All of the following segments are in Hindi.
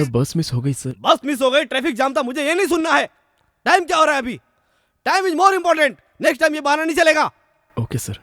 बस मिस हो गई सर। बस मिस हो गई, ट्रैफिक जाम था, मुझे ये नहीं सुनना है। टाइम क्या हो रहा है अभी? Time is more important. Next time ये बहाना नहीं चलेगा। Okay sir.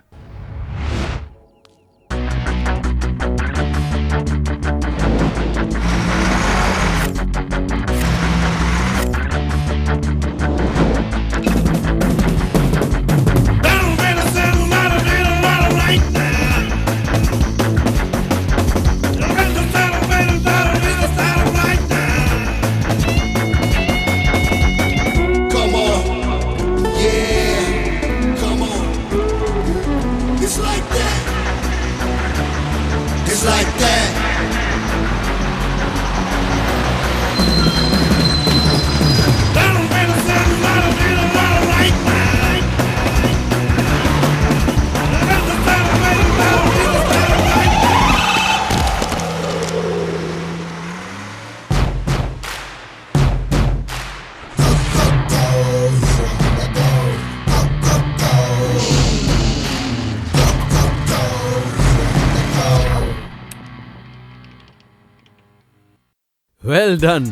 Well done,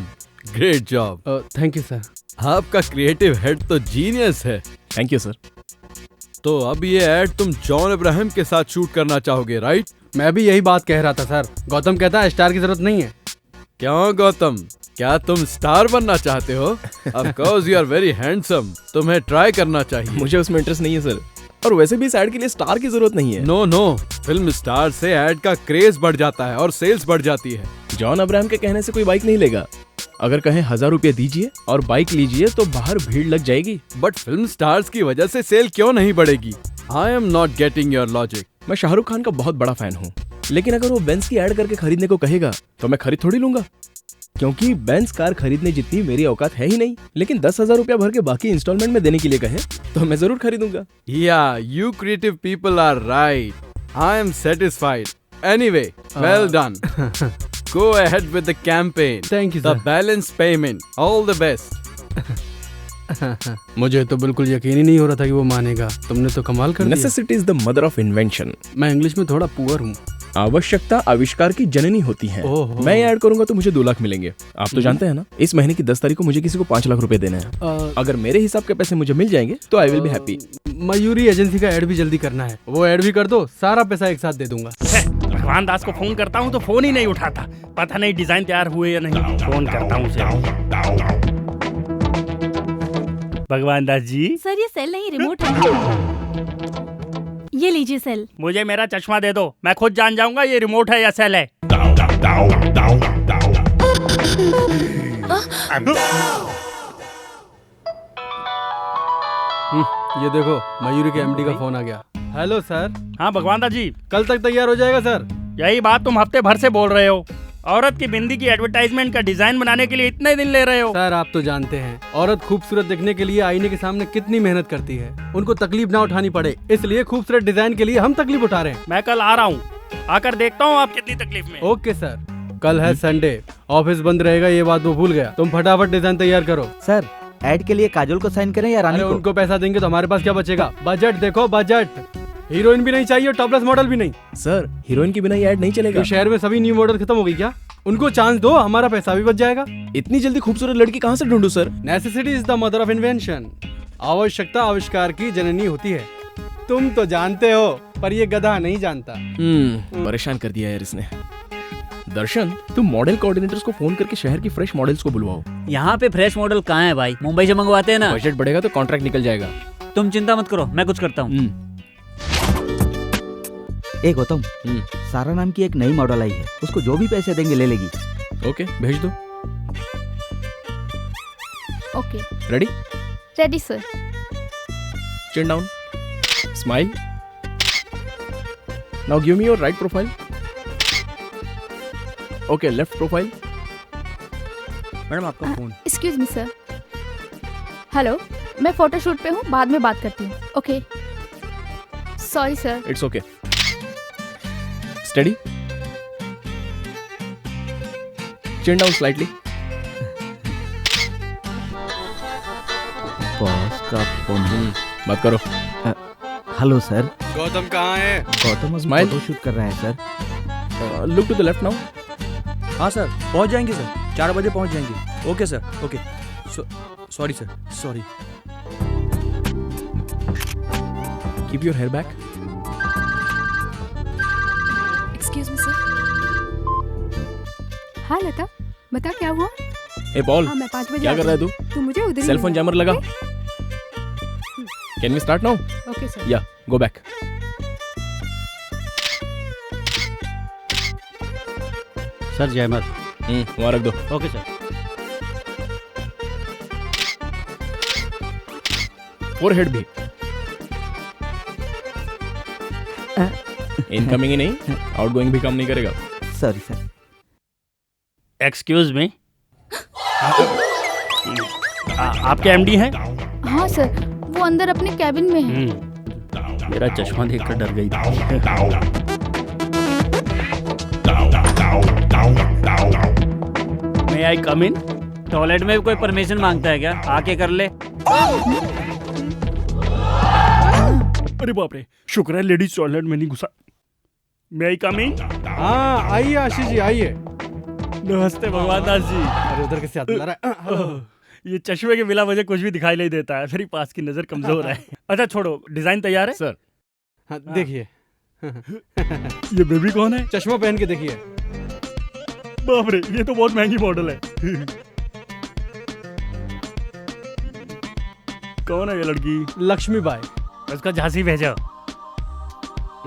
great job. Thank you sir. आपका क्रिएटिव हेड तो जीनियस है। Thank you sir. तो अब ये एड तुम जॉन अब्राहम के साथ शूट करना चाहोगे, राइट? मैं भी यही बात कह रहा था सर। गौतम कहता है स्टार की जरूरत नहीं है। क्यों गौतम, क्या तुम स्टार बनना चाहते हो? Of course you are very handsome, तुम्हें ट्राई करना चाहिए। मुझे उसमें इंटरेस्ट नहीं है सर, और वैसे भी इस एड के लिए स्टार की जरूरत नहीं है। नो, फिल्म स्टार से एड का क्रेज बढ़ जाता है और सेल्स बढ़ जाती है। जॉन अब्राहम के कहने से कोई बाइक नहीं लेगा। अगर कहें 1000 रुपये दीजिए और बाइक लीजिए तो बाहर भीड़ लग जाएगी। बट फिल्म स्टार्स की वजह से सेल क्यों नहीं बढ़ेगी? I am not getting your logic. मैं शाहरुख खान का बहुत बड़ा फैन हूँ, लेकिन अगर वो बेंज की एड करके खरीदने को कहेगा तो मैं खरीद थोड़ी लूंगा, क्योंकि बेंज कार खरीदने जितनी मेरी औकात है ही नहीं। लेकिन 10,000 रुपया भर के बाकी इंस्टॉलमेंट में देने के लिए कहे तो मैं जरूर खरीदूंगा। Yeah you creative people are right. I am satisfied. Anyway, well done. Go ahead with the campaign. Thank you, The sir. balance payment. All the best. मुझे तो बिल्कुल यकीन ही नहीं हो रहा था कि वो मानेगा। तुमने तो कमाल कर दिया। Necessity is the mother of invention. मैं इंग्लिश में थोड़ा पुअर हूँ। आवश्यकता आविष्कार की जननी होती है। मैं ऐड करूंगा तो मुझे 2 लाख मिलेंगे। आप तो जानते हैं ना, इस महीने की 10 तारीख को मुझे किसी को 5 लाख रुपए देने हैं। अगर मेरे हिसाब के पैसे मुझे मिल जाएंगे तो I will be happy. Mayuri agency का ऐड भी जल्दी करना है। वो ऐड भी कर दो, सारा पैसा एक साथ दे दूंगा। भगवान दास को फोन करता हूँ तो फोन ही नहीं उठाता। पता नहीं डिजाइन तैयार हुए या नहीं। फोन करता हूँ उसे। भगवान दास जी। सर ये सेल नहीं, रिमोट है। ये लीजिए सेल। मुझे मेरा चश्मा दे दो, मैं खुद जान जाऊंगा ये रिमोट है या सेल है। ये देखो, मयूरी के एमडी का फोन आ गया। Hello sir. हाँ भगवान दास जी। कल तक तैयार हो जाएगा सर। यही बात तुम हफ्ते भर से बोल रहे हो। औरत की बिंदी की एडवर्टाइजमेंट का डिजाइन बनाने के लिए इतने दिन ले रहे हो। सर आप तो जानते हैं औरत खूबसूरत दिखने के लिए आईने के सामने कितनी मेहनत करती है। उनको तकलीफ ना उठानी पड़े, इसलिए खूबसूरत डिजाइन के लिए हम तकलीफ उठा रहे हैं। मैं कल आ रहा हूँ, आकर देखता हूँ आप कितनी तकलीफ में। Okay sir. कल है संडे, ऑफिस बंद रहेगा, ये बात वो भूल गया। तुम फटाफट डिजाइन तैयार करो। सर ऐड के लिए काजोल को साइन करें या रानी को? उनको पैसा देंगे तो हमारे पास क्या बचेगा? बजट देखो, बजट। हीरोइन भी नहीं चाहिए, टॉपलेस मॉडल भी नहीं। सर हीरोइन के बिना ये ऐड नहीं चलेगा। तो शहर में सभी न्यू मॉडल खत्म हो गई क्या? उनको चांस दो, हमारा पैसा भी बच जाएगा। इतनी जल्दी खूबसूरत लड़की कहाँ से ढूंढूं sir? Necessity is the mother of invention. आवश्यकता आविष्कार की जननी होती है। तुम तो जानते हो, पर ये गधा नहीं जानता। परेशान कर दिया यार इसने। दर्शन, तुम मॉडल कोऑर्डिनेटर्स को फोन करके शहर की फ्रेश मॉडल्स को बुलवाओ। यहाँ पे फ्रेश मॉडल कहाँ है भाई? मुंबई से मंगवाते हैं ना। बजट बढ़ेगा तो कॉन्ट्रैक्ट निकल जाएगा। तुम चिंता मत करो, मैं कुछ करता हूँ। ए गौतम, सारा नाम की एक नई मॉडल आई है, उसको जो भी पैसे देंगे ले लेगी। ओके, भेज दो। Okay. Ready? Ready sir. Chin down, smile. Now give me your right profile. Okay, left profile. Madam आपका phone. Excuse me sir. Hello, मैं फोटोशूट पे हूँ, बाद में बात करती हूँ। Okay. Sorry sir. It's okay. Study. Chin down slightly. Boss का फोन। बात करो। Hello sir. गौतम कहाँ है? गौतम स्माइल। फोटो शूट कर रहा है sir. Look to the left now. हाँ सर, पहुंच जाएंगे सर। 4 बजे पहुंच जाएंगे। Okay sir, okay. Sorry sir, sorry. Keep your hair back. Excuse me sir. हाँ लता, बता क्या हुआ? ए पॉल, हाँ, मैं 5 बजे क्या कर रहा है तू? तू मुझे उधर ही सेल फोन जैमर लगा। Can we start now? Okay sir. Yeah go back. Sir जयमत। वहाँ रख दो। Okay sir. फोरहेड भी। इनकमिंग ही नहीं, आउटगोइंग भी काम नहीं करेगा। Sorry sir. एक्सक्यूज मी, आपके एमडी हैं? हाँ सर, वो अंदर अपने कैबिन में है। मेरा चश्मा देखकर डर गई थी। मे आई कम इन? टॉयलेट में भी कोई परमिशन मांगता है क्या? आके कर ले। अरे बाप रे, शुक्र है लेडीज टॉयलेट में नहीं घुसा। मे आई कम इन? हाँ आइए आशीष जी, आइए। नमस्ते भगवान दास जी। अरे उधर कैसे हाथ मिला रहा है? ये चश्मे के बिना मुझे कुछ भी दिखाई नहीं देता है, मेरी पास की नजर कमजोर है। अच्छा छोड़ो, डिजाइन तैयार है? सर हाँ, देखिए। ये बेबी कौन है? चश्मा पहन के देखिए। बाप रे, ये तो बहुत महंगी मॉडल है। कौन है ये लड़की? लक्ष्मी बाई। उसका झांसी भेजो।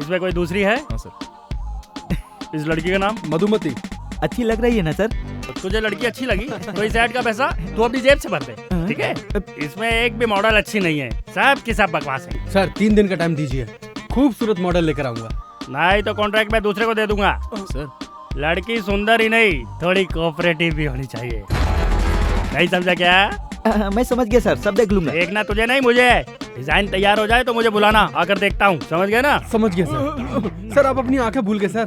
इसमें कोई दूसरी है? हाँ सर। इस लड़की का नाम? मधुमती। अच्छी लग रही है ना सर? तुझे लड़की अच्छी लगी तो इस ऐड का पैसा तू अपनी जेब से भर दे, ठीक है? इसमें एक भी मॉडल अच्छी नहीं है, सब की सब बकवास है। सर 3 दिन का टाइम दीजिए, खूबसूरत मॉडल लेकर आऊंगा। नहीं तो कॉन्ट्रैक्ट मैं दूसरे को दे दूंगा। सर लड़की सुंदर ही नहीं, थोड़ी कोऑपरेटिव भी होनी चाहिए। नहीं समझा क्या? मैं समझ गया सर, सब देख लूंगा। देखना तुझे नहीं मुझे। डिजाइन तैयार हो जाए तो मुझे बुलाना, आकर देखता हूँ। समझ गए ना? समझ गया सर। सर आप अपनी आंखें भूल गए सर।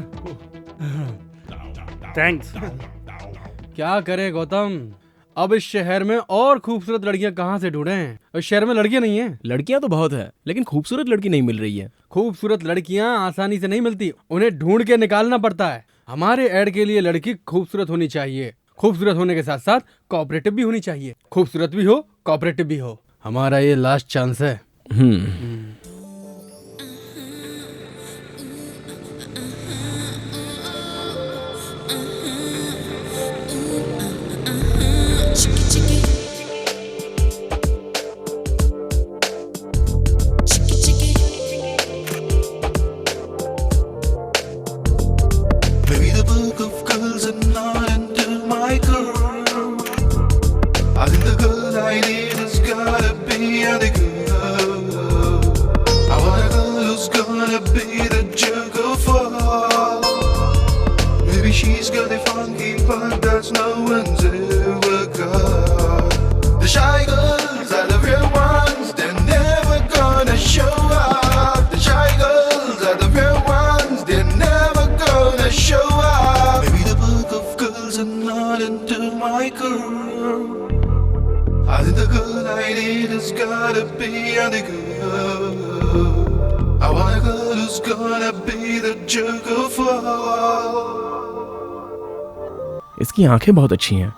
थैंक्स। क्या करे गौतम, अब इस शहर में और खूबसूरत लड़कियां कहाँ से ढूंढें? इस शहर में लड़कियां नहीं हैं। लड़कियां तो बहुत है, लेकिन खूबसूरत लड़की नहीं मिल रही है। खूबसूरत लड़कियां आसानी से नहीं मिलती, उन्हें ढूंढ के निकालना पड़ता है। हमारे ऐड के लिए लड़की खूबसूरत होनी चाहिए, खूबसूरत होने के साथ साथ कोऑपरेटिव भी होनी चाहिए। खूबसूरत भी हो, कोऑपरेटिव भी हो। हमारा ये लास्ट चांस है। इसकी आंखें बहुत अच्छी हैं।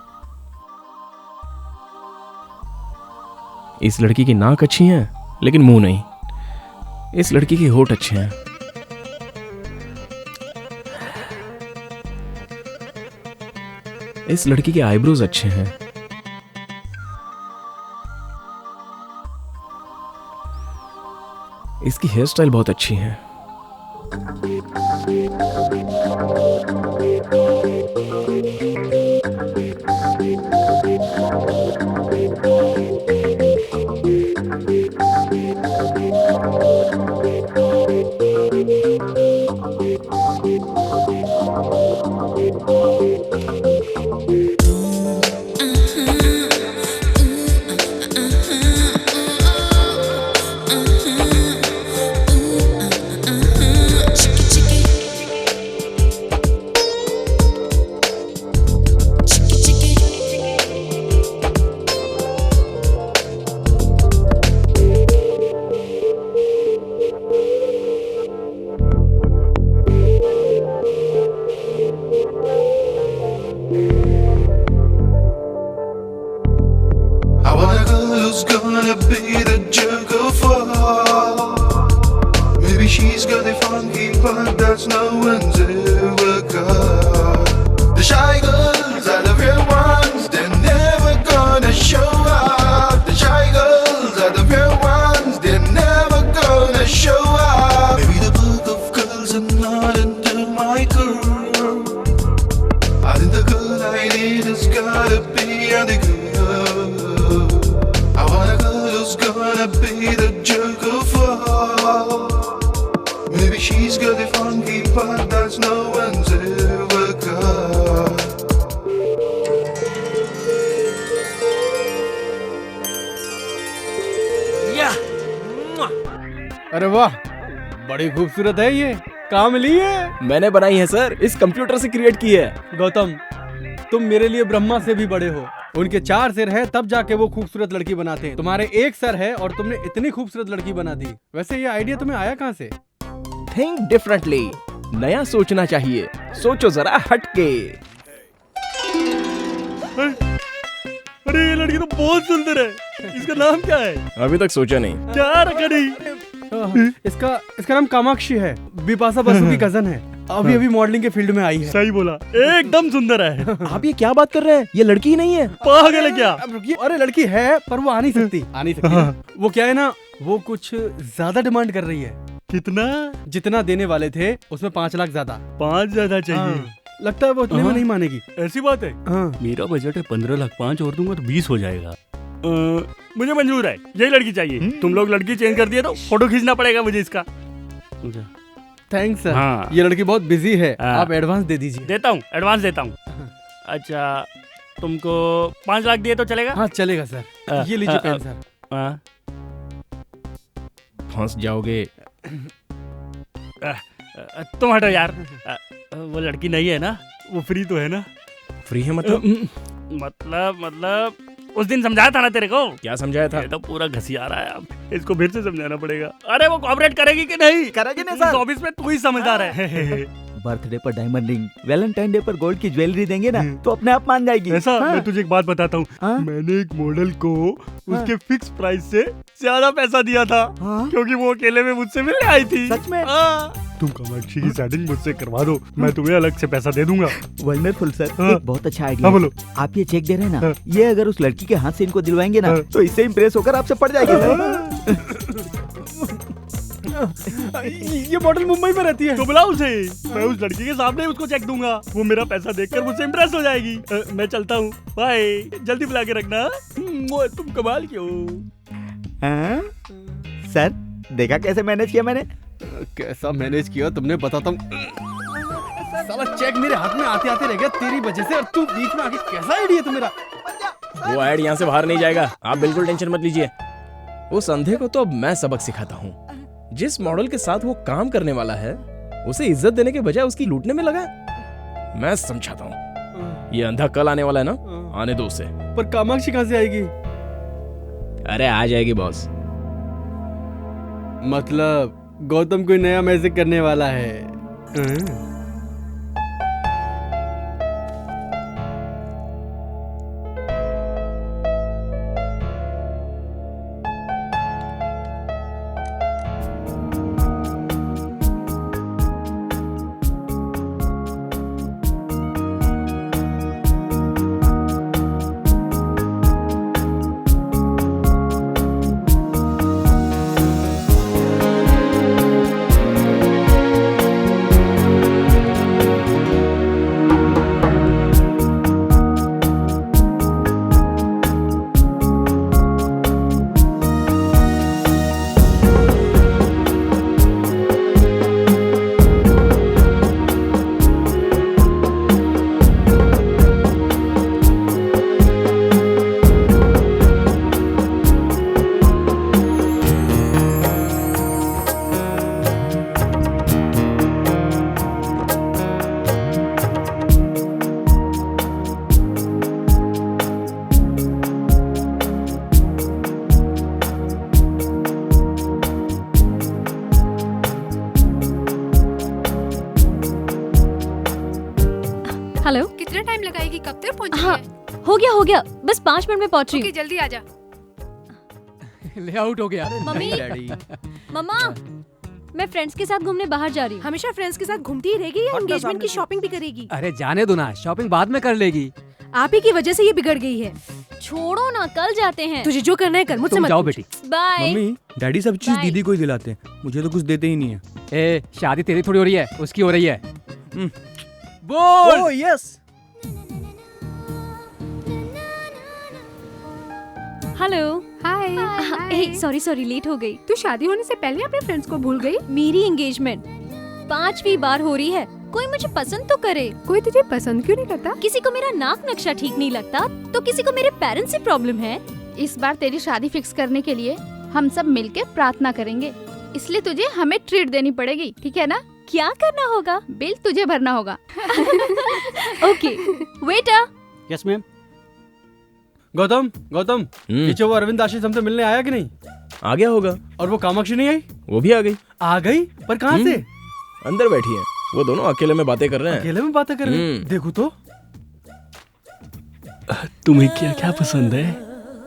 इस लड़की की नाक अच्छी है, लेकिन मुंह नहीं। इस लड़की के होठ अच्छे हैं। इस लड़की के आईब्रोज अच्छे हैं। इसकी हेयर स्टाइल बहुत अच्छी है। gonna be the jerk of all. Maybe she's got a funky part that's no one's ever got. The shy girls are the real ones, they're never gonna show up. The shy girls are the real ones, they're never gonna show up. Maybe the book of girls are not into my girl. I think the girl I need has gotta be the girl. I want a girl who's gonna be the jerk of all. Maybe she's got a funky part that's no one's ever got. अरे वाह, बड़ी खूबसूरत है ये। कहाँ मिली है? मैंने बनाई है सर, इस कंप्यूटर से क्रिएट की है। गौतम, तुम मेरे लिए ब्रह्मा से भी बड़े हो। उनके 4 सिर है तब जाके वो खूबसूरत लड़की बनाते हैं। तुम्हारे 1 सर है और तुमने इतनी खूबसूरत लड़की बना दी। वैसे ये आइडिया तुम्हें आया कहाँ से? थिंक डिफरेंटली, नया सोचना चाहिए। सोचो जरा हटके। अरे ये लड़की तो बहुत सुंदर है, इसका नाम क्या है? अभी तक सोचा नहीं। क्या रखा नहीं? इसका नाम कामाक्षी है, बिपाशा बसु की कजन है। अभी मॉडलिंग के फील्ड में आई है। सही बोला, एकदम सुंदर है। आप ये क्या बात कर रहे हैं? ये लड़की ही नहीं है। पागल है क्या? अरे लड़की है पर वो आ नहीं सकती। वो क्या है ना, वो कुछ ज्यादा डिमांड कर रही है। कितना? जितना देने वाले थे उसमें 5 लाख ज्यादा। 5 ज्यादा चाहिए? लगता है वो उतने में नहीं मानेगी। ऐसी बात है? मेरा बजट है 15 लाख, 5 और दूंगा तो 20 हो जाएगा। मुझे मंजूर है, यही लड़की चाहिए। तुम लोग लड़की चेंज कर दिए तो फोटो खींचना पड़ेगा मुझे इसका। Thanks sir. हाँ। ये लड़की बहुत बिजी है, आप एडवांस दे दीजिए। देता हूँ, एडवांस देता हूँ। अच्छा, तुमको 5 लाख दिए तो चलेगा? हाँ चलेगा सर। ये लीजिए पेन सर। फंस जाओगे। तुम हटो यार। वो लड़की नहीं है ना? वो फ्री तो है ना? फ्री है मतलब? मतलब उस दिन समझाया था ना तेरे को। क्या समझाया था? ये तो पूरा घसिया रहा है, अब इसको फिर से समझाना पड़ेगा। अरे वो कोऑपरेट करेगी कि नहीं? करेगी नहीं सर। ऑफिस में तू ही समझदार है। बर्थडे पर डायमंड रिंग, वैलेंटाइन डे पर गोल्ड की ज्वेलरी देंगे ना तो अपने आप मान जाएगी। ऐसा? हाँ। मैं तुझे एक बात बताता हूँ। मैंने एक मॉडल को उसके फिक्स प्राइस से ज्यादा पैसा दिया था, क्योंकि वो अकेले में मुझसे मिलने आई थी। सच में? तुम कामाक्षी की सेटिंग मुझसे करवा दो, मैं तुम्हें अलग से पैसा दे दूंगा। वंडरफुल सर, एक बहुत अच्छा आइडिया। बोलो। आप ये चेक दे रहे हैं ना, ये अगर उस लड़की के हाथ से इनको दिलवाएंगे ना तो इससे इम्प्रेस होकर आपसे पड़ जाएगी सर। ये मॉडल मुंबई में रहती है। तो बुलाओ उसे, मैं उस लड़की के सामने उसको चेक दूंगा। वो मेरा पैसा देखकर मुझसे इम्प्रेस हो जाएगी। मैं चलता हूँ, बाय। जल्दी बुला के रखना। तुम कमाल क्यों? सर देखा कैसे मैनेज किया मैंने? कैसा मैनेज किया तुमने, बताता हूँ। साला चेक मेरे हाथ में आते आते रह गया तेरी वजह से, और तू बीच में आके कैसा आइडिया है मेरा। वो ऐड यहाँ से बाहर नहीं जाएगा, आप बिल्कुल टेंशन मत लीजिए। उस अंधे को तो अब मैं सबक सिखाता हूँ। जिस मॉडल के साथ वो काम करने वाला है उसे इज्जत देने के बजाय उसकी लूटने में लगा। मैं समझाता हूँ। ये अंधा कल आने वाला है ना, आने दो उसे। पर कामाक्षी कहाँ से आएगी? अरे आ जाएगी बॉस। मतलब गौतम कोई नया मैजिक करने वाला है। हेलो, कितना टाइम लगाएगी? कब तक पहुंचेगी? हाँ हो गया बस 5 मिनट में पहुंच रही हूँ। जल्दी आ जा। लेआउट हो गया। मम्मी डैडी मम्मा मैं फ्रेंड्स के साथ घूमने बाहर जा रही हूँ। हमेशा फ्रेंड्स के साथ घूमती ही रहेगी या एंगेजमेंट की शॉपिंग भी करेगी? अरे जाने दो ना, शॉपिंग बाद में कर लेगी। आप ही की वजह से ये बिगड़ गई है। छोड़ो ना, कल जाते हैं। तुझे जो करना है कर, मुझसे तुम मत जाओ पूछ। बेटी। बाय। मम्मी डैडी सब चीज Bye. दीदी को ही दिलाते हैं, मुझे तो कुछ देते ही नहीं है। ए शादी तेरी थोड़ी हो रही है, उसकी हो रही है। बोल। Oh yes. हेलो। हाय। सॉरी लेट हो गई। तू शादी होने से पहले अपने फ्रेंड्स को भूल गई? मेरी एंगेजमेंट 5वीं बार हो रही है। कोई मुझे पसंद तो करे। कोई तुझे पसंद क्यों नहीं करता? किसी को मेरा नाक नक्शा ठीक नहीं लगता तो किसी को मेरे पेरेंट्स से प्रॉब्लम है। इस बार तेरी शादी फिक्स करने के लिए हम सब मिलके प्रार्थना करेंगे, इसलिए तुझे हमें ट्रीट देनी पड़ेगी, ठीक है ना? क्या करना होगा? बिल तुझे भरना होगा। Okay waiter. Yes ma'am. Gautam पीछे वो अरविंद आशीष हमसे मिलने आया कि नहीं? आ गया होगा। और वो कामाक्षी नहीं आई? वो भी आ गई। आ गई? पर कहाँ से? अंदर बैठी है, वो दोनों अकेले में बातें कर रहे हैं। अकेले में बातें कर रहे हैं? देखो तो। तुम्हें क्या क्या पसंद है?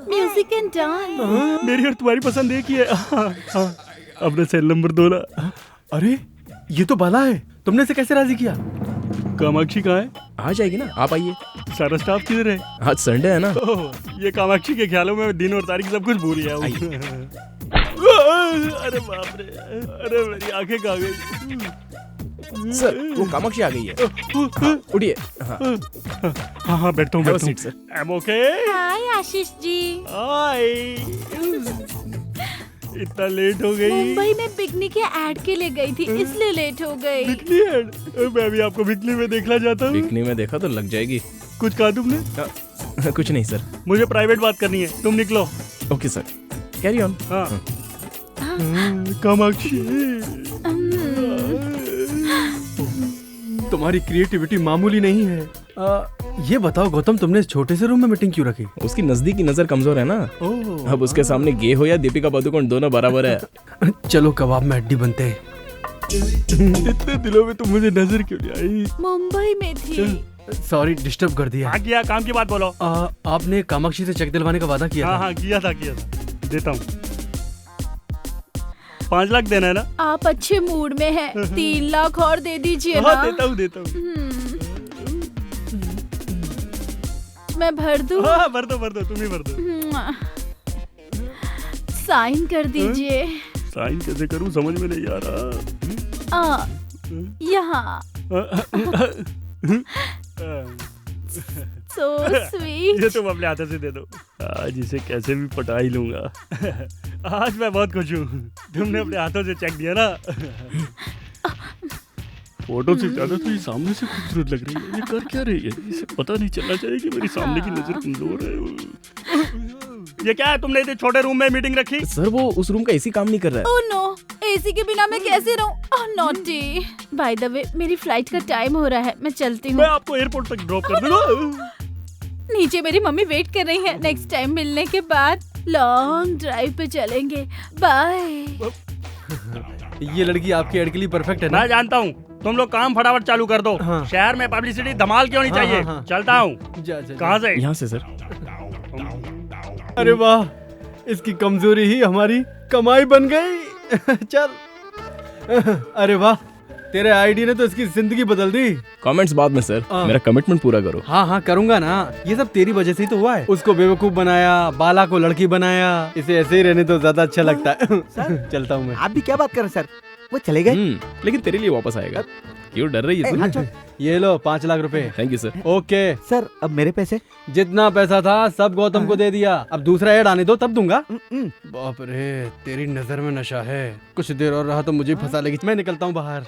Music and dance. मेरी और तुम्हारी पसंद एक ही है। अपना सेल नंबर 2 ना। अरे ये तो बाला है, तुमने इसे कैसे राजी किया? कामाक्षी कहाँ है? आ जाएगी ना, आप आइए। सारा स्टाफ किधर है? आज संडे है ना। ये कामाक्षी के ख्यालों में दिन और तारीख सब कुछ भूल गया हूँ। अरे बाप रे, अरे मेरी आंखें कहाँ गई? सर वो कामाक्षी आ गई है। हाँ, उठिए। हाँ हाँ बैठता हूँ Have a seat, sir. I am okay. Hi Ashish ji. Hi. इतना लेट हो गई? मुंबई में बिकनी के ऐड के लिए गई थी, इसलिए लेट हो गई। Bikini add? मैं भी आपको बिकनी में देखना चाहता हूँ। बिकनी में देखा तो लग जाएगी। कुछ कहा तुमने? कुछ नहीं सर। मुझे प्राइवेट बात करनी है, तुम निकलो। Okay sir, carry on. हाँ। कामाक्षी तुम्हारी क्रिएटिविटी मामूली नहीं है। ये बताओ गौतम, तुमने इस छोटे से रूम में मीटिंग क्यों रखी? उसकी नजदीकी नजर कमजोर है ना। अब उसके सामने गे हो या दीपिका पादुकोण दोनों बराबर है। चलो कबाब में हड्डी बनते हैं। इतने दिनों में तुम मुझे नजर क्यों नहीं आई? मुंबई में थी। सॉरी डिस्टर्ब कर दिया। हाँ किया, काम की बात बोलो। आपने कामाक्षी से चेक दिलवाने का वादा किया था। हाँ किया था। देता हूँ। 5 लाख देना है ना? आप अच्छे मूड में हैं, 3 लाख और दे दीजिए ना। हाँ देता हूँ। मैं भर दूँ? हाँ भर दो, तुम ही भर दो। साइन कर दीजिए। साइन कैसे करूँ समझ में नहीं आ रहा। यहाँ। So sweet. ये तुम अपने हाथों से दे दो। आज इसे कैसे भी पटा ही लूंगा। आज मैं बहुत खुश हूँ, तुमने अपने हाथों से चेक दिया ना। फोटो से ज्यादा तो ये सामने से खूबसूरत लग रही है। ये कर क्या रही है? इसे पता नहीं चलना चाहिए कि मेरी सामने की नजर कमजोर है। ये क्या है, तुमने इतने छोटे रूम में मीटिंग रखी? सर वो उस रूम का एसी काम नहीं कर रहा है। ओह नो, एसी के बिना मैं कैसे रहूं? ओह नॉटी। बाय द वे मेरी फ्लाइट का टाइम हो रहा है, मैं चलती हूँ। मैं आपको एयरपोर्ट तक ड्रॉप कर दूंगा। नीचे मेरी मम्मी वेट कर रही है। नेक्स्ट टाइम मिलने के बाद लॉन्ग ड्राइव पे चलेंगे। बाय। ये लड़की आपके ऐड के लिए परफेक्ट है ना? मैं जानता हूँ, तुम लोग काम फटाफट चालू कर दो। हाँ। शहर में पब्लिसिटी धमाल क्यों नहीं चाहिए? हाँ। चलता हूँ। कहाँ से? यहाँ से सर। अरे वाह, इसकी कमजोरी ही हमारी कमाई बन गई। चल। अरे वाह, तेरे आईडी ने तो इसकी जिंदगी बदल दी। कमेंट्स बाद में सर, मेरा कमिटमेंट पूरा करो। हाँ करूंगा ना, ये सब तेरी वजह से ही तो हुआ है। उसको बेवकूफ बनाया, बाला को लड़की बनाया, इसे ऐसे ही रहने तो ज्यादा अच्छा लगता है। चलता हूँ मैं। आप भी क्या बात कर रहे सर? वो चले गए? लेकिन तेरे लिए वापस आएगा। क्यों डर रही है तू? ये लो 5 लाख रुपए। Thank you sir. Okay sir, अब मेरे पैसे? जितना पैसा था सब गौतम को दे दिया। अब दूसरा ऐड आने दो तब दूंगा। बाप रे, तेरी नजर में नशा है। कुछ देर और रहा तो मुझे फंसा लेगी। मैं निकलता हूँ बाहर।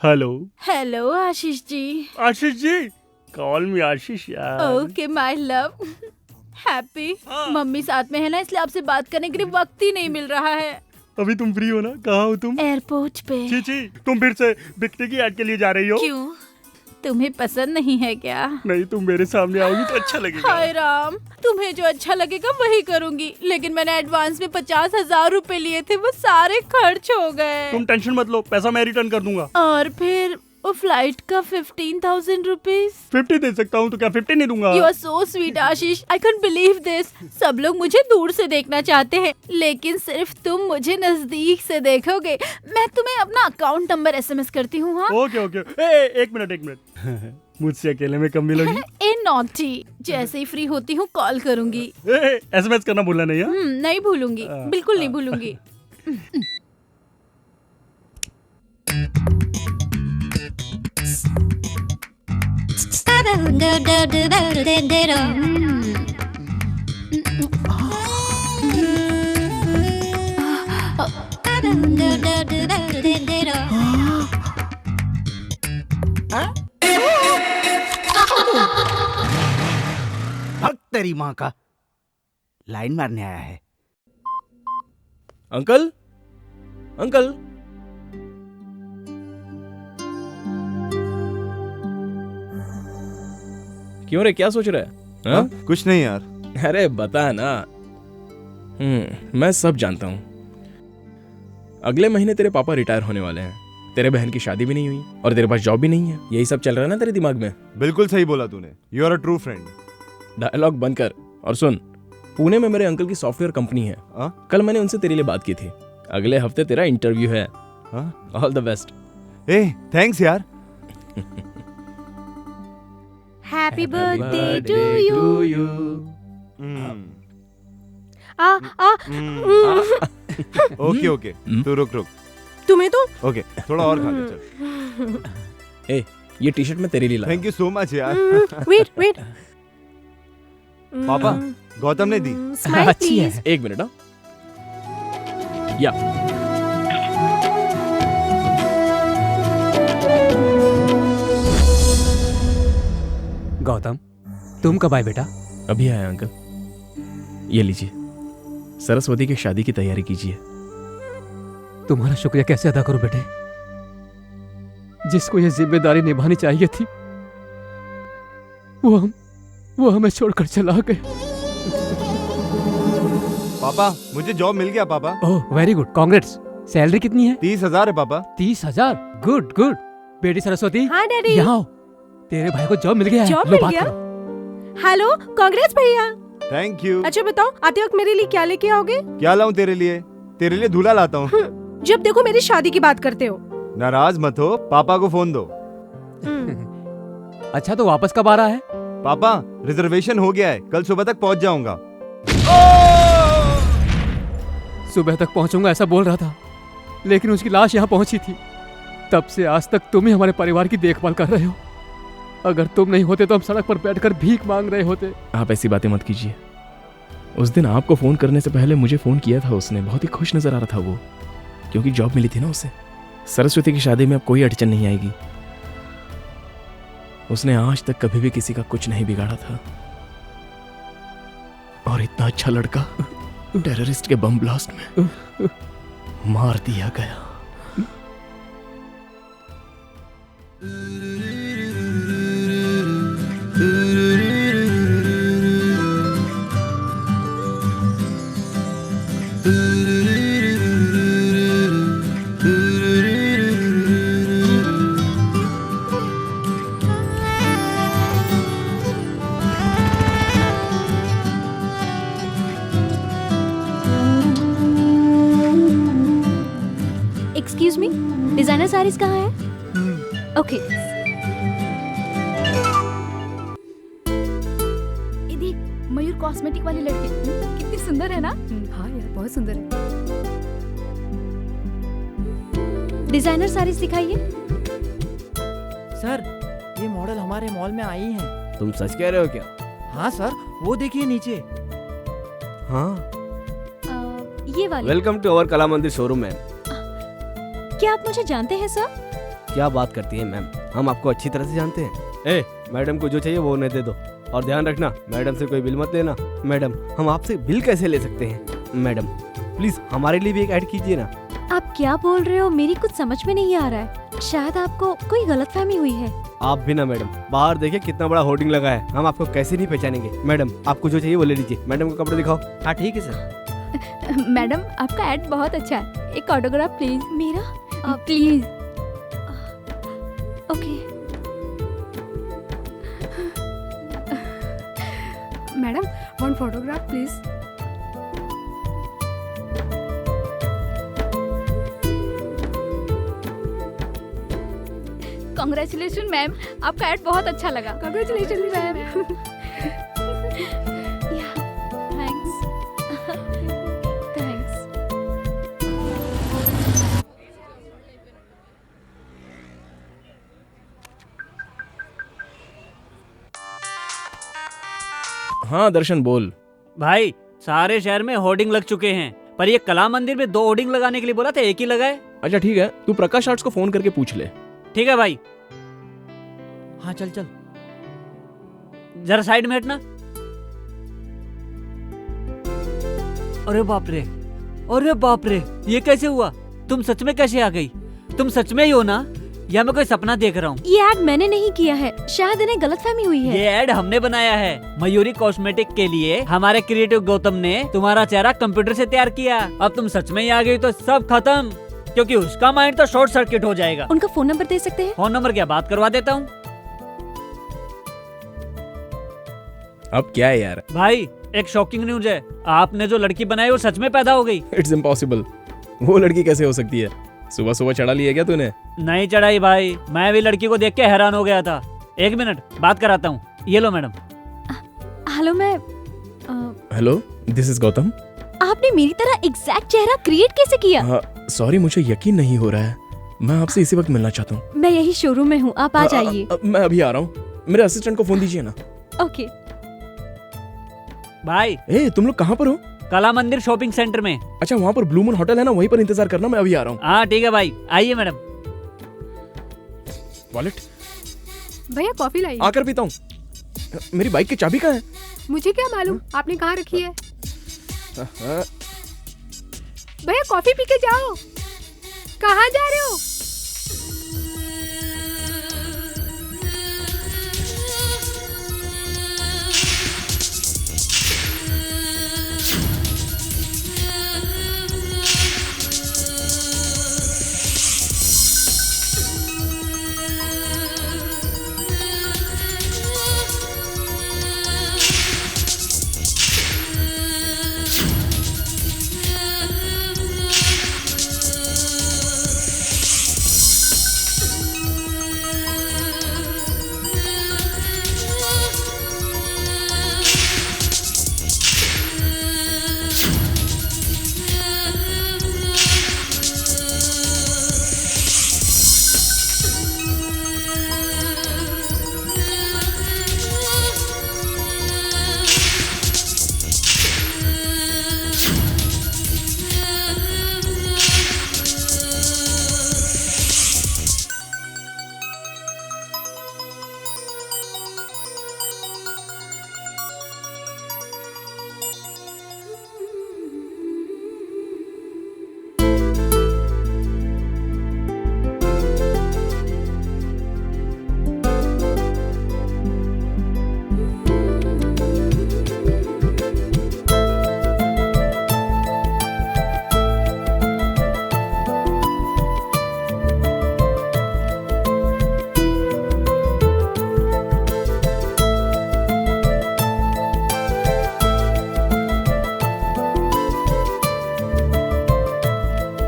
हेलो आशीष जी। आशीष जी, कॉल मी आशीष यार। Okay my love. Happy. Mummy साथ में है ना, इसलिए आपसे बात करने के लिए वक्त ही नहीं मिल रहा है। अभी तुम फ्री हो ना? कहाँ हो तुम? एयरपोर्ट पे। छी, तुम फिर से बिकनी की ऐड के लिए जा रही हो? क्यों, तुम्हें पसंद नहीं है क्या? नहीं, तुम मेरे सामने आओगी तो अच्छा लगेगा। हाय राम, तुम्हें जो अच्छा लगेगा वही करूंगी। लेकिन मैंने एडवांस में 50,000 रुपए लिए थे, वो सारे खर्च हो गए। तुम टेंशन मत लो, पैसा मैं रिटर्न कर दूंगा। और फिर और फ्लाइट का 15,000 रुपीज। 50 दे सकता हूँ तो क्या 50 नहीं दूंगा? You are so sweet Ashish, I can believe this. सब लोग मुझे दूर से देखना चाहते हैं, लेकिन सिर्फ तुम मुझे नजदीक से देखोगे। मैं तुम्हें अपना अकाउंट नंबर SMS करती हूँ। हाँ ओके ओके। एक मिनट मुझसे अकेले में कब मिलोगी? ए नॉटी, जैसे ही फ्री होती हूँ कॉल करूंगी। SMS करना भूलना नहीं है? नहीं भूलूंगी, बिल्कुल नहीं भूलूंगी। भक्त तेरी माँ का, लाइन मारने आया है। अंकल अंकल, क्यों रे, क्या सोच रहा है? हाँ? कुछ नहीं यार। अरे बता ना। मैं सब जानता हूँ। अगले महीने तेरे पापा रिटायर होने वाले हैं, तेरे बहन की शादी भी नहीं हुई और तेरे पास जॉब भी नहीं है। यही सब चल रहा है ना तेरे दिमाग में? बिल्कुल सही बोला तूने। You are a true friend. Dialogue बंद कर और सुन। पुणे में मेरे अंकल की सॉफ्टवेयर कंपनी है। कल मैंने उनसे तेरे लिए बात की थी। अगले हफ्ते तेरा इंटरव्यू है। All the best. ए थैंक्स यार। Happy birthday to you. Okay okay, तू रुक। तुम्हें तो ओके, थोड़ा और खा ले चल। ए, ये टी शर्ट मैं तेरे लिए लाया। थैंक यू सो मच यार। वेट। पापा, गौतम ने दी। Smile please. एक मिनट। या गौतम, तुम कब आए बेटा? अभी आया अंकल। ये लीजिए, सरस्वती की शादी की तैयारी कीजिए। तुम्हारा शुक्रिया कैसे अदा करूं बेटे? जिसको ये जिम्मेदारी निभानी चाहिए थी वो हमें छोड़कर चला गया। पापा, मुझे जॉब मिल गया पापा। Oh very good, congrats. Salary कितनी है? 30,000 है पापा। 30,000? गुड। बेटी सरस्वती, हाँ डैडी। यहाँ आओ। तेरे भाई को जॉब मिल गया है। जॉब लो मिल बात गया? करो। हेलो, कांग्रेस भैया। Thank you. अच्छा बताओ, आते वक्त मेरे लिए क्या लेके आओगे? क्या लाऊं तेरे लिए? तेरे लिए दूल्हा लाता हूँ। जब देखो मेरी शादी की बात करते हो। नाराज मत हो, पापा को फोन दो। अच्छा तो वापस कब आ रहा है? पापा, रिजर्वेशन हो गया है, कल सुबह तक पहुंच जाऊंगा। सुबह तक पहुंचूंगा ऐसा बोल रहा था, लेकिन उसकी लाश यहाँ पहुंची थी। तब से आज तक तुम ही हमारे परिवार की देखभाल कर रहे हो। अगर तुम नहीं होते तो हम सड़क पर बैठकर भीख मांग रहे होते। आप ऐसी बातें मत कीजिए। उस दिन आपको फोन करने से पहले मुझे फोन किया था उसने। बहुत ही खुश नजर आ रहा था वो, क्योंकि जॉब मिली थी ना उसे। सरस्वती की शादी में अब कोई अड़चन नहीं आएगी। उसने आज तक कभी भी किसी का कुछ नहीं बिगाड़ा था। और इतना अच्छा लड़का टेररिस्ट के बम ब्लास्ट में मार दिया गया। एक्सक्यूज मी, डिजाइनर साड़ीज कहाँ है? ओके। ये देख, मयूर कॉस्मेटिक वाली लड़की कितनी सुंदर है ना? हाँ यार, बहुत सुंदर है। डिजाइनर साड़ीज दिखाइए। सर, ये मॉडल हमारे मॉल में आई हैं। तुम सच कह रहे हो क्या? हाँ सर, वो देखिए नीचे। हाँ। ये वाली। वेलकम टू अवर कला मंदिर शोरूम मैम। क्या आप मुझे जानते हैं सर? क्या बात करती है मैम, हम आपको अच्छी तरह से जानते हैं। ए, मैडम को जो चाहिए वो उन्हें दे दो। और ध्यान रखना, मैडम से कोई बिल मत लेना। मैडम, हम आपसे बिल कैसे ले सकते हैं? मैडम प्लीज हमारे लिए भी एक ऐड कीजिए ना। आप क्या बोल रहे हो? मेरी कुछ समझ में नहीं आ रहा है। शायद आपको कोई गलतफहमी हुई है। आप भी ना मैडम, बाहर देखिए कितना बड़ा होर्डिंग लगा है, हम आपको कैसे नहीं पहचानेंगे। मैडम, आपको जो चाहिए वो ले लीजिए। मैडम को कपड़े दिखाओ। हाँ ठीक है सर। मैडम, आपका एड बहुत अच्छा है। एक ऑटोग्राफ प्लीज। मेरा? Please. One photograph please. Congratulation ma'am, आपका एड बहुत अच्छा लगा। Congratulation ma'am. थैंक्स। थैंक्स। हाँ दर्शन बोल। भाई सारे शहर में होर्डिंग लग चुके हैं, पर ये कला मंदिर में 2 होर्डिंग लगाने के लिए बोला था, एक ही लगाए। अच्छा ठीक है, तू प्रकाश आर्ट्स को फोन करके पूछ ले। ठीक है भाई। हाँ चल चल। जरा साइड में हटना। अरे बाप रे, अरे बाप रे, ये कैसे हुआ? तुम सच में कैसे आ गई? तुम सच में ही हो ना, या मैं कोई सपना देख रहा हूँ? ये ऐड मैंने नहीं किया है, शायद इन्हें गलतफहमी हुई है। ये ऐड हमने बनाया है मयूरी कॉस्मेटिक के लिए। हमारे क्रिएटिव गौतम ने तुम्हारा चेहरा कंप्यूटर से तैयार किया। अब तुम सच में ही आ गई तो सब खत्म, क्योंकि उसका माइंड तो शॉर्ट सर्किट हो जाएगा। उनका फोन नंबर दे सकते हैं? फोन नंबर क्या, बात करवा देता हूँ। अब क्या है यार? भाई एक शॉकिंग न्यूज है, आपने जो लड़की बनाई वो सच में पैदा हो गई। It's impossible. वो लड़की कैसे हो सकती है? सुबह सुबह चढ़ा लिया क्या तूने? नहीं चढ़ाई भाई, मैं भी लड़की को देख के हैरान हो गया था। 1 मिनट बात कराता हूँ। ये लो मैडम। हेलो मैं हेलो, दिस इज गौतम। आपने मेरी तरह एग्जैक्ट चेहरा क्रिएट कैसे किया? सॉरी, मुझे यकीन नहीं हो रहा है। मैं आपसे इसी वक्त मिलना चाहता हूँ। मैं यही शोरूम में हूँ, आप आ जाइए। मैं अभी आ रहा हूँ। मेरे असिस्टेंट को फोन दीजिए ना। ओके। भाई ए, तुम लोग कहाँ पर हो? कला मंदिर शॉपिंग सेंटर में। अच्छा, वहाँ पर ब्लू मून होटल है ना, वहीं पर इंतजार करना, मैं अभी आ रहा हूँ। हाँ ठीक है भाई, आइए मैडम। वॉलेट भैया कॉफी लाइए। आकर पीता हूँ। मेरी बाइक की चाबी कहाँ है? मुझे क्या मालूम आपने कहाँ रखी है। भैया कॉफी पी के जाओ। कहाँ जा रहे हो?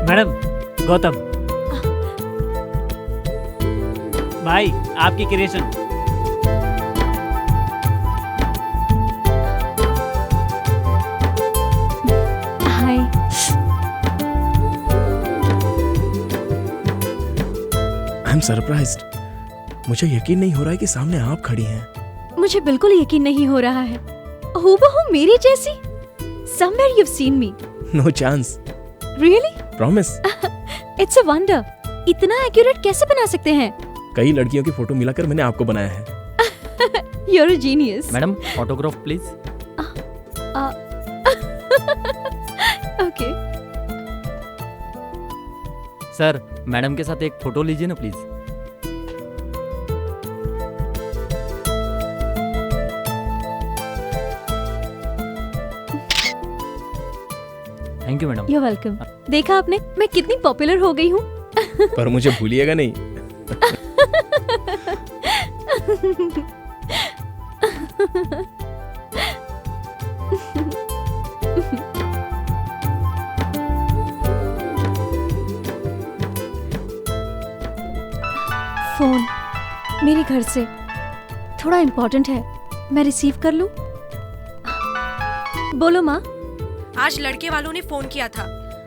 मैडम, गौतम भाई, आपकी creation. Hi. I am surprised. मुझे यकीन नहीं हो रहा है कि सामने आप खड़ी हैं। मुझे बिल्कुल यकीन नहीं हो रहा है। हूबहू मेरी जैसी। Somewhere you've seen me. No chance. Really? Promise. It's a wonder. इतना एक्यूरेट कैसे बना सकते हैं? कई लड़कियों की फोटो मिलाकर मैंने आपको बनाया है। You're a genius. Madam autograph please. Okay. Sir madam के साथ एक फोटो लीजिए ना please. Thank you madam. You're welcome. देखा आपने, मैं कितनी पॉपुलर हो गई हूँ। पर मुझे भूलिएगा नहीं। मेरे घर से, थोड़ा इम्पोर्टेंट है, मैं रिसीव कर लूं? बोलो माँ। आज लड़के वालों ने फोन किया था।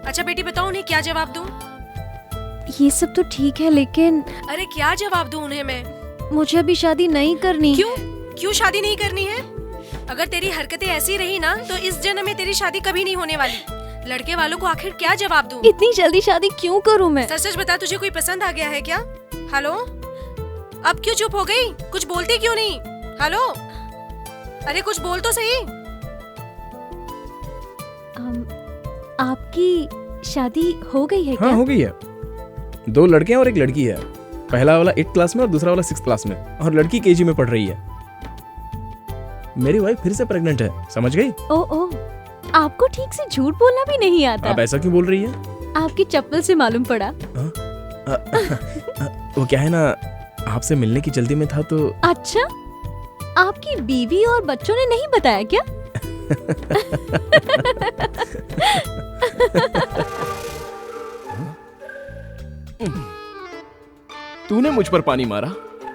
अच्छा बेटी बताओ उन्हें क्या जवाब दूं? ये सब तो ठीक है लेकिन अरे क्या जवाब दूं उन्हें मैं? मुझे अभी शादी नहीं करनी। क्यों शादी नहीं करनी है? अगर तेरी हरकतें ऐसी रही ना तो इस जन्म में तेरी शादी कभी नहीं होने वाली। लड़के वालों को आखिर क्या जवाब दूं? इतनी जल्दी शादी क्यों करूं मैं? सच सच बता, तुझे कोई पसंद आ गया है क्या? हेलो, अब क्यों चुप हो गई? कुछ बोलती क्यों नहीं? हेलो, अरे कुछ बोल तो सही। आपकी शादी हो गई है क्या? हाँ हो गई है। 2 लड़के हैं और 1 लड़की है। पहला वाला 8th क्लास में और दूसरा वाला 6th क्लास में, और लड़की केजी में पढ़ रही है। मेरी वाइफ फिर से प्रेग्नेंट है, समझ गई? ओ, आपको ठीक से झूठ बोलना भी नहीं आता। आप ऐसा क्यों बोल रही है? आपकी चप्पल से मालूम पड़ा। वो क्या है ना, आपसे मिलने की जल्दी में था तो। अच्छा, आपकी बीवी और बच्चों ने नहीं बताया क्या? तूने मुझ पर पानी मारा?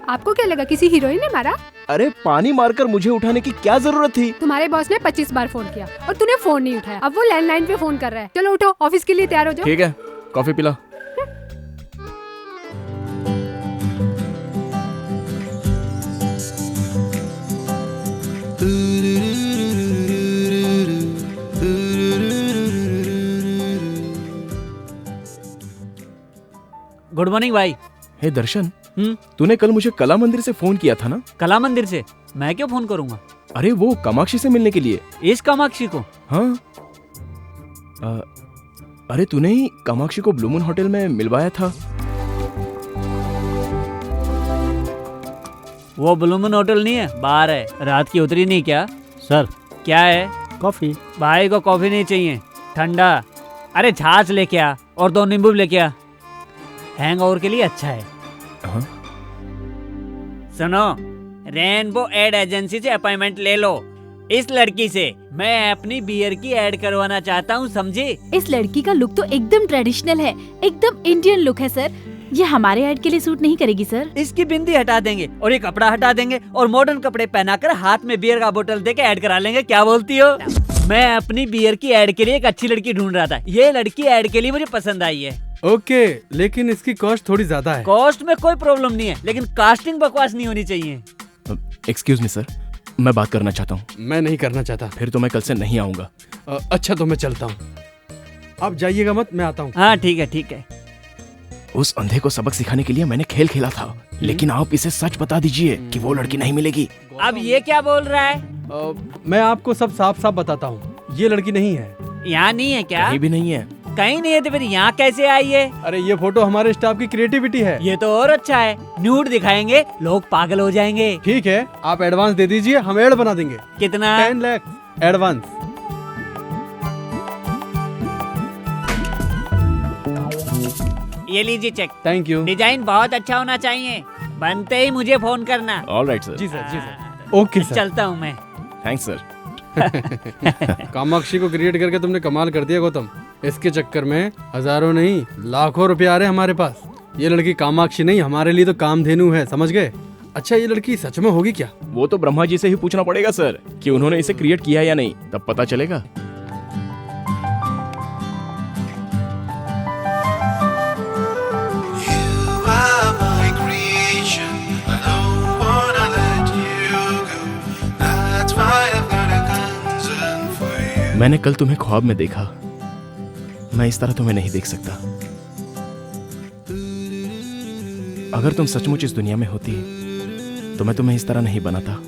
आपको क्या लगा किसी हीरोइन ने मारा? अरे पानी मारकर मुझे उठाने की क्या जरूरत थी? तुम्हारे बॉस ने 25 बार फोन किया और तूने फोन नहीं उठाया। अब वो लैंडलाइन पे फोन कर रहा है। चलो उठो, ऑफिस के लिए तैयार हो जाओ। ठीक है, कॉफी पिला। गुड मॉर्निंग भाई। हे दर्शन, तूने कल मुझे कला मंदिर से फोन किया था ना? कला मंदिर से? मैं क्यों फोन करूंगा? अरे वो कामाक्षी से मिलने के लिए। इस कामाक्षी को? हाँ। अरे तूने ही कामाक्षी को ब्लू मून होटल में मिलवाया था। वो ब्लू मून होटल नहीं है, बाहर है। रात की उतरी नहीं क्या? सर क्या है? कॉफी। भाई को कॉफी नहीं चाहिए, ठंडा। अरे छाछ लेके आ और 2 नींबू लेके आ, हैंगओवर के लिए अच्छा है। हाँ? सुनो, रेनबो एड एजेंसी से अपॉइंटमेंट ले लो। इस लड़की से मैं अपनी बियर की ऐड करवाना चाहता हूँ, समझे? इस लड़की का लुक तो एकदम ट्रेडिशनल है, एकदम इंडियन लुक है सर। ये हमारे ऐड के लिए सूट नहीं करेगी सर। इसकी बिंदी हटा देंगे और ये कपड़ा हटा देंगे और मॉडर्न कपड़े पहनाकर हाथ में बियर का बोतल देके ऐड करा लेंगे। क्या बोलती हो? मैं अपनी बियर की ऐड के लिए एक अच्छी लड़की ढूंढ रहा था। ये लड़की ऐड के लिए मुझे पसंद आई है। ओके, लेकिन इसकी कॉस्ट थोड़ी ज्यादा है। कॉस्ट में कोई प्रॉब्लम नहीं है, लेकिन कास्टिंग बकवास नहीं होनी चाहिए। एक्सक्यूज मी सर, मैं बात करना चाहता हूँ। मैं नहीं करना चाहता। फिर तो मैं कल से नहीं आऊंगा। अच्छा तो मैं चलता हूँ, आप जाइएगा मत, मैं आता हूँ। हाँ ठीक है ठीक है। उस अंधे को सबक सिखाने के लिए मैंने खेल खेला था, लेकिन आप इसे सच बता दीजिए कि वो लड़की नहीं मिलेगी। अब ये क्या बोल रहा है? मैं आपको सब साफ साफ बताता हूँ, ये लड़की नहीं है। यहाँ नहीं है क्या? कहीं भी नहीं है। कहीं नहीं है तो फिर यहाँ कैसे आई है? अरे ये फोटो हमारे स्टाफ की क्रिएटिविटी है। ये तो और अच्छा है, न्यूड दिखाएंगे, लोग पागल हो जाएंगे। ठीक है, आप एडवांस दे दीजिए, हम एड बना देंगे। कितना? 10 लाख एडवांस। ये लीजिए चेक। Thank you. डिजाइन बहुत अच्छा होना चाहिए, बनते ही मुझे फोन करना। Alright sir. जी सर, जी सर। Okay sir. चलता हूँ मैं। Thanks sir. कामाक्षी को क्रिएट करके तुमने कमाल कर दिया गौतम। इसके चक्कर में हजारों नहीं लाखों रुपए आ रहे हमारे पास। ये लड़की कामाक्षी नहीं, हमारे लिए तो कामधेनु है, समझ गए? अच्छा ये लड़की सच में होगी क्या? वो तो ब्रह्मा जी से ही पूछना पड़ेगा सर कि उन्होंने इसे क्रिएट किया या नहीं, तब पता चलेगा। मैंने कल तुम्हें ख्वाब में देखा, मैं इस तरह तुम्हें नहीं देख सकता। अगर तुम सचमुच इस दुनिया में होती तो मैं तुम्हें इस तरह नहीं बनाता।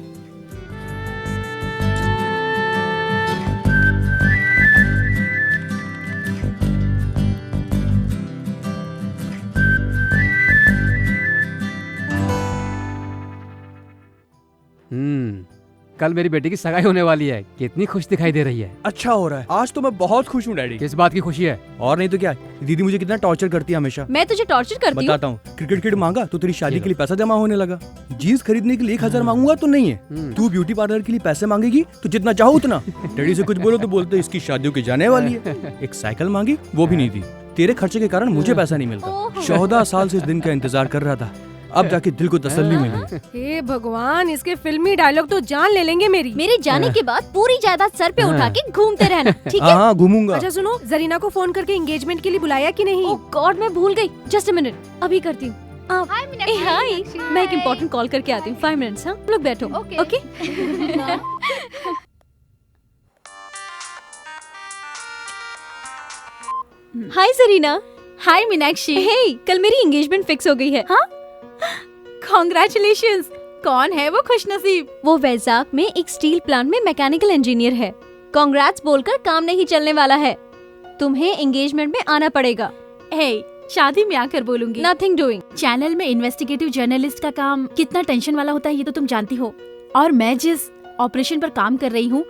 कल मेरी बेटी की सगाई होने वाली है, कितनी खुश दिखाई दे रही है। अच्छा हो रहा है, आज तो मैं बहुत खुश हूँ डैडी। किस बात की खुशी है? और नहीं तो क्या, दीदी मुझे कितना टॉर्चर करती है हमेशा। मैं तुझे टॉर्चर करती हूँ? बताता हूँ, क्रिकेट किट मांगा तो तेरी शादी के लिए पैसा जमा होने लगा। जीन्स खरीदने के लिए 1000 मांगूंगा तो नहीं है। तू ब्यूटी पार्लर के लिए पैसे मांगेगी तो जितना चाहो उतना। डैडी से कुछ बोलो तो बोलते इसकी शादियों की जाने वाली है। एक साइकिल मांगी, वो भी नहीं दी। तेरे खर्चे के कारण मुझे पैसा नहीं मिलता। 14 साल से इस दिन का इंतजार कर रहा था, अब जाके दिल को तसल्ली मिली। हे भगवान, इसके फिल्मी डायलॉग तो जान ले लेंगे मेरी। मेरे जाने के बाद पूरी जायदाद सर पे उठा के घूमते रहना, ठीक है? हाँ, घूमूंगा। अच्छा सुनो, जरीना को फोन करके एंगेजमेंट के लिए बुलाया कि नहीं? ओह गॉड, मैं भूल गई। जस्ट अ मिनट, अभी करती हूँ। हाय, मैं एक इम्पोर्टेंट कॉल करके आती हूँ। 5 मिनट्स। हाँ, लोग बैठो। ओके। हाय सरीना। हाय मीनाक्षी। हे, कल मेरी एंगेजमेंट फिक्स हो गई है। हाँ? कॉन्ग्रेचुलेशंस। कौन है वो खुशनसीब? वो वैजाग में एक स्टील प्लांट में मैकेनिकल इंजीनियर है। कांग्रेट्स बोलकर काम नहीं चलने वाला है। तुम्हें एंगेजमेंट में आना पड़ेगा। हे, शादी में आकर बोलूंगी। Nothing doing. चैनल में इन्वेस्टिगेटिव जर्नलिस्ट का काम कितना टेंशन वाला होता है ये तो तुम जानती हो। और मैं जिस ऑपरेशन पर काम कर रही हूँ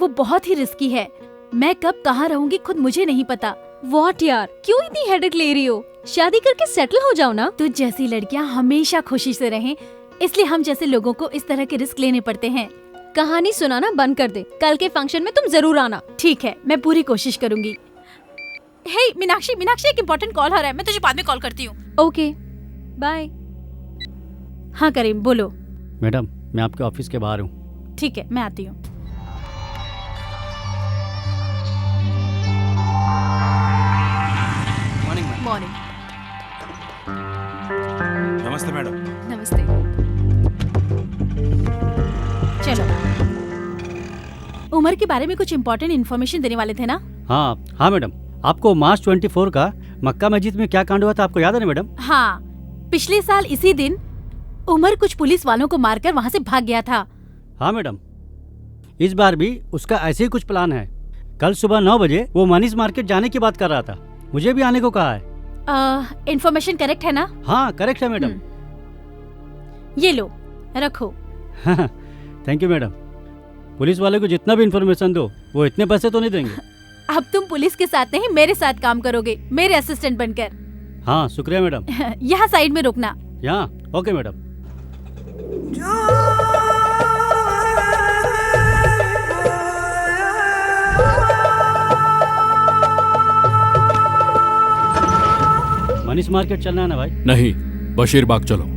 वो बहुत ही रिस्की है। मैं कब कहाँ रहूंगी खुद मुझे नहीं पता। व्हाट यार, क्यों इतनी हेडेक ले रही हो? शादी करके सेटल हो जाओ ना। तुझ जैसी लड़कियाँ हमेशा खुशी से रहें, इसलिए हम जैसे लोगों को इस तरह के रिस्क लेने पड़ते हैं। कहानी सुनाना बंद कर दे। कल के फंक्शन में तुम जरूर आना। ठीक है, मैं पूरी कोशिश करूंगी। हे मीनाक्षी, एक इम्पोर्टेंट कॉल आ रहा है, मैं तुझे बाद में कॉल करती हूँ। Okay, bye. हाँ करीम, बोलो। मैडम, मैं आपके ऑफिस के बाहर हूँ। ठीक है, मैं आती हूँ। मॉर्निंग। नमस्ते मैडम। नमस्ते। चलो, उमर के बारे में कुछ इम्पोर्टेंट इन्फॉर्मेशन देने वाले थे ना? हाँ मैडम, आपको मार्च 24 का मक्का मस्जिद में क्या कांड हुआ था आपको याद है ना मैडम? हाँ, पिछले साल इसी दिन उमर कुछ पुलिस वालों को मारकर वहाँ से भाग गया था। हाँ मैडम, इस बार भी उसका ऐसे ही कुछ प्लान है। कल सुबह 9 बजे वो मनीष मार्केट जाने की बात कर रहा था। मुझे भी आने को कहा है। इन्फॉर्मेशन करेक्ट है ना? हाँ करेक्ट है मैडम। ये लो, रखो। Thank you madam. पुलिस वाले को जितना भी इन्फॉर्मेशन दो वो इतने पैसे तो नहीं देंगे। अब तुम पुलिस के साथ नहीं मेरे साथ काम करोगे, मेरे असिस्टेंट बनकर। हाँ शुक्रिया मैडम। यहाँ साइड में रुकना। यहाँ ओके मैडम। मनीष मार्केट चलना है ना भाई? नहीं, बशीर बाग चलो।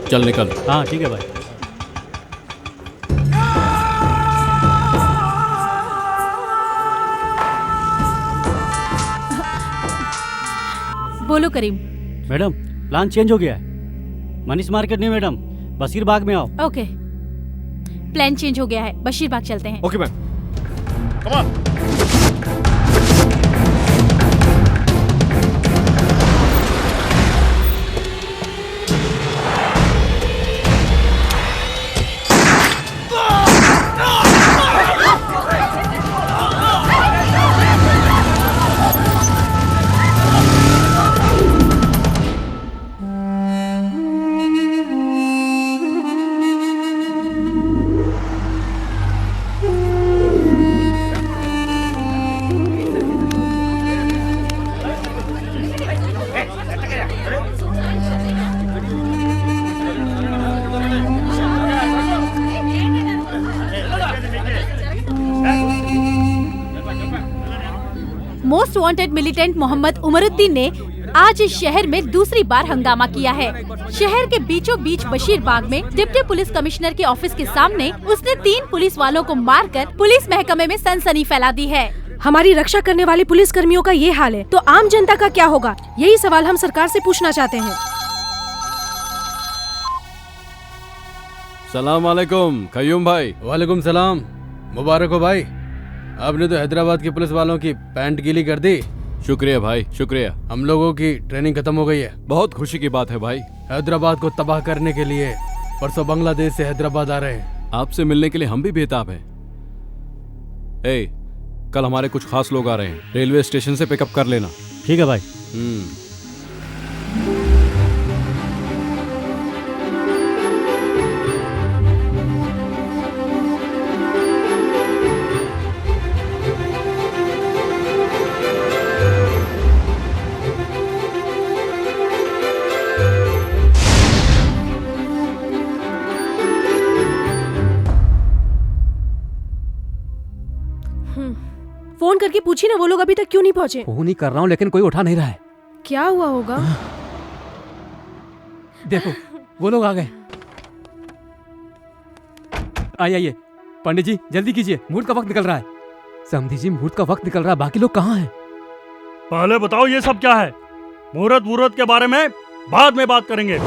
चल निकल। हाँ ठीक है भाई। बोलो करीम। मैडम, प्लान चेंज हो गया है। मनीष मार्केट नहीं मैडम, बशीर बाग में आओ। ओके, प्लान चेंज हो गया है, बशीर बाग चलते हैं। Okay ma'am, come on. Most wanted militant Mohammed Umaruddin ने आज इस शहर में दूसरी बार हंगामा किया है। शहर के बीचों बीच बशीर बाग में डिप्टी पुलिस कमिश्नर के ऑफिस के सामने उसने 3 पुलिस वालों को मारकर पुलिस महकमे में सनसनी फैला दी है। हमारी रक्षा करने वाले पुलिस कर्मियों का ये हाल है तो आम जनता का क्या होगा? यही सवाल हम सरकार से पूछना चाहते हैं। सलाम अलैकुम कयूम भाई। वालेकुम सलाम। मुबारक हो भाई, आपने तो हैदराबाद के पुलिस वालों की पैंट गीली कर दी। शुक्रिया भाई, शुक्रिया। हम लोगों की ट्रेनिंग खत्म हो गई है। बहुत खुशी की बात है भाई। हैदराबाद को तबाह करने के लिए परसों बांग्लादेश से हैदराबाद आ रहे हैं। आपसे मिलने के लिए हम भी बेताब हैं। कल हमारे कुछ खास लोग आ रहे हैं, रेलवे स्टेशन से पिकअप कर लेना। ठीक है भाई। फोन करके पूछी ना, वो लोग अभी तक क्यों नहीं पहुँचे? फोन ही कर रहा हूँ लेकिन कोई उठा नहीं रहा है। क्या हुआ होगा? देखो वो लोग आ गए। आइए पंडित जी जल्दी कीजिए, मुहूर्त का वक्त निकल रहा है। समधी जी मुहूर्त का वक्त निकल रहा है, बाकी लोग कहाँ हैं? पहले बताओ ये सब क्या है? मुहूर्त के बारे में बाद में बात करेंगे।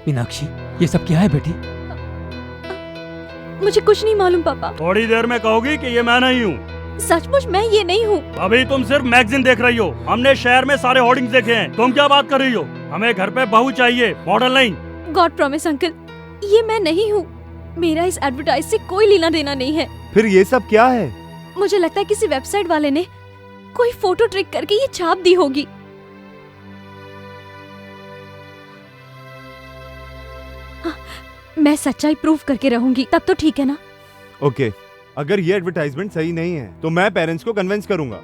मीनाक्षी ये सब क्या है बेटी? मुझे कुछ नहीं मालूम पापा। थोड़ी देर में कहोगी कि ये मैं नहीं हूँ। सचमुच मैं ये नहीं हूँ। अभी तुम सिर्फ मैगजीन देख रही हो, हमने शहर में सारे होर्डिंग्स देखे हैं। तुम क्या बात कर रही हो? हमें घर पे बहू चाहिए, मॉडल नहीं। गॉड प्रॉमिस अंकल, ये मैं नहीं हूँ। मेरा इस एडवर्टाइज से कोई लेना देना नहीं है। फिर ये सब क्या है? मुझे लगता है किसी वेबसाइट वाले ने कोई फोटो ट्रिक करके ये छाप दी होगी। मैं सच्चाई प्रूफ करके रहूंगी, तब तो ठीक है ना? ओके, अगर ये एडवर्टाइजमेंट सही नहीं है तो मैं पेरेंट्स को कन्विंस करूंगा।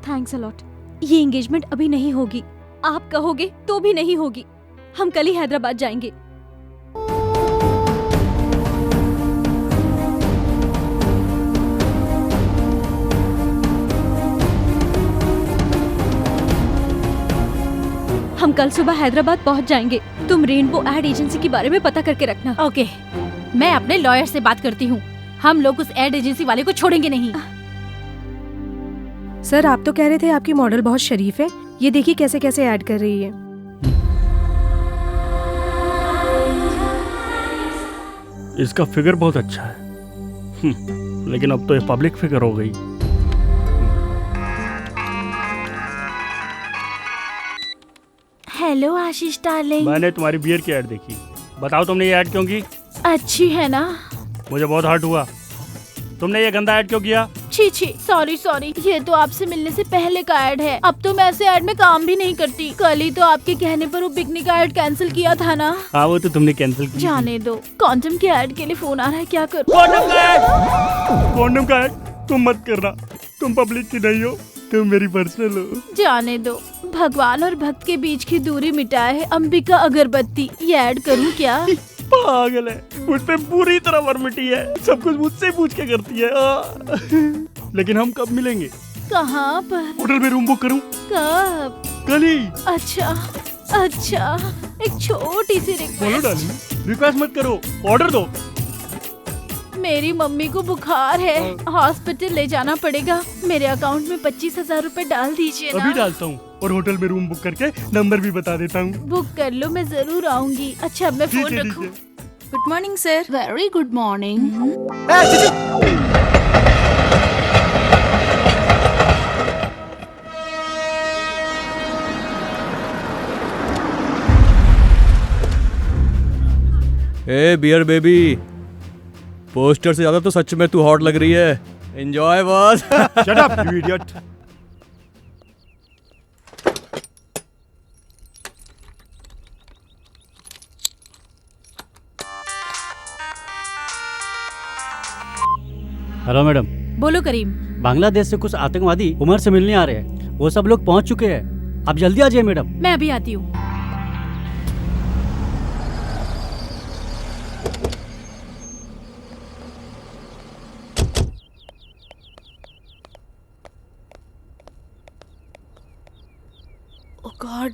Thanks a lot. ये एंगेजमेंट अभी नहीं होगी, आप कहोगे तो भी नहीं होगी। हम कल ही हैदराबाद जाएंगे। हम कल सुबह हैदराबाद पहुंच जाएंगे। तुम रेनबो एड एजेंसी के बारे में पता करके रखना। ओके, मैं अपने लॉयर से बात करती हूँ। हम लोग उस एड एजेंसी वाले को छोड़ेंगे नहीं। सर आप तो कह रहे थे आपकी मॉडल बहुत शरीफ है, ये देखिए कैसे कैसे ऐड कर रही है। इसका फिगर बहुत अच्छा है, लेकिन अब तो ये पब्लिक फिगर हो गई। हेलो आशीष डार्लिंग। मैंने तुम्हारी बियर की ऐड देखी। बताओ तुमने ये ऐड क्यों की? अच्छी है ना? मुझे बहुत हर्ट हुआ। तुमने ये गंदा ऐड क्यों किया? छी छी, सॉरी, ये तो आपसे मिलने से पहले का ऐड है। अब तो मैं ऐसे ऐड में काम भी नहीं करती। कल ही तो आपके कहने पर वो पिकनिक का ऐड कैंसिल किया था ना। हाँ वो तो तुमने कैंसिल किया। जाने दो, कॉन्डम के ऐड के लिए फोन आ रहा है, क्या करूं? कॉन्डम का ऐड तुम मत करना, तुम पब्लिक की नहीं हो, तुम मेरी पर्सनल हो। जाने दो, भगवान और भक्त के बीच की दूरी मिटाए है अंबिका अगरबत्ती। ये ऐड करूं क्या? पागल है, मुझ पे पूरी तरह वर्मिटी है, सब कुछ मुझसे पूछ के करती है। लेकिन हम कब मिलेंगे? कहाँ पर? होटल में रूम बुक करूं? कब? कल ही। अच्छा, एक छोटी सी बोलो डार्लिंग, रिक्वेस्ट मत करो, ऑर्डर दो। मेरी मम्मी को बुखार है, हॉस्पिटल ले जाना पड़ेगा। मेरे अकाउंट में 25,000 रूपए डाल दीजिए ना। अभी डालता हूँ और होटल में रूम बुक करके नंबर भी बता देता हूँ। बुक कर लो, मैं जरूर आऊंगी। अच्छा अब मैं फोन रखूं। Good morning sir. Very good morning. A bear baby, poster से ज्यादा तो सच में तू हॉट लग रही है। Enjoy boss. Shut up you idiot. Hello madam. बोलो करीम। बांग्लादेश से कुछ आतंकवादी उमर से मिलने आ रहे हैं, वो सब लोग पहुंच चुके हैं, आप जल्दी आ जाइए मैडम। मैं अभी आती हूँ। Oh God.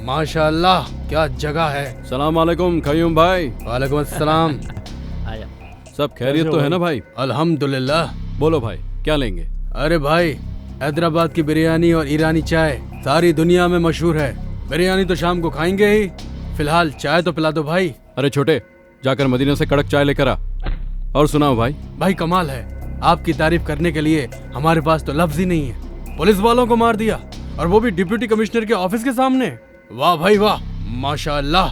माशाल्लाह क्या जगह है। सलाम वालेकुम कयूम भाई। वालेकुम अस्सलाम। सब खैरियत तो है ना भाई? अल्हम्दुलिल्लाह। बोलो भाई क्या लेंगे? अरे भाई हैदराबाद की बिरयानी और ईरानी चाय सारी दुनिया में मशहूर है। बिरयानी तो शाम को खाएंगे ही, फिलहाल चाय तो पिला दो भाई। अरे छोटे, जाकर मदीना से कड़क चाय लेकर आ। और सुनाओ भाई। भाई कमाल है, आपकी तारीफ करने के लिए हमारे पास तो लफ्ज ही नहीं है। पुलिस वालों को मार दिया और वो भी डिप्टी कमिश्नर के ऑफिस के सामने। वाह भाई वाह, माशाअल्लाह।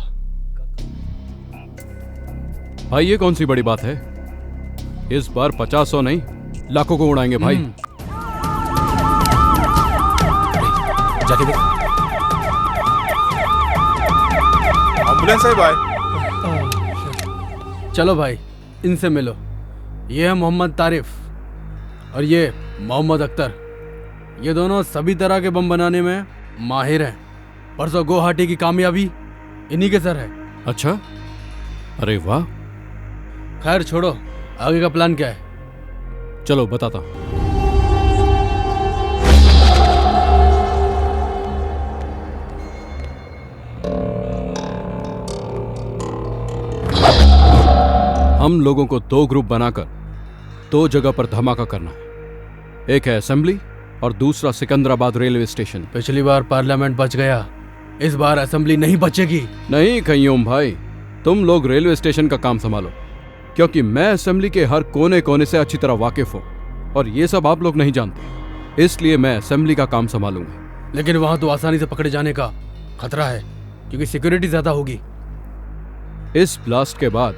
भाई ये कौन सी बड़ी बात है? इस बार 50-100 नहीं, लाखों को उड़ाएंगे भाई। जाके देख। एम्बुलेंस है भाई। चलो भाई, इनसे मिलो। ये है मोहम्मद तारिफ और ये मोहम्मद अख्तर। ये दोनों सभी तरह के बम बनाने में माहिर हैं। परसों गुवाहाटी की कामयाबी इन्हीं के सर है। अच्छा, अरे वाह। खैर छोड़ो, आगे का प्लान क्या है? चलो बताता हूं। हम लोगों को 2 ग्रुप बनाकर 2 जगह पर धमाका करना है। एक है असेंबली और दूसरा सिकंदराबाद रेलवे स्टेशन। पिछली बार पार्लियामेंट बच गया, इस बार असेंबली नहीं बचेगी। नहीं कय्यूम भाई, तुम लोग रेलवे स्टेशन का काम संभालो, क्योंकि मैं असेंबली के हर कोने कोने से अच्छी तरह वाकिफ हूँ और ये सब आप लोग नहीं जानते, इसलिए मैं असेंबली का काम संभालूंगा। लेकिन वहां तो आसानी से पकड़े जाने का खतरा है, क्योंकि सिक्योरिटी ज्यादा होगी। इस ब्लास्ट के बाद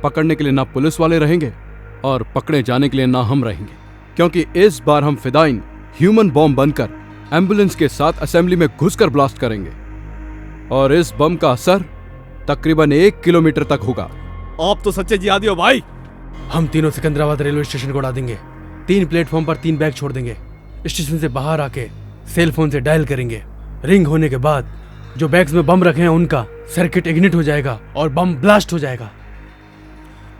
पकड़ने के लिए ना पुलिस वाले रहेंगे और पकड़े जाने के लिए ना हम रहेंगे, क्योंकि इस बार हम फिदाइन ह्यूमन बॉम्ब बनकर एम्बुलेंस के साथ असेंबली में घुसकर ब्लास्ट करेंगे और इस बम का असर तकरीबन 1 किलोमीटर तक होगा। आप तो सच्चे जिहादी हो भाई। हम तीनों सिकंदराबाद रेलवे स्टेशन को उड़ा देंगे। 3 प्लेटफॉर्म पर 3 बैग छोड़ देंगे। स्टेशन से बाहर आके सेल फोन से डायल करेंगे। रिंग होने के बाद जो बैग्स में बम रखे हैं उनका सर्किट इग्निट हो जाएगा और बम ब्लास्ट हो जाएगा।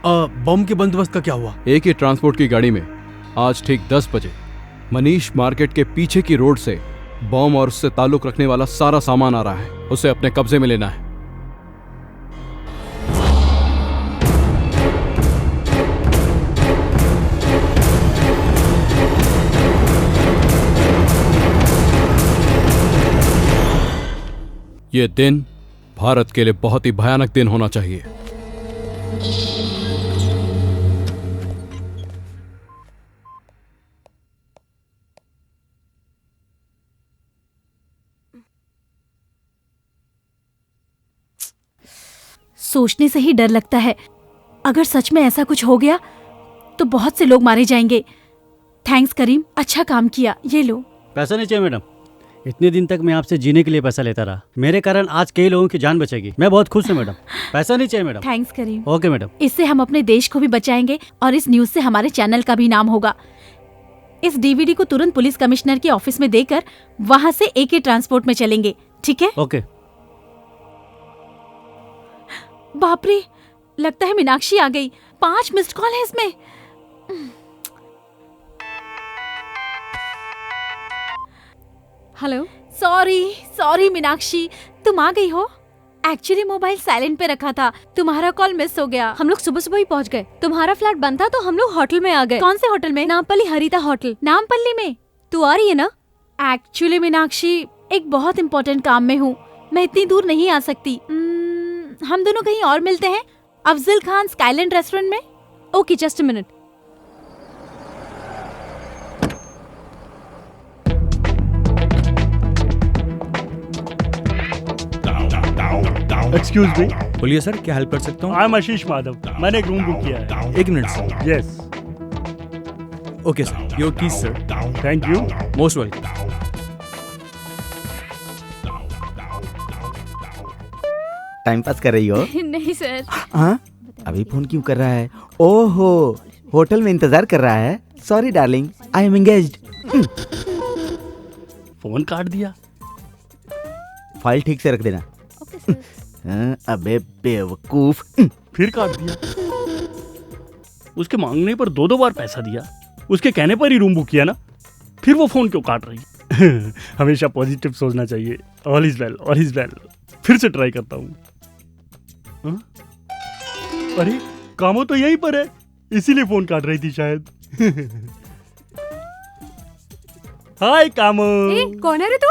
बम के बंदोबस्त का क्या हुआ? एक ही ट्रांसपोर्ट की गाड़ी में आज ठीक 10 बजे मनीष मार्केट के पीछे की रोड से बम और उससे ताल्लुक रखने वाला सारा सामान आ रहा है, उसे अपने कब्जे में लेना है। ये दिन भारत के लिए बहुत ही भयानक दिन होना चाहिए। सोचने से ही डर लगता है, अगर सच में ऐसा कुछ हो गया तो बहुत से लोग मारे जाएंगे। थैंक्स करीम, अच्छा काम किया। ये लो। पैसा नहीं चाहिए मैडम, इतने दिन तक मैं आपसे जीने के लिए पैसा लेता रहा, मेरे कारण आज कई लोगों की जान बचेगी। मैं बहुत खुश हूँ मैडम। पैसा नहीं चाहिए madam. Thanks Karim. Okay madam. इससे हम अपने देश को भी बचाएंगे और इस न्यूज से हमारे चैनल का भी नाम होगा। इस डीवीडी को तुरंत पुलिस कमिश्नर के ऑफिस में देकर वहाँ से AK ट्रांसपोर्ट में चलेंगे, ठीक है? ओके। बाप रे, लगता है मीनाक्षी आ गई। 5 मिस्ड कॉल है इसमें। हेलो। सॉरी मीनाक्षी, तुम आ गई हो? एक्चुअली मोबाइल साइलेंट पे रखा था, तुम्हारा कॉल मिस हो गया। हम लोग सुबह सुबह ही पहुंच गए। तुम्हारा फ्लैट बंद था तो हम लोग होटल में आ गए। कौन से होटल में? नामपल्ली हरिता होटल। नामपल्ली में? तू आ रही है ना? एक्चुअली मीनाक्षी, एक बहुत इम्पोर्टेंट काम में हूँ, मैं इतनी दूर नहीं आ सकती। हम दोनों कहीं और मिलते हैं, अफजल खान स्काईलैंड रेस्टोरेंट में। Okay, just a minute. Excuse me. बोलिए सर, क्या हेल्प कर सकता हूँ? आई एम आशीष माधव, मैंने एक रूम बुक किया है। 1 minute sir. Yes. Okay sir, your keys sir. Thank you. Most welcome. Time pass कर रही हो? नहीं सर। हाँ, अभी फोन क्यों कर रहा है? ओहो, होटल में इंतजार कर रहा है। Sorry darling, I am engaged. Phone काट दिया। फाइल ठीक से रख देना। अबे बेवकूफ। फिर काट दिया। उसके मांगने पर 2 बार पैसा दिया, उसके कहने पर ही रूम बुक किया ना, फिर वो फोन क्यों काट रही? हमेशा पॉजिटिव सोचना चाहिए। All is well, all is well. फिर से ट्राई करता हूँ। अरे कामो तो यहीं पर है, इसीलिए फोन काट रही थी शायद। हाय कामो। कौन है रे तू?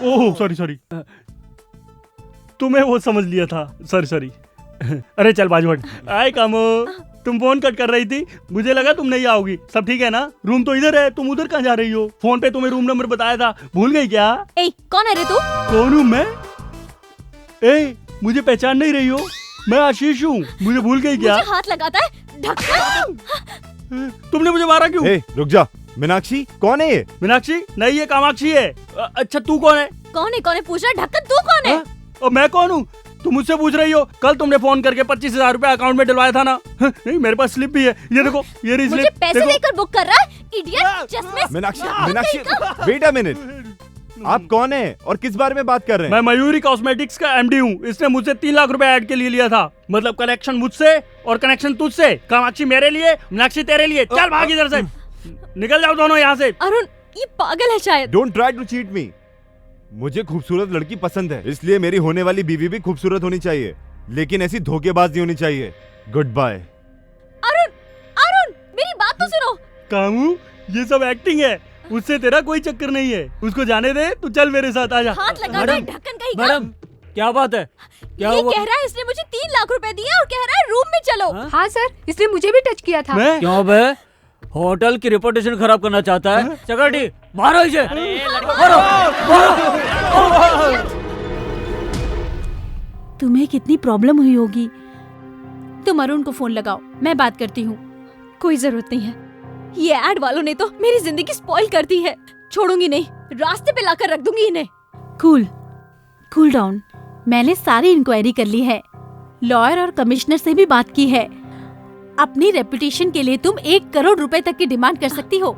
ओह सॉरी, तुम्हें वो समझ लिया था। सॉरी। अरे चल बाजू हट। हाय कामो, तुम फोन कट कर रही थी, मुझे लगा तुम नहीं आओगी। सब ठीक है ना? रूम तो इधर है, तुम उधर कहाँ जा रही हो? फोन पे तुम्हें रूम नंबर बताया था, भूल गई क्या? कौन है रे तू? कौन हूँ मैं? ए, मुझे पहचान नहीं रही हो? मैं आशीष हूँ, मुझे भूल गई क्या? मुझे हाथ लगाता है ढक्कन। तुमने मुझे मारा क्यों? रुक जा। मीनाक्षी कौन है ये? मीनाक्षी नहीं, ये कामाक्षी है। अच्छा तू कौन है? कौन है पूछ रहा? ढक्कन तू कौन है? और मैं कौन हूँ? तुम मुझसे पूछ रही हो? कल तुमने फोन करके 25,000 रुपए अकाउंट में डलवाया था ना? नहीं, मेरे पास स्लिप भी है, ये देखो, ये रही मुझे स्लिप। पैसे देकर बुक कर रहा है, इडियट। चश्मे मीनाक्षी वेट अ मिनट, आप कौन है और किस बारे में बात कर रहे हैं? मैं मयूरी कॉस्मेटिक्स का एमडी हूँ। इसने मुझसे 3 लाख रुपए ऐड के लिए लिया था। मतलब कनेक्शन मुझसे और कनेक्शन तुझसे। कामाक्षी मेरे लिए, मीनाक्षी तेरे लिए। चल भाग इधर से, निकल जाओ दोनों यहाँ से। अरुण ये पागल है शायद। Don't try to cheat me. मुझे खूबसूरत लड़की पसंद है, इसलिए मेरी होने वाली बीवी भी खूबसूरत होनी चाहिए, लेकिन ऐसी धोखेबाज नहीं होनी चाहिए। Good bye. अरुण मेरी बात तो सुनो। कामू, ये सब एक्टिंग है, उससे तेरा कोई चक्कर नहीं है। उसको जाने दे, तू चल मेरे साथ आजा। हाथ लगा दो, ढक्कन कहीं का। मैडम क्या बात है? क्या ये हुआ? कह रहा है इसने मुझे 3 लाख रुपए दिए और कह रहा है रूम में चलो। हाँ सर, इसने मुझे भी टच किया था। क्यों बे? होटल की रेपुटेशन खराब करना चाहता है? चकरटी मारो इसे, तुम्हें कितनी प्रॉब्लम हुई होगी। तुम अरुण को फोन लगाओ, मैं बात करती हूँ। कोई जरूरत नहीं है, ये एड वालों ने तो मेरी जिंदगी स्पॉइल कर दी है। छोड़ूंगी नहीं, रास्ते पे लाकर रख दूंगी इन्हें। Cool down. मैंने सारी इंक्वायरी कर ली है, लॉयर और कमिश्नर से भी बात की है। अपनी रेपुटेशन के लिए तुम 1 करोड़ रुपए तक की डिमांड कर सकती हो।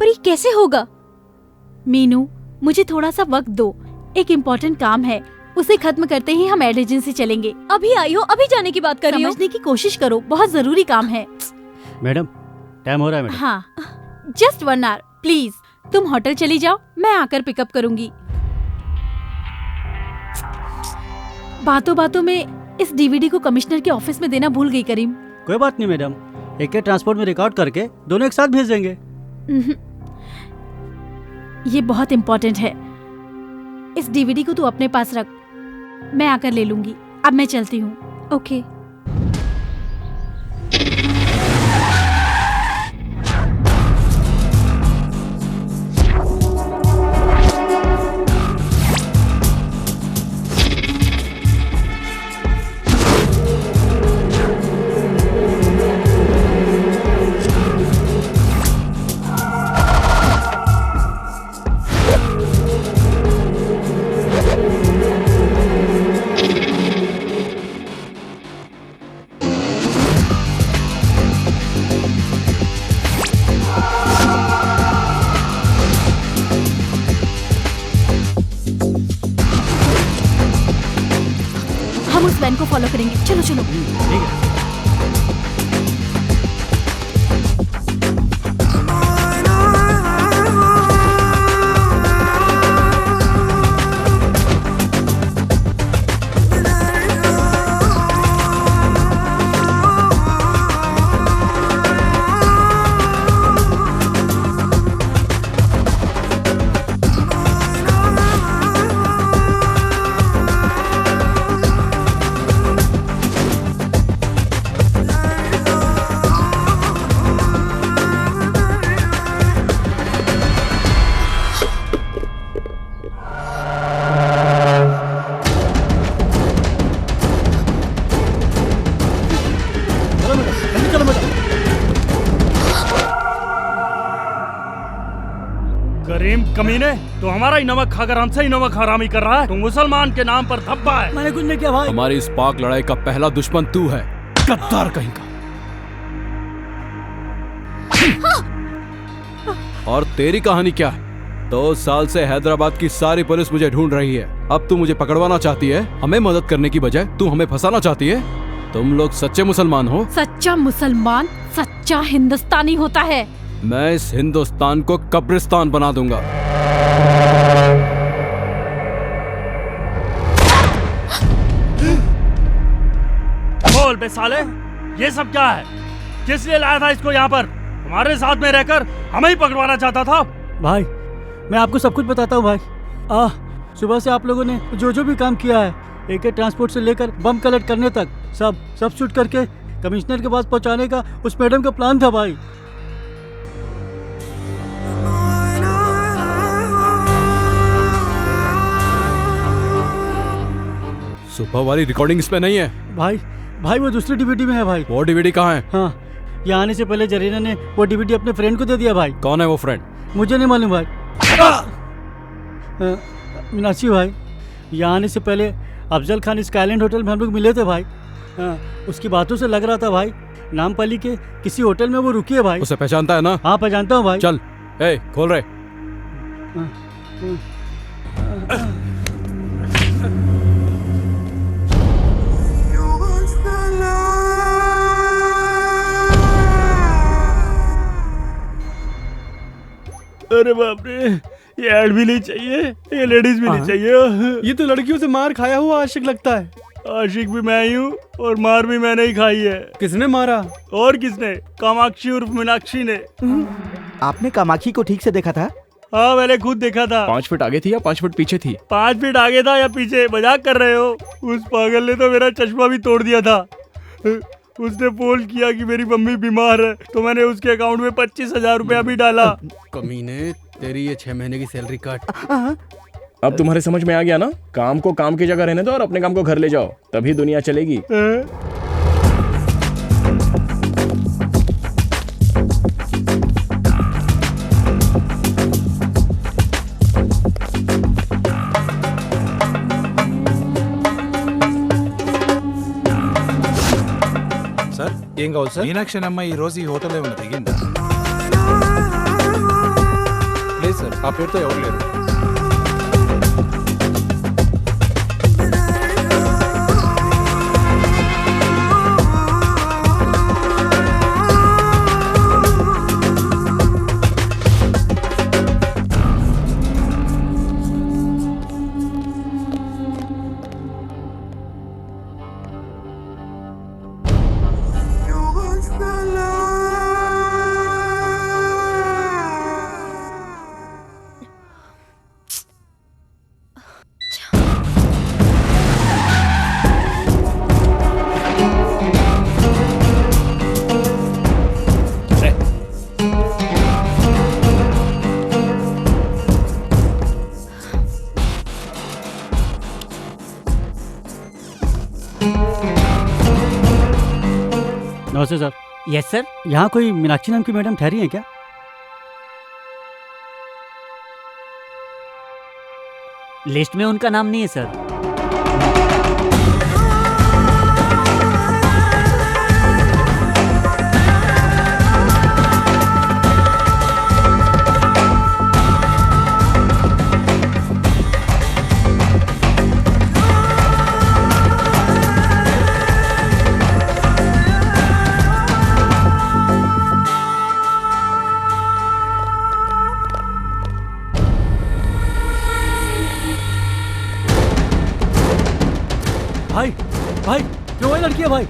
पर ये कैसे होगा? मीनू, मुझे थोड़ा सा वक्त दो, एक इम्पोर्टेंट काम है, उसे खत्म करते ही हम एड एजेंसी चलेंगे। अभी आई हो, अभी जाने की बात कर रही हो? समझने की कोशिश करो, बहुत जरूरी काम है। मैडम टाइम हो रहा है मैडम। हाँ, जस्ट 1 आवर प्लीज। तुम होटल चली जाओ, मैं आकर पिकअप करूंगी। बातों बातों में इस डीवीडी को कमिश्नर के ऑफिस में देना भूल गई करीम। कोई बात नहीं मैडम, एक के ट्रांसपोर्ट में रिकॉर्ड करके दोनों एक साथ भेज देंगे। ये बहुत इम्पोर्टेंट है। इस डीवीडी को तू अपने पास रख, मैं आकर ले लूंगी। अब मैं चलती हूँ। ओके। हम उस वैन को फॉलो करेंगे। चलो चलो। ठीक है। करीम कमीने, तो हमारा ही नमक खाकर हमसे ही नमक हरामी कर रहा है। तू मुसलमान के नाम पर धब्बा है। मैंने कुछ नहीं किया भाई। हमारी इस पाक लड़ाई का पहला दुश्मन तू है, गद्दार कहीं का। और तेरी कहानी क्या है? 2 साल से हैदराबाद की सारी पुलिस मुझे ढूंढ रही है। अब तू मुझे पकड़वाना चाहती है? हमें मदद करने की बजाय तू हमें फंसाना चाहती है? तुम लोग सच्चे मुसलमान हो? सच्चा मुसलमान सच्चा हिंदुस्तानी होता है। मैं इस हिंदुस्तान को कब्रिस्तान बना दूंगा। बोल बे साले, ये सब क्या है? किस लिए लाया था इसको यहाँ पर? हमारे साथ में रहकर हमें ही पकड़वाना चाहता था। भाई मैं आपको सब कुछ बताता हूँ भाई। सुबह से आप लोगों ने जो जो भी काम किया है, एक ट्रांसपोर्ट से लेकर बम कलेक्ट करने तक, सब शूट करके कमिश्नर के पास पहुँचाने का उस मैडम का प्लान था भाई। वो वाली रिकॉर्डिंग इसमें नहीं है। भाई भाई वो दूसरी डीवीडी में है भाई। वो डीवीडी कहाँ है? हाँ, यहाँ आने से पहले जरीना ने वो डीवीडी अपने फ्रेंड को दे दिया भाई। कौन है वो फ्रेंड? मुझे नहीं मालूम भाई। मीनाक्षी भाई, यहाँ आने से पहले अफजल खान स्काईलैंड होटल में हम लोग मिले थे भाई। उसकी बातों से लग रहा था भाई नामपल्ली के किसी होटल में वो रुकी है भाई। उसे पहचानता है ना? हाँ पहचानता हूँ भाई। चल, ए, खोल रहे। अरे बाप रे, ये ऐड भी नहीं चाहिए, ये लेडीज भी नहीं चाहिए। ये तो लड़कियों से मार खाया हुआ आशिक लगता है। आशिक भी मैं ही हूँ और मार भी मैंने ही खाई है। किसने मारा? और किसने? कामाक्षी उर्फ मीनाक्षी ने। आपने कामाक्षी को ठीक से देखा था? हाँ, मैंने खुद देखा था। 5 फीट आगे थी या 5 फीट पीछे थी? 5 फीट आगे था या पीछे? मजाक कर रहे हो? उस पागल ने तो मेरा चश्मा भी तोड़ दिया था। उसने फोन किया कि मेरी मम्मी बीमार है, तो मैंने उसके अकाउंट में 25,000 रुपया भी डाला। कमीने, तेरी ये 6 महीने की सैलरी काट। अब तुम्हारे समझ में आ गया ना? काम को काम की जगह रहने दो और अपने काम को घर ले जाओ, तभी दुनिया चलेगी। సార్ ఏం కావాలి సార్? మీనాక్షి అమ్మ ఈ రోజు ఈ హోటల్ ఏమైనా దిగిందా? లేదు సార్, ఆ పేరుతో ఎవరు లేరు. नमस्ते सर। Yes sir. यहाँ कोई मीनाक्षी नाम की मैडम ठहरी है क्या? लिस्ट में उनका नाम नहीं है सर। भाई भाई क्यों वही लड़की है भाई?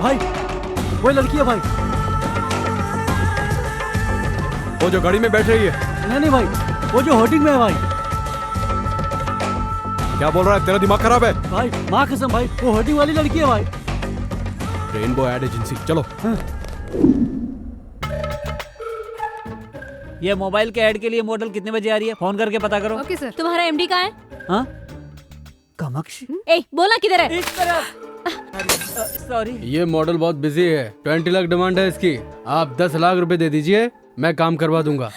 भाई वही लड़की है भाई। वो जो गाड़ी में बैठ रही है? नहीं भाई, वो जो होर्डिंग में है भाई। क्या बोल रहा है? तेरा दिमाग खराब है? भाई माँ कसम भाई, वो होर्डिंग वाली लड़की है भाई। रेनबो एड एजेंसी, चलो। ये मोबाइल के ऐड के लिए मॉडल कितने बजे आ रही है? फोन करके पता करो। Okay sir. तुम्हारा एमडी कहाँ है? हाँ? कामाक्षी? ए, बोला किधर है? इस तरफ। सॉरी। ये मॉडल बहुत बिजी है, 20 लाख डिमांड है इसकी। आप 10 लाख रुपए दे दीजिए, मैं काम करवा दूंगा।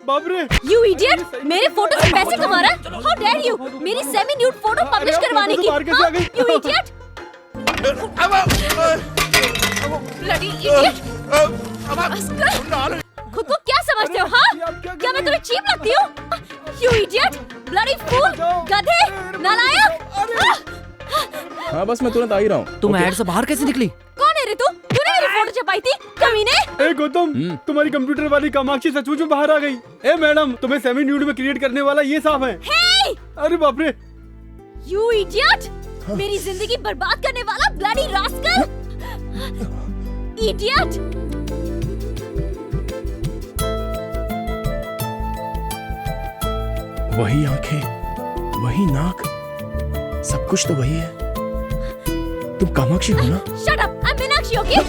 बाप रे! You idiot! मेरे फोटो से पैसे कमा रहा है? How dare you! मेरी सेमी न्यूड फोटो पब्लिश करवाने की? हाँ? You idiot! Bloody idiot! खुद को क्या समझते हो? हाँ? क्या मैं तुम्हें चीप लगती हूँ? You idiot! Bloody fool! गधे! नालायक! हाँ बस मैं तुरंत आ ही रहा हूँ। तुम ऐड से बाहर कैसे निकली? कौन है रे तू? तूने मेरी फोटो छपाई थी? कमीने! ए गौतम, तुम्हारी कंप्यूटर वाली कामाक्षी सचमुच में बाहर आ गई। ए मैडम, तुम्हें सेमी न्यूड में क्रिएट करने वाला ये साफ है। Hey! अरे बाप रे! You idiot! मेरी जिंदगी बर्बाद करने वाला bloody rascal! Idiot! वही आंखें, वही नाक, सब कुछ तो वही है। तुम कामाक्षी हो ना? Shut up! I'm Meenakshi, okay?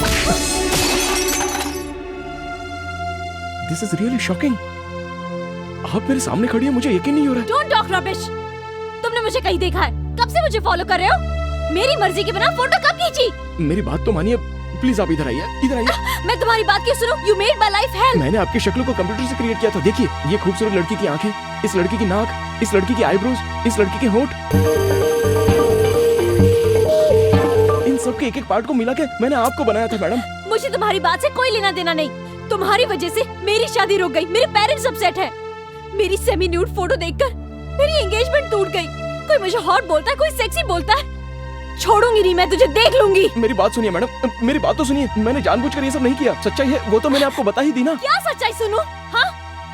This is really shocking. आप मेरे सामने खड़ी है, मुझे यकीन नहीं हो रहा। Don't talk rubbish. तुमने मुझे कहीं देखा है? कब से मुझे फॉलो कर रहे हो? मेरी मर्जी के बिना फोटो कब खींची? मेरी बात तो मानिए प्लीज, आप इधर आइए, इधर आइए। मैं तुम्हारी बात क्यों सुनूं? You made my life hell। मैंने आपकी शक्ल को कंप्यूटर से क्रिएट किया था। देखिए, ये खूबसूरत लड़की की आंखें, इस लड़की की नाक, इस लड़की की आईब्रोज, इस लड़की के होंठ, इन सब के एक एक पार्ट को मिला के मैंने आपको बनाया था मैडम। मुझे तुम्हारी बात से कोई लेना देना नहीं। तुम्हारी वजह से मेरी शादी रुक गई, मेरे पेरेंट्स अपसेट है। मेरी सेमी न्यूड फोटो देखकर मेरी एंगेजमेंट टूट गई। कोई मुझे हॉट बोलता है, कोई सेक्सी बोलता है, छोड़ूंगी नहीं मैं तुझे, देख लूंगी। मेरी बात सुनिए मैडम, मेरी बात तो सुनिए। मैंने जानबूझकर ये सब नहीं किया। सच्चाई है वो तो मैंने आपको बता ही दी ना। क्या सच्चाई सुनूं? हाँ,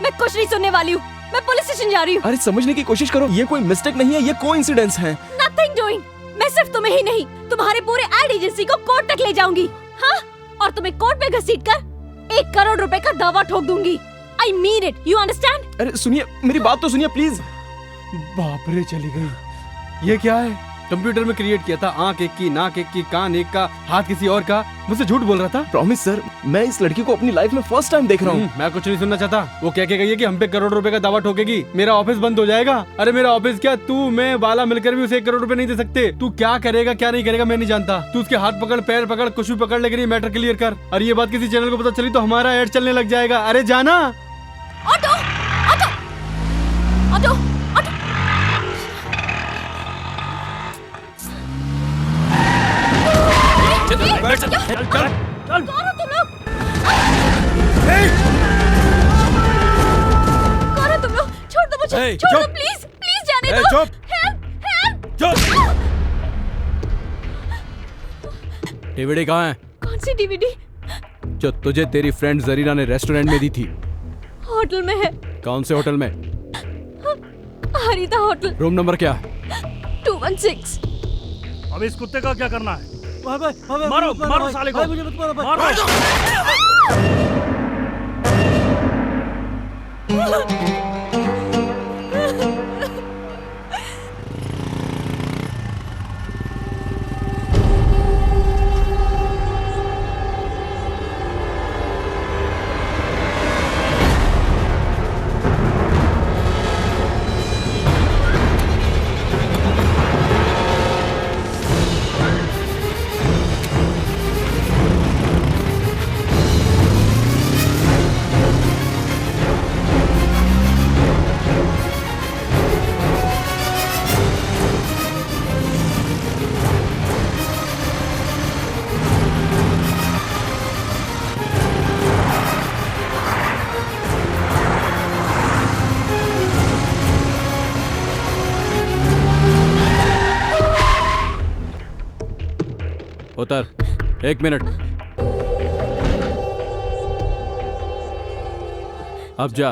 मैं कुछ नहीं सुनने वाली हूँ। मैं पुलिस स्टेशन जा रही हूँ। अरे समझने की कोशिश करो, ये कोई मिस्टेक नहीं है, ये कोइंसिडेंस है। Nothing doing. मैं सिर्फ तुम्हें ही नहीं, तुम्हारे पूरे एड एजेंसी को कोर्ट तक ले जाऊंगी। हाँ, और तुम्हें कोर्ट में घसीटकर 1 करोड़ रुपए का दावा ठोक दूंगी। I mean it, you understand? अरे सुनिए, मेरी बात तो सुनिए प्लीज। बाप रे, चली गई। ये क्या है? कंप्यूटर में क्रिएट किया था, आंख एक की, नाक एक की, कान एक का, हाथ किसी और का। मुझसे झूठ बोल रहा था। प्रॉमिस सर, मैं इस लड़की को अपनी लाइफ में फर्स्ट टाइम देख रहा हूँ। मैं कुछ नहीं सुनना चाहता। वो क्या गई है कि हम पे 1 करोड़ रुपए का दावा ठोकेगी, मेरा ऑफिस बंद हो जाएगा। अरे मेरा ऑफिस क्या, तू मैं बाला मिलकर भी उसे 1 करोड़ रुपए नहीं दे सकते। तू क्या करेगा क्या नहीं करेगा मैं नहीं जानता। तू उसके हाथ पकड़, पैर पकड़, कुछ भी पकड़, लेकिन ये मैटर क्लियर कर। और ये बात किसी चैनल को पता चली तो हमारा एड चलने लग जाएगा। अरे जाना। Auto, auto, auto, auto. चल चल चल चल चल। कौन हो तुम लोग? कौन हो तुम लोग? छोड़ दो मुझे, छोड़ दो प्लीज, प्लीज जाने दो। चुप। Help, help. चुप। डीवीडी कहाँ है? कौन सी डीवीडी? जो तुझे तेरी फ्रेंड जरीना ने रेस्टोरेंट में दी थी। होटल में है। कौन से होटल में? हरिता होटल। रूम नंबर क्या है? 216। अब इस कुत्ते का क्या करना है? मारो मारो मारो साले को, मुझे मत मारो भाई। मारो। उतर, 1 मिनट। अब जा।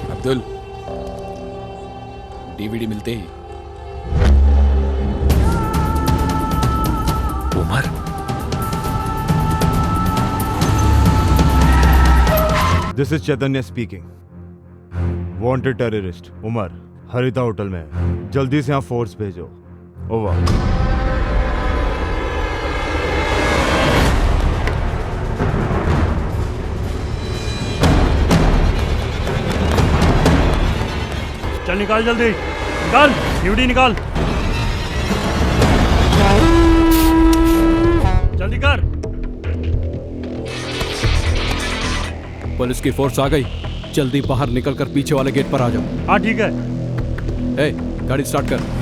अब्दुल, डीवीडी मिलते ही Umar. This is Chaitanya speaking. Wanted terrorist Umar Harita hotel में है। जल्दी से यहाँ फोर्स भेजो। ओवर। चल निकाल जल्दी, निकाल डीवीडी निकाल, जल्दी कर। पुलिस की फोर्स आ गई, जल्दी बाहर निकलकर पीछे वाले गेट पर आ जाओ। हाँ ठीक है। ए, गाड़ी स्टार्ट कर।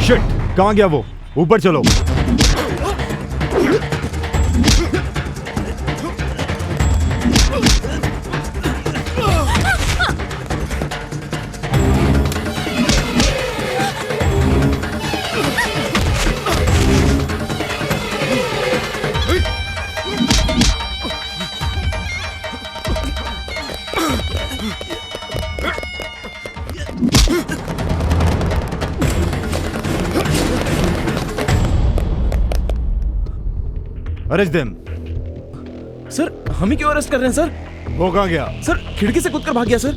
शिट, कहाँ गया वो? ऊपर चलो। Arrest them. सर हमें क्यों अरेस्ट कर रहे हैं सर? वो कहाँ गया? सर खिड़की से कूदकर भाग गया सर।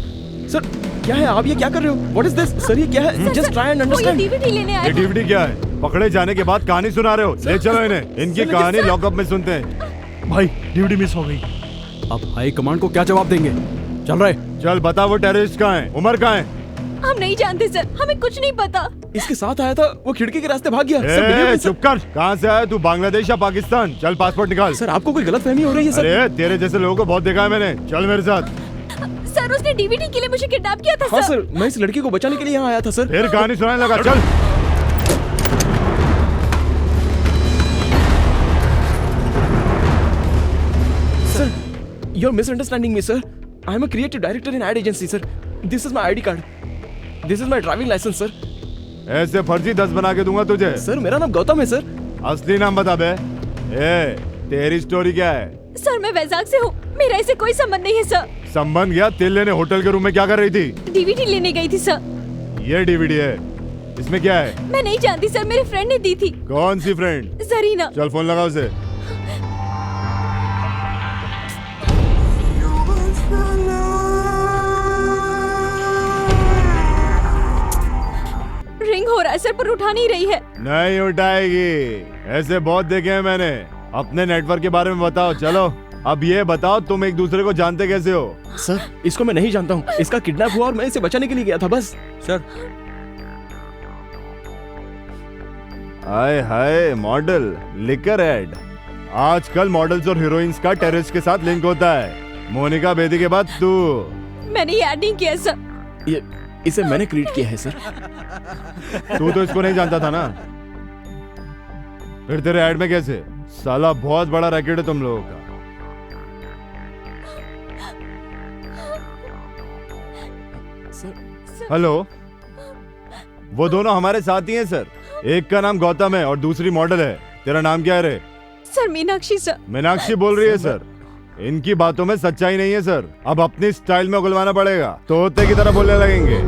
सर क्या है, आप ये क्या कर रहे हो? What is this? सर ये क्या है? Just try and understand. DVD लेने ये डीवीडी क्या है? पकड़े जाने के बाद कहानी सुना रहे हो? ले चलो इन्हें, इनकी कहानी लॉकअप में सुनते हैं। भाई डीवीडी मिस हो गई। अब हाई कमांड को क्या जवाब देंगे? चल रहे। चल बता वो टेररिस्ट कहाँ है? उमर कहाँ है? हम नहीं जानते सर, हमें कुछ नहीं पता। इसके साथ आया था, वो खिड़की के रास्ते भाग गया। चुप कर। कहाँ से आया तू? बांग्लादेश या पाकिस्तान? चल पासपोर्ट निकाल। सर आपको कोई गलतफहमी हो रही है सर? अरे तेरे जैसे लोगों को बहुत देखा है मैंने। चल मेरे साथ। सर उसने डीवीडी के लिए मुझे किडनैप किया था। हाँ सर, मैं इस लड़की को बचाने के लिए यहाँ आया था सर। फिर कहानी सुनाने लगा। चल। Sir, you're misunderstanding me, sir. I'm a creative director in ad agency, sir. This is my ID card. This is my driving license, sir. ऐसे फर्जी 10 बना के दूंगा तुझे। सर मेरा नाम गौतम है सर। असली नाम बता बे। तेरी स्टोरी क्या है? सर मैं वैजाग से हूँ, मेरा इससे कोई संबंध नहीं है सर। संबंध गया तेल लेने होटल के रूम में क्या कर रही थी? डीवीडी लेने गई थी सर। ये डीवीडी है, इसमें क्या है? मैं नहीं जानती सर, मेरे फ्रेंड ने दी थी। कौन सी फ्रेंड? जरीना। चल फोन लगा उसे। रिंग हो रहा है सर, पर उठा नहीं रही है। नहीं उठाएगी, ऐसे बहुत देखे हैं मैंने। अपने नेटवर्क के बारे में बताओ। चलो अब ये बताओ, तुम एक दूसरे को जानते कैसे हो? सर इसको मैं नहीं जानता हूँ, इसका किडनैप हुआ और मैं इसे बचाने के लिए गया था बस। सर हाय हाय मॉडल लिकर एड। आजकल मॉडल्स और हीरोइंस का टेररिस्ट के साथ लिंक होता है। मोनिका बेदी के बाद तू। मैंने ये ऐड नहीं किया सर। ये इसे मैंने क्रिएट किया है सर। तू तो इसको नहीं जानता था ना, फिर तेरे ऐड में कैसे? साला बहुत बड़ा रैकेट है तुम लोगों का। हेलो, वो दोनों हमारे साथी हैं सर। एक का नाम गौतम है और दूसरी मॉडल है। तेरा नाम क्या है रे? Sir Meenakshi sir. मीनाक्षी बोल रही है सर। इनकी बातों में सच्चाई नहीं है सर। अब अपनी स्टाइल में उगलवाना पड़ेगा, तोते की तरह बोलने लगेंगे।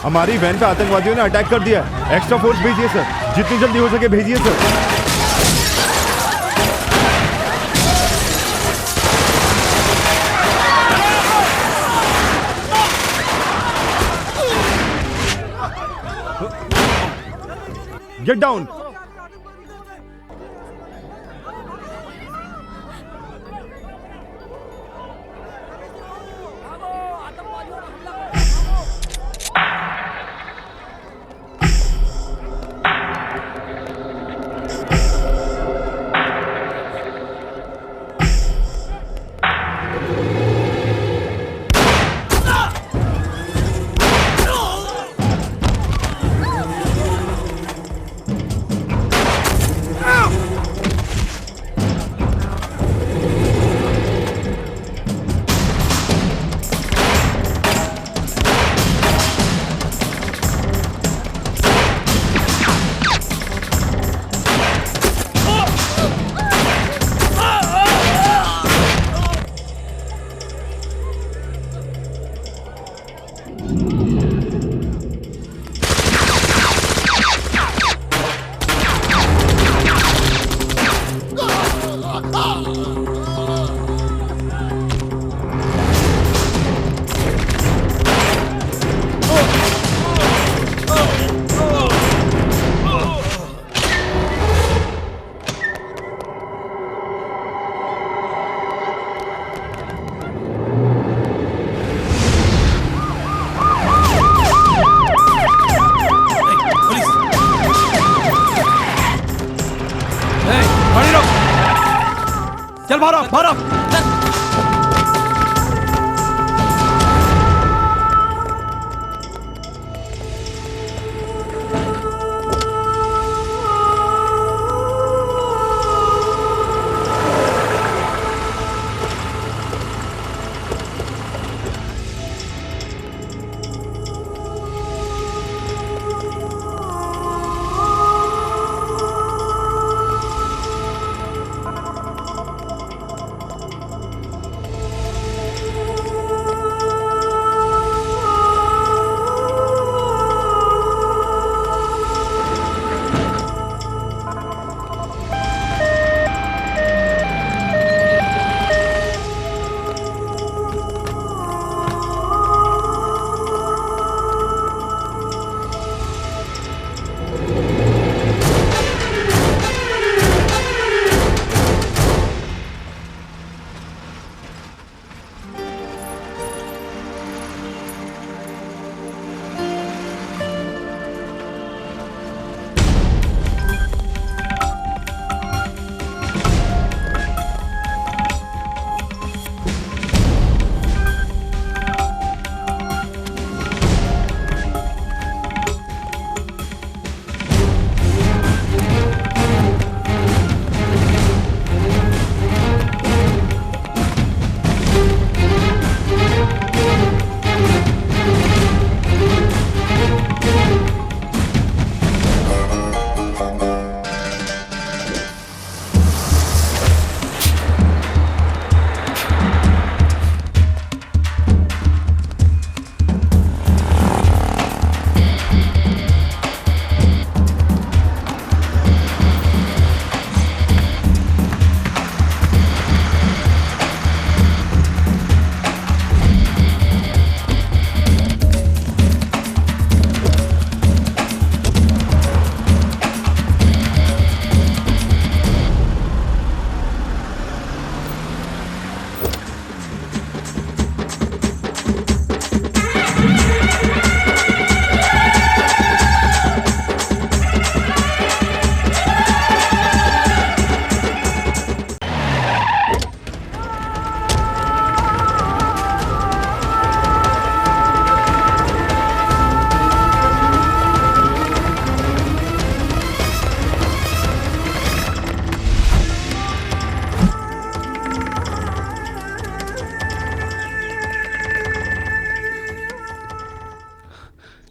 हमारी वैन पे आतंकवादियों ने अटैक कर दिया। एक्स्ट्रा फोर्स भेजिए सर, जितनी जल्दी हो सके भेजिए सर। Get down.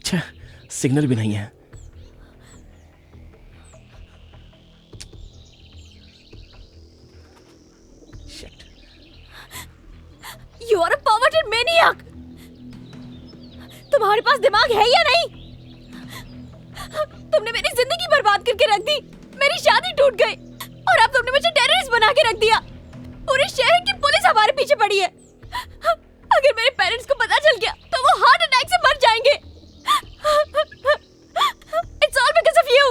छह, सिग्नल भी नहीं है। You are a perverted maniac! तुम्हारे पास दिमाग है या नहीं? तुमने मेरी जिंदगी बर्बाद करके रख दी, मेरी शादी टूट गई और अब तुमने मुझे टेररिस्ट बना के रख दिया। पूरे शहर की पुलिस हमारे पीछे पड़ी है। अगर मेरे पेरेंट्स को पता चल गया तो वो हार्ट अटैक से मर जाएंगे। It's all because of you.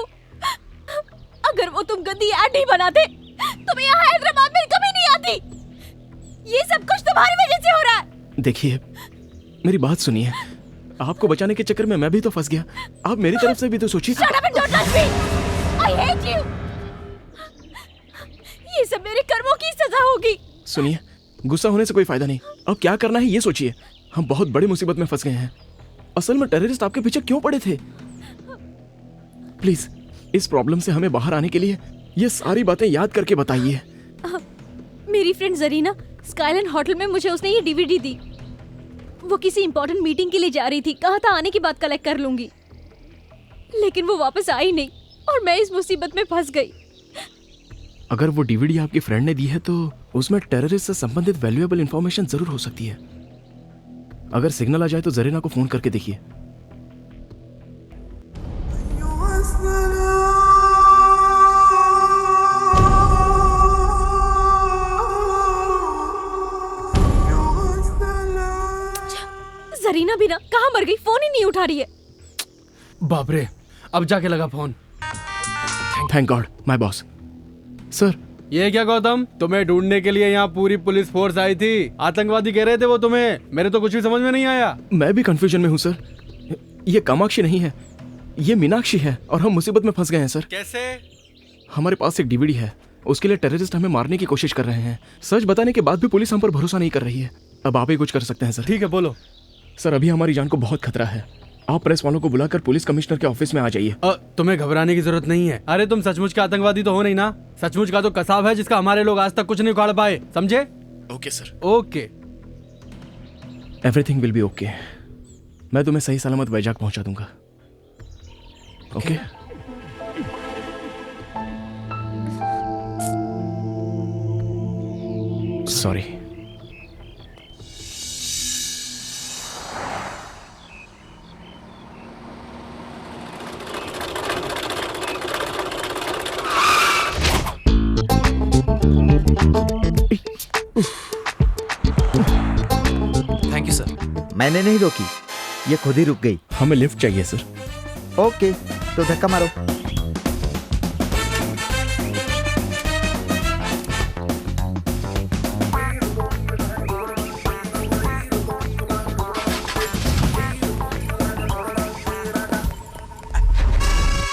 अगर वो तुम गंदी ऐड नहीं बनाते तो मैं यहाँ हैदराबाद में कभी नहीं आती। ये सब कुछ तुम्हारी वजह से हो रहा है। देखिए, मेरी बात सुनिए। आपको बचाने के चक्कर में मैं भी तो फंस गया। आप मेरी तरफ से भी तो सोचिए। Shut up and don't touch me. I hate you. ये सब मेरे कर्मों की सजा होगी। सुनिए, गुस्सा होने से कोई फायदा नहीं। अब क्या करना है ये सोचिए। हम बहुत बड़ी मुसीबत में फंस गए हैं। असल में टेररिस्ट आपके पीछे क्यों पड़े थे? प्लीज इस प्रॉब्लम से हमें बाहर आने के लिए ये सारी बातें याद करके बताइए। मेरी फ्रेंड जरीना स्काईलैंड होटल में मुझे उसने ये डीवीडी दी। वो किसी इंपॉर्टेंट मीटिंग के लिए जा रही थी, कहा था आने के बाद कलेक्ट कर लूंगी, लेकिन वो वापस आई नहीं और मैं इस मुसीबत में फंस गई। अगर वो डीवीडी आपकी फ्रेंड ने दी है तो उसमें टेररिस्ट से संबंधित वैल्यूएबल इंफॉर्मेशन जरूर हो सकती है। अगर सिग्नल आ जाए तो जरीना को फोन करके देखिए। जरीना भी ना कहाँ मर गई, फोन ही नहीं उठा रही है। बाप रे, अब जाके लगा phone. Thank God my boss. Sir, ये क्या गौतम, तुम्हें ढूंढने के लिए यहाँ पूरी पुलिस फोर्स आई थी। आतंकवादी कह रहे थे वो तुम्हें। मेरे तो कुछ भी समझ में नहीं आया। मैं भी कंफ्यूजन में हूँ सर। ये कामाक्षी नहीं है, ये मीनाक्षी है और हम मुसीबत में फंस गए हैं सर। कैसे? हमारे पास एक डीवीडी है, उसके लिए टेररिस्ट हमें मारने की कोशिश कर रहे हैं। सच बताने के बाद भी पुलिस हम पर भरोसा नहीं कर रही है। अब आप ही कुछ कर सकते हैं सर। ठीक है, बोलो। सर, अभी हमारी जान को बहुत खतरा है। आप प्रेस वालों को बुलाकर पुलिस कमिश्नर के ऑफिस में आ जाइए। तुम्हें घबराने की जरूरत नहीं है। अरे तुम सचमुच के आतंकवादी तो हो नहीं ना। सचमुच का तो कसाब है जिसका हमारे लोग आज तक कुछ नहीं उखाड़ पाए, समझे? Okay sir. Okay, everything will be okay. मैं तुम्हें सही सलामत वैजाग पहुंचा दूंगा। Okay? Sorry. Thank you sir. मैंने नहीं रोकी, ये खुद ही रुक गई। हमें लिफ्ट चाहिए सर। ओके, तो धक्का मारो।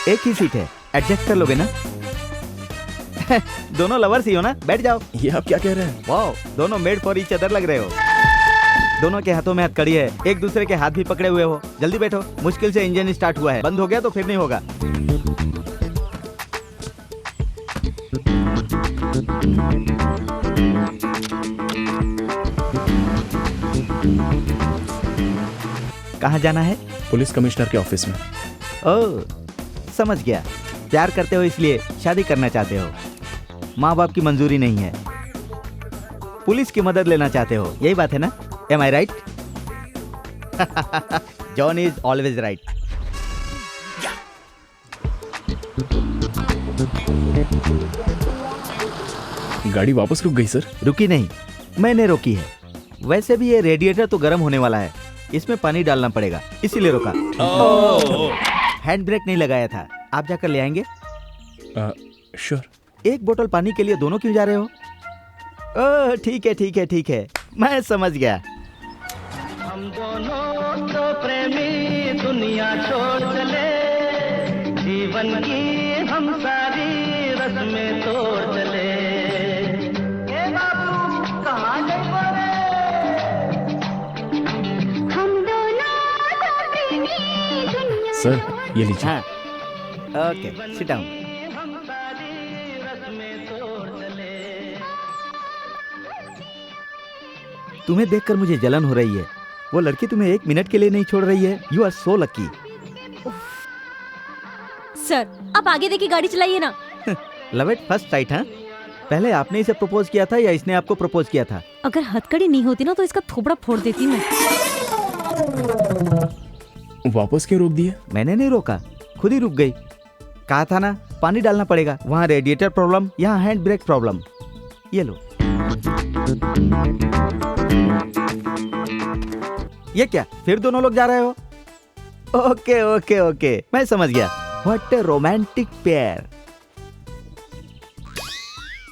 एक ही सीट है, एडजस्ट कर लोगे ना? दोनों लवर्स ही हो ना, बैठ जाओ। ये आप क्या कह रहे हैं? वाओ, दोनों मेड फॉर ईच अदर लग रहे हो। दोनों के हाथों में हथकड़ी है, एक दूसरे के हाथ भी पकड़े हुए हो। जल्दी बैठो, मुश्किल से इंजन स्टार्ट हुआ है, बंद हो गया तो फिर नहीं होगा। कहाँ जाना है? पुलिस कमिश्नर के ऑफिस में। ओह, समझ गया। प्यार करते हो इसलिए शादी करना चाहते हो। माँ बाप की मंजूरी नहीं है, पुलिस की मदद लेना चाहते हो, यही बात है ना? Am I right? John is always right. गाड़ी वापस रुक गई सर। रुकी नहीं, मैंने रोकी है। वैसे भी ये रेडिएटर तो गर्म होने वाला है, इसमें पानी डालना पड़ेगा, इसीलिए रोका। हैंड ब्रेक नहीं लगाया था। आप जाकर ले आएंगे? श्योर। एक बोतल पानी के लिए दोनों क्यों जा रहे हो? ओह, ठीक है ठीक है ठीक है, मैं समझ गया। हम दोनों तो प्रेमी दुनिया छोड़ चले, जीवन की हम सारी रस्में तोड़ चले। ए बाबू कहाँ गए बोले? हम दोनों तो प्रेमी दुनिया। सर, ये लीजिए। हाँ, ओके, सिट डाउन। तुम्हें देखकर मुझे जलन हो रही है। वो लड़की तुम्हें एक मिनट के लिए नहीं छोड़ रही है। You are so lucky. Sir आप आगे देखिए, गाड़ी चलाइए ना। लव एट फर्स्ट साइट, हाँ? पहले आपने इसे प्रपोज किया था या इसने आपको प्रपोज किया था? अगर हथकड़ी नहीं होती ना तो इसका थोबड़ा फोड़ देती मैं। वापस क्यों रोक दिया? मैंने नहीं रोका, खुद ही रुक गई। कहा था ना पानी डालना पड़ेगा। वहाँ रेडिएटर प्रॉब्लम, यहाँ हैंड ब्रेक प्रॉब्लम। ये लो। ये क्या, फिर दोनों लोग जा रहे हो? ओके ओके ओके, मैं समझ गया। What A romantic pair.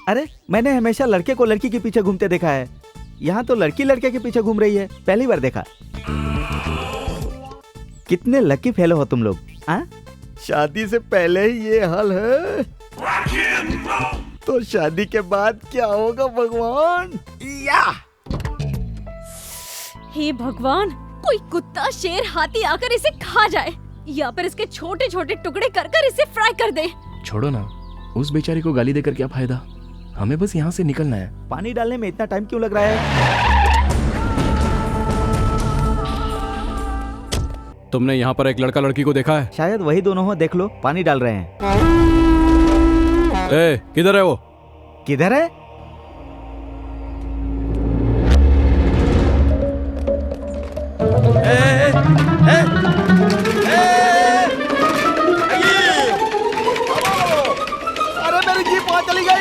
अरे मैंने हमेशा लड़के को लड़की के पीछे घूमते देखा है, यहाँ तो लड़की लड़के के पीछे घूम रही है। पहली बार देखा। कितने लकी फेलो हो तुम लोग, हाँ? शादी से पहले ही ये हाल है, तो शादी के बाद क्या होगा भगवान? या हे भगवान, कोई कुत्ता, शेर, हाथी आकर इसे खा जाए या फिर इसके छोटे छोटे टुकड़े कर कर इसे फ्राई कर दे। छोड़ो ना, उस बेचारी को गाली देकर क्या फायदा, हमें बस यहाँ से निकलना है। पानी डालने में इतना टाइम क्यों लग रहा है? तुमने यहाँ पर एक लड़का लड़की को देखा है? शायद वही दोनों हो, देख लो पानी डाल रहे हैं। ए, किधर है वो? किधर है? अरे मेरी जीप वहां चली गई।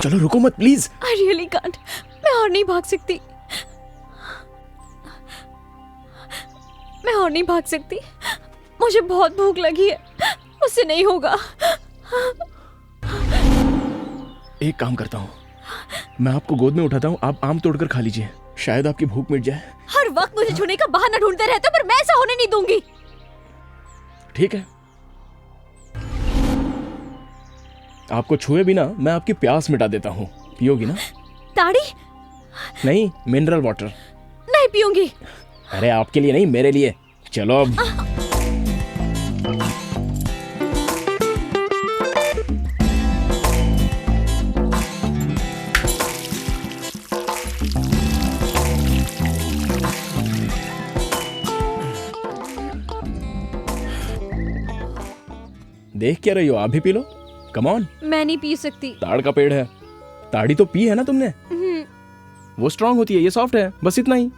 चलो रुको मत प्लीज। I really can't, मैं और नहीं भाग सकती। मैं और नहीं भाग सकती, मुझे बहुत भूख लगी है, मुझसे नहीं होगा। एक काम करता हूँ, मैं आपको गोद में उठाता हूँ, आप आम तोड़कर खा लीजिए, शायद आपकी भूख मिट जाए। हर वक्त मुझे छूने का बहाना ढूंढते रहते हो, पर मैं ऐसा होने नहीं दूंगी। ठीक है, आपको छुए बिना मैं आपकी प्यास मिटा देता हूँ, पियोगी ना? ताड़ी? नहीं, मिनरल वाटर। नहीं पीऊंगी। अरे आपके लिए नहीं, मेरे लिए। चलो अब। देख क्या रही हो, आप भी पी लो। Come on. मैं नहीं पी सकती। ताड़ का पेड़ है, ताड़ी तो पी है ना तुमने? वो स्ट्रांग होती है, ये सॉफ्ट है, बस इतना ही।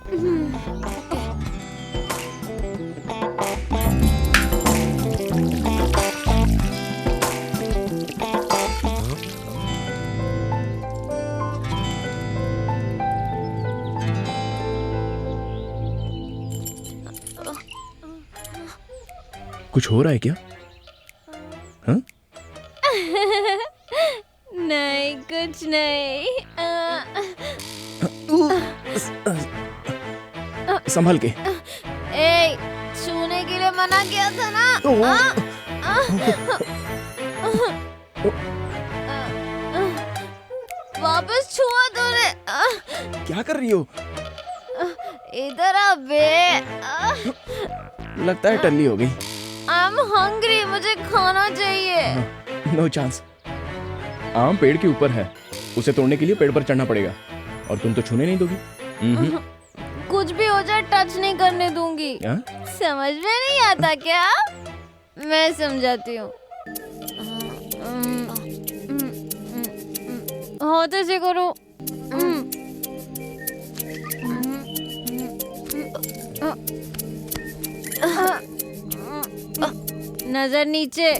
कुछ हो रहा है क्या? हाँ? नहीं, कुछ नहीं। संभल के। ए, छूने के लिए मना किया था ना? वापस छुआ तूने। क्या कर रही हो? इधर आ बे। लगता है टल्ली हो गई। I'm hungry, मुझे खाना चाहिए। No chance. आम पेड़ के ऊपर है, उसे तोड़ने के लिए पेड़ पर चढ़ना पड़ेगा, और तुम तो छूने नहीं दोगी। कुछ भी हो जाए टच नहीं करने दूंगी। समझ में नहीं आता क्या? मैं समझाती हूँ। होते से करो। नजर नीचे।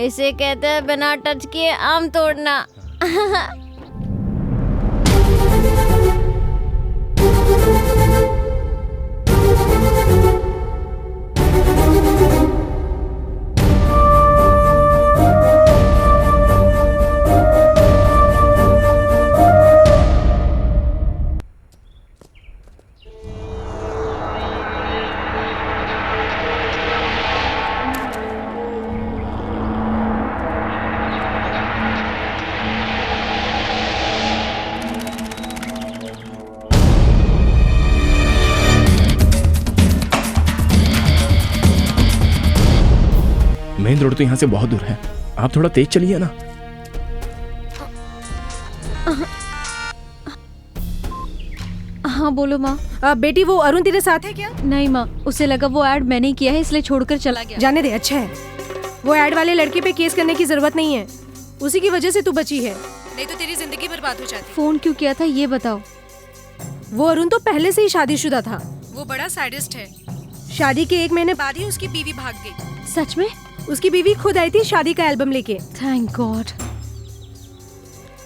इसे कहते हैं बिना टच किए आम तोड़ना। मेन रोड तो यहाँ से बहुत दूर है, आप थोड़ा तेज चलिए ना। हाँ बोलो माँ। बेटी वो अरुण तेरे साथ है क्या? नहीं माँ, उसे लगा वो ऐड मैंने किया है इसलिए छोड़कर चला गया। जाने दे, अच्छा है। वो ऐड वाले लड़के पे केस करने की जरूरत नहीं है, उसी की वजह से तू बची है, नहीं तो तेरी जिंदगी बर्बाद हो जाती। फोन क्यों किया था ये बताओ। वो अरुण तो पहले से ही शादीशुदा था, वो बड़ा सैडिस्ट है। शादी के 1 महीने बाद ही उसकी बीवी भाग गई। सच में? उसकी बीवी खुद आई थी शादी का एल्बम लेके। Thank God.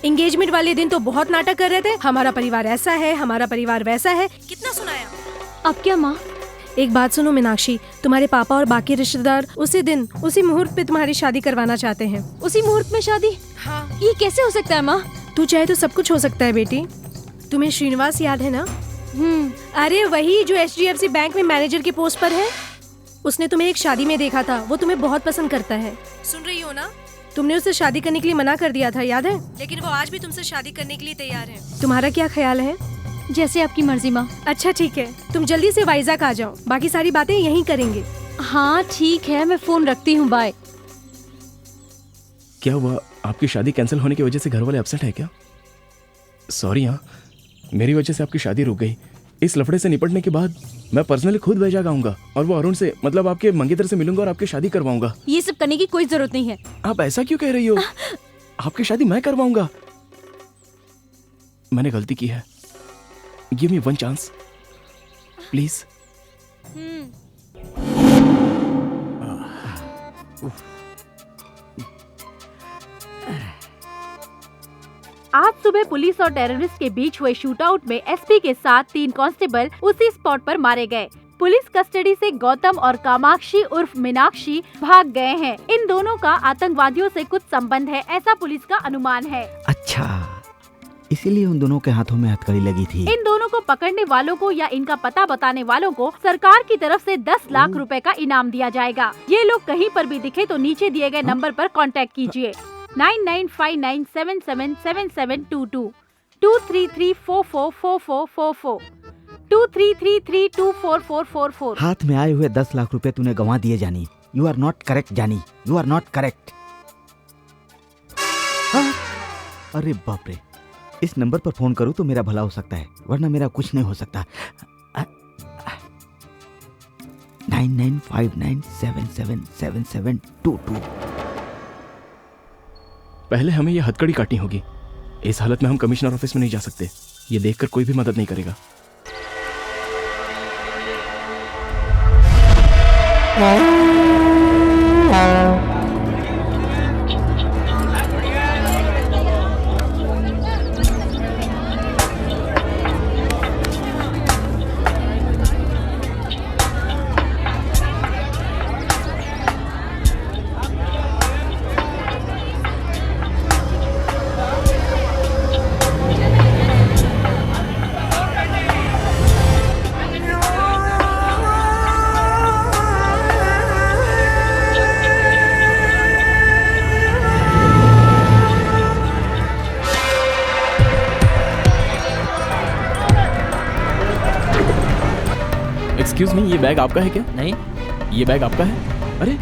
एंगेजमेंट वाले दिन तो बहुत नाटक कर रहे थे, हमारा परिवार ऐसा है, हमारा परिवार वैसा है। कितना सुनाया। अब क्या माँ? एक बात सुनो मीनाक्षी, तुम्हारे पापा और बाकी रिश्तेदार उसी दिन उसी मुहूर्त पे तुम्हारी शादी करवाना चाहते हैं। उसी मुहूर्त में शादी? हाँ। ये कैसे हो सकता है माँ? तू चाहे तो सब कुछ हो सकता है बेटी। तुम्हें श्रीनिवास याद है ना? अरे वही जो HDFC बैंक में मैनेजर की पोस्ट पर है। उसने तुम्हें एक शादी में देखा था, वो तुम्हें बहुत पसंद करता है। सुन रही हो ना? तुमने उससे शादी करने के लिए मना कर दिया था, याद है? लेकिन वो आज भी तुमसे शादी करने के लिए तैयार है। तुम्हारा क्या ख्याल है? जैसे आपकी मर्जी माँ। अच्छा ठीक है, तुम जल्दी से वाइजाग आ जाओ, बाकी सारी बातें यहीं करेंगे। हाँ ठीक है, मैं फोन रखती हूँ, बाय। क्या हुआ, आपकी शादी कैंसिल होने की वजह से घर वाले अपसेट है क्या? सॉरी हाँ, मेरी वजह से आपकी शादी रुक गई। इस लफड़े से निपटने के बाद मैं पर्सनली खुद वैजाग आऊंगा और वो अरुण से, मतलब आपके मंगेतर से मिलूंगा और आपकी शादी करवाऊंगा। ये सब करने की कोई जरूरत नहीं है। आप ऐसा क्यों कह रही हो? आपकी शादी मैं करवाऊंगा। मैंने गलती की है, गिव मी 1 चांस प्लीज। आज सुबह पुलिस और टेररिस्ट के बीच हुए शूटआउट में एसपी के साथ 3 कांस्टेबल उसी स्पॉट पर मारे गए। पुलिस कस्टडी से गौतम और कामाक्षी उर्फ मीनाक्षी भाग गए हैं। इन दोनों का आतंकवादियों से कुछ संबंध है, ऐसा पुलिस का अनुमान है। अच्छा, इसीलिए उन दोनों के हाथों में हथकड़ी लगी थी। इन दोनों को पकड़ने वालों को या इनका पता बताने वालों को सरकार की तरफ से 10 लाख रुपए का इनाम दिया जाएगा। ये लोग कहीं पर भी दिखे तो नीचे दिए गए नंबर पर कांटेक्ट कीजिए 9959777722 233444444 233324444। हाथ में आए हुए 10 लाख रुपए तूने गंवा दिए जानी। यू आर नॉट करेक्ट जानी, यू आर नॉट करेक्ट। अरे बाप रे, इस नंबर पर फोन करूं तो मेरा भला हो सकता है, वरना मेरा कुछ नहीं हो सकता। 9959777722। पहले हमें ये हथकड़ी काटनी होगी। इस हालत में हम कमिश्नर ऑफिस में नहीं जा सकते, ये देखकर कोई भी मदद नहीं करेगा। एक्सक्यूज मी, ये बैग आपका है क्या? नहीं। ये बैग आपका है? अरे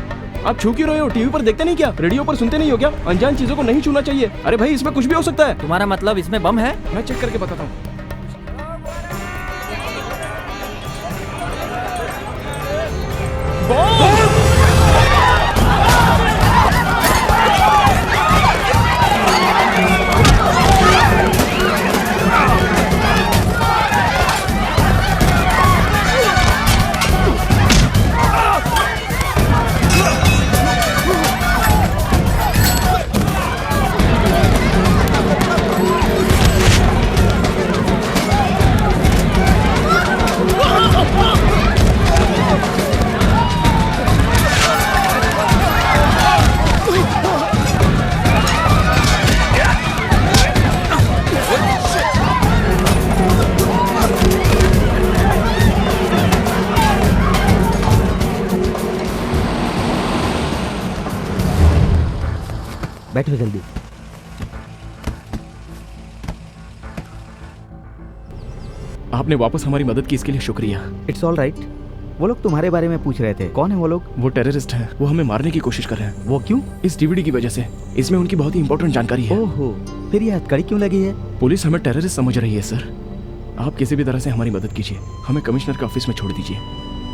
आप छू क्यों रहे हो? टीवी पर देखते नहीं क्या? रेडियो पर सुनते नहीं हो क्या? अनजान चीजों को नहीं छूना चाहिए। अरे भाई, इसमें कुछ भी हो सकता है। तुम्हारा मतलब इसमें बम है? मैं चेक करके बताता हूँ। बैठो जल्दी। आपने वापस हमारी मदद की, इसके लिए शुक्रिया। It's all right. वो लोग तुम्हारे बारे में पूछ रहे थे, कौन है वो लोग? वो टेररिस्ट हैं, वो हमें मारने की कोशिश कर रहे हैं। वो क्यों? इस डीवीडी की वजह से। इसमें उनकी बहुत ही इंपॉर्टेंट जानकारी है। ओहो, फिर ये हथकड़ी क्यों लगी है? पुलिस हमें टेररिस्ट समझ रही है सर। आप किसी भी तरह से हमारी मदद कीजिए, हमें कमिश्नर के ऑफिस में छोड़ दीजिए।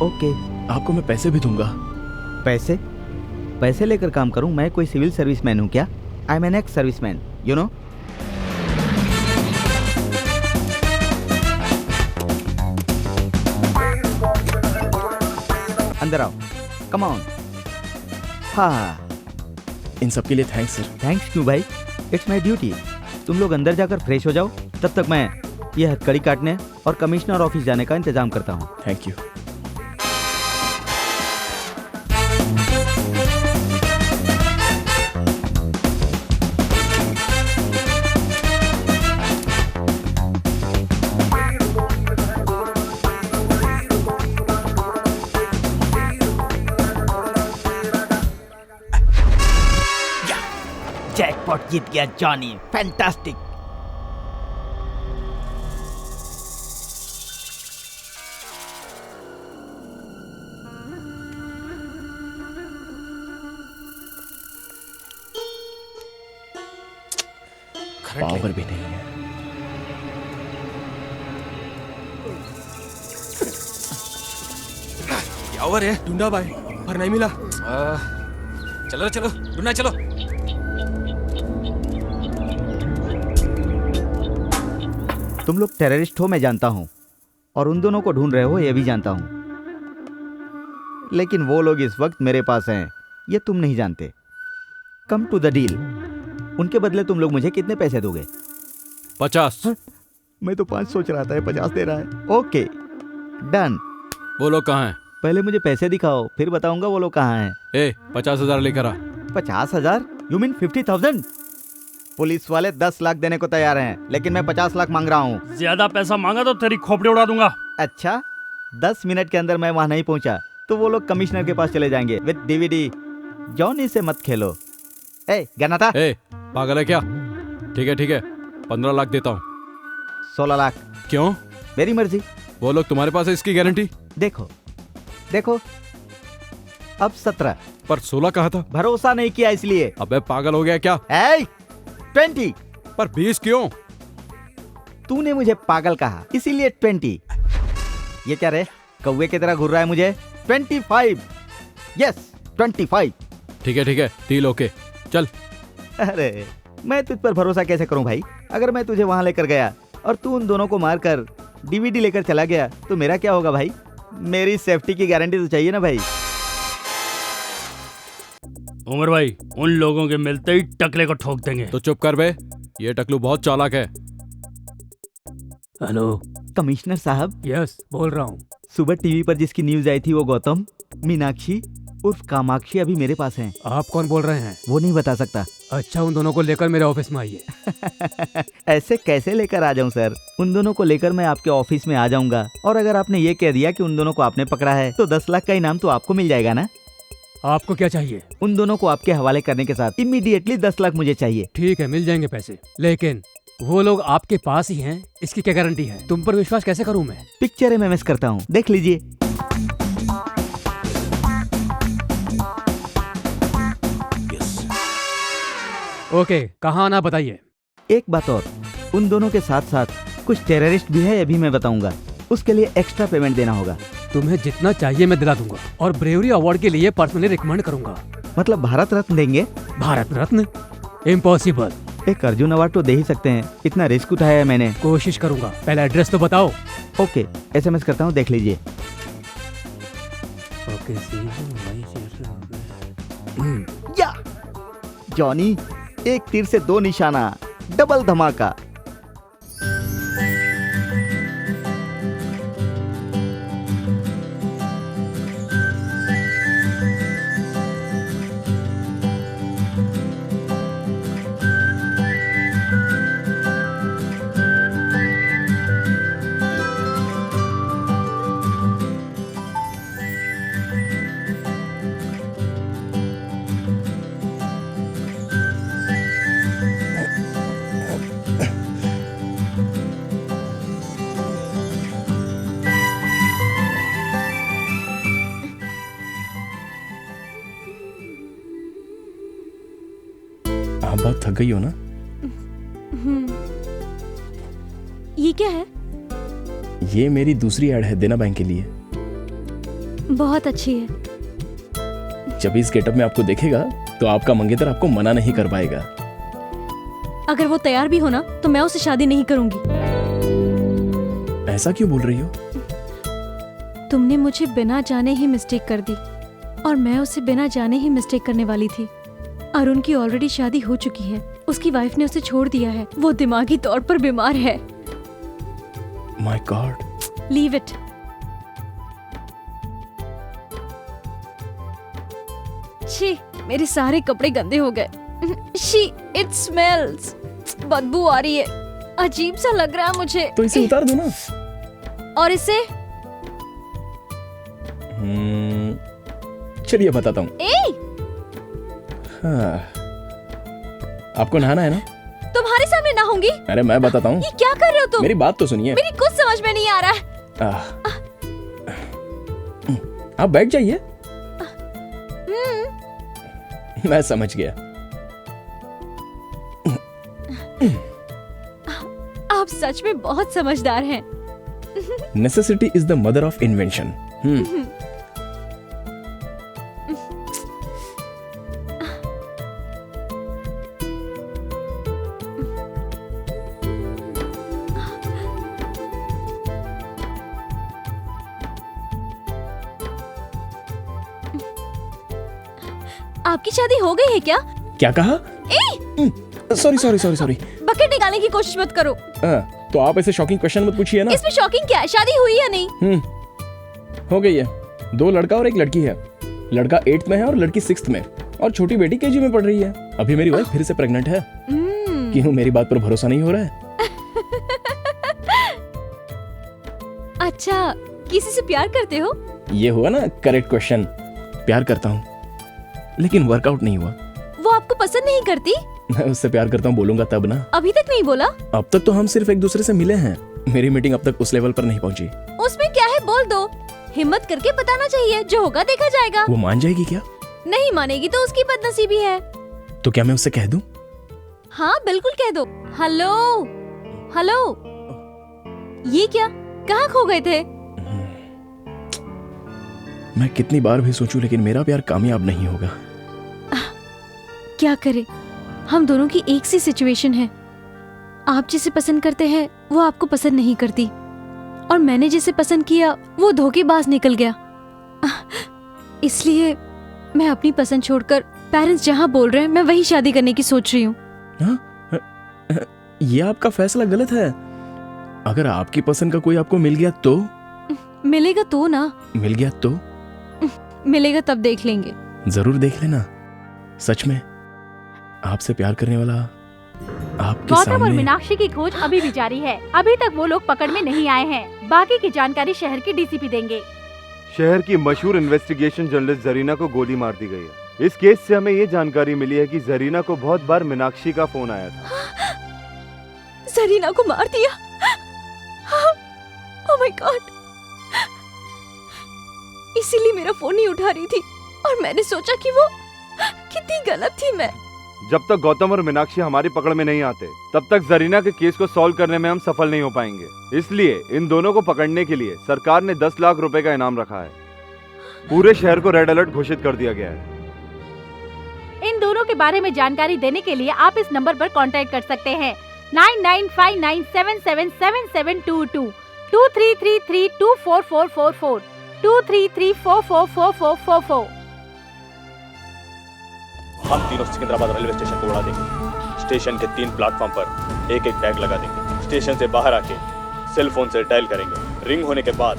ओके। आपको मैं पैसे भी दूंगा। पैसे? पैसे लेकर काम करूं? मैं कोई सिविल सर्विसमैन हूं क्या? I am an ex serviceman, you know. अंदर आओ, कम ऑन। हाँ, इन सब के लिए थैंक्स सर। थैंक्स क्यों भाई? It's my duty. तुम लोग अंदर जाकर फ्रेश हो जाओ, तब तक मैं ये हथकड़ी काटने और कमिश्नर ऑफिस जाने का इंतजाम करता हूँ। Thank you. जैकपॉट जीत गया जॉनी, फैंटास्टिक। पावर भी नहीं है। क्या हुआ रे? ढूंढा भाई पर नहीं मिला। चलो चलो ढूंढना चलो। तुम लोग टेररिस्ट हो मैं जानता हूं, और उन दोनों को ढूंढ रहे हो ये भी जानता हूं, लेकिन वो लोग इस वक्त मेरे पास हैं, ये तुम नहीं जानते। Come to the deal. उनके बदले तुम लोग मुझे कितने पैसे दोगे? 50। मैं तो 5 सोच रहा था, 50 दे रहा है। Okay done. वो लोग कहाँ हैं? पहले मुझे पैसे दिखाओ, फिर बताऊंगा वो लोग कहाँ हैं। 50,000 लेकर आ। 50,000? You mean 50,000? पुलिस वाले 10 लाख देने को तैयार हैं, लेकिन मैं 50 लाख मांग रहा हूँ। ज्यादा पैसा मांगा तो तेरी खोपड़ी उड़ा दूंगा। अच्छा, 10 मिनट के अंदर मैं वहाँ नहीं पहुँचा तो वो लोग कमिश्नर के पास चले जाएंगे विद डीवीडी। जॉनी से मत खेलो। गनाता। पागल है क्या? ठीक है 15 लाख देता हूँ। 16 लाख। क्यों? मेरी मर्जी। वो लोग तुम्हारे पास है इसकी गारंटी? देखो अब 17। पर 16 कहा था। भरोसा नहीं किया इसलिए। अबे पागल हो गया क्या? 20। पर 20 क्यों? तूने मुझे पागल कहा इसीलिए 20। ये क्या रे, कौवे की तरह घूर रहा है मुझे? 25। यस 25। ठीक है डील ओके, चल। अरे मैं तुझ पर भरोसा कैसे करूं भाई? अगर मैं तुझे वहां लेकर गया और तू उन दोनों को मारकर डीवीडी लेकर चला गया तो मेरा क्या होगा भाई? मेरी सेफ्टी की गारंटी तो चाहिए ना भाई। उमर भाई, उन लोगों के मिलते ही टकले को ठोक देंगे। तो चुप कर बे, ये टकलू बहुत चालाक है। हेलो कमिश्नर साहब। यस बोल रहा हूँ। सुबह टीवी पर जिसकी न्यूज आई थी वो गौतम, मीनाक्षी उर्फ कामाक्षी अभी मेरे पास हैं। आप कौन बोल रहे हैं? वो नहीं बता सकता। अच्छा, उन दोनों को लेकर मेरे ऑफिस में आइए। ऐसे कैसे लेकर आ जाऊं सर? उन दोनों को लेकर मैं आपके ऑफिस में आ जाऊंगा, और अगर आपने ये कह दिया कि उन दोनों को आपने पकड़ा है तो 10 लाख का इनाम तो आपको मिल जाएगा ना? आपको क्या चाहिए? उन दोनों को आपके हवाले करने के साथ इमीडिएटली 10 लाख मुझे चाहिए। ठीक है, मिल जाएंगे पैसे, लेकिन वो लोग आपके पास ही हैं, इसकी क्या गारंटी है? तुम पर विश्वास कैसे करूं मैं? पिक्चर में मिस करता हूँ, देख लीजिए। ओके, कहाँ आना बताइए। एक बात और, उन दोनों के साथ साथ कुछ टेररिस्ट भी है, ये भी मैं बताऊंगा। उसके लिए एक्स्ट्रा पेमेंट देना होगा। तुम्हें जितना चाहिए मैं दिला दूंगा, और ब्रेवरी अवार्ड के लिए पर्सनली रिकमेंड करूंगा। मतलब भारत रत्न देंगे? भारत रत्न? इम्पॉसिबल। एक अर्जुन अवार्ड तो दे ही सकते हैं, इतना रिस्क उठाया है मैंने। कोशिश करूंगा, पहले एड्रेस तो बताओ। ओके, SMS करता हूँ, देख लीजिए। या जॉनी, एक तीर से 2 निशाना, डबल धमाका। थक गई हो ना? ये क्या है? ये मेरी दूसरी ऐड है देना बैंक के लिए। बहुत अच्छी है। जब इस गेटअप में आपको देखेगा तो आपका मंगेतर आपको मना नहीं कर पाएगा। अगर वो तैयार भी हो ना तो मैं उससे शादी नहीं करूंगी। ऐसा क्यों बोल रही हो? तुमने मुझे बिना जाने ही मिस्टेक कर दी और मैं उसे बिना जाने ही मिस्टेक करने वाली थी। अरुण की ऑलरेडी शादी हो चुकी है, उसकी वाइफ ने उसे छोड़ दिया है, वो दिमागी तौर पर बीमार है। My God. Leave it. छी, मेरे सारे कपड़े गंदे हो गए। She, it smells. बदबू आ रही है, अजीब सा लग रहा है मुझे। तो इसे उतार दो ना। और इसे? चलिए बताता हूँ। हाँ। आपको नहाना है ना? तुम्हारे सामने नहाऊंगी? अरे मैं बताता हूँ। ये क्या कर रहे हो तुम? मेरी बात तो सुनिए। मेरी कुछ समझ में नहीं आ रहा है। आप बैठ जाइए। मैं समझ गया। आप सच में बहुत समझदार हैं। Necessity is the mother of invention. आपकी शादी हो गई है क्या? क्या कहा? Sorry sorry sorry sorry. Bucket निकालने की कोशिश मत करो। तो आप ऐसे शॉकिंग क्वेश्चन मत पूछिए ना। इसमें शॉकिंग क्या है? शादी हुई या नहीं? हो गई है। 2 लड़का और 1 लड़की है। लड़का 8th में है और लड़की 6th में, और छोटी बेटी KG में पढ़ रही है। अभी मेरी वाइफ फिर से प्रेग्नेंट है। क्यों, मेरी बात पर भरोसा नहीं हो रहा है? अच्छा, किसी से प्यार करते हो? ये हुआ ना करेक्ट क्वेश्चन। प्यार करता हूँ, लेकिन वर्कआउट नहीं हुआ। वो आपको पसंद नहीं करती? मैं उससे प्यार करता हूँ बोलूंगा तब ना। अभी तक नहीं बोला? अब तक तो हम सिर्फ एक दूसरे से मिले हैं। मेरी मीटिंग अब तक उस लेवल पर नहीं पहुंची। उसमें क्या है, बोल दो। हिम्मत करके बताना चाहिए, जो होगा देखा जाएगा। वो मान जाएगी क्या? नहीं मानेगी तो उसकी बदनसीबी है। तो क्या मैं उससे कह दूं? हाँ बिल्कुल कह दो। हेलो हेलो, ये क्या, कहाँ खो गए थे? मैं कितनी बार भी सोचूं लेकिन मेरा प्यार कामयाब नहीं होगा। क्या करे, हम दोनों की एक सी सिचुएशन है। आप जिसे पसंद करते हैं वो आपको पसंद नहीं करती, और मैंने जिसे पसंद किया वो धोखेबाज निकल गया। इसलिए मैं अपनी पसंद छोड़कर पेरेंट्स जहाँ बोल रहे हैं मैं वही शादी करने की सोच रही हूँ। ये आपका फैसला गलत है। अगर आपकी पसंद का कोई आपको मिल गया तो? मिलेगा तो ना। मिल गया तो? मिलेगा तब देख लेंगे। जरूर देख लेना। सच में आपसे प्यार करने वाला आपके गौतम सामने। और मीनाक्षी की खोज अभी भी जारी है। अभी तक वो लोग पकड़ में नहीं आए हैं। बाकी की जानकारी शहर के DCP देंगे। शहर की मशहूर इन्वेस्टिगेशन जर्नलिस्ट जरीना को गोली मार दी गई है। इस केस से हमें ये जानकारी मिली है कि जरीना को बहुत बार मीनाक्षी का फोन आया था। जरीना को मार दिया? Oh my God. इसीलिए मेरा फोन नहीं उठा रही थी, और मैंने सोचा कि वो कितनी गलत थी मैं। जब तक गौतम और मीनाक्षी हमारी पकड़ में नहीं आते तब तक जरीना के केस को सॉल्व करने में हम सफल नहीं हो पाएंगे। इसलिए इन दोनों को पकड़ने के लिए सरकार ने 10 लाख रुपए का इनाम रखा है। पूरे शहर को रेड अलर्ट घोषित कर दिया गया है। इन दोनों के बारे में जानकारी देने के लिए आप इस नंबर पर कांटेक्ट कर सकते हैं 9959777722 2333244444 2334444444। हम तीनों सिकंदराबाद रेलवे स्टेशन को उड़ा देंगे। स्टेशन के 3 प्लेटफॉर्म पर एक एक बैग लगा देंगे। स्टेशन से बाहर आके सेल फोन से डायल करेंगे। रिंग होने के बाद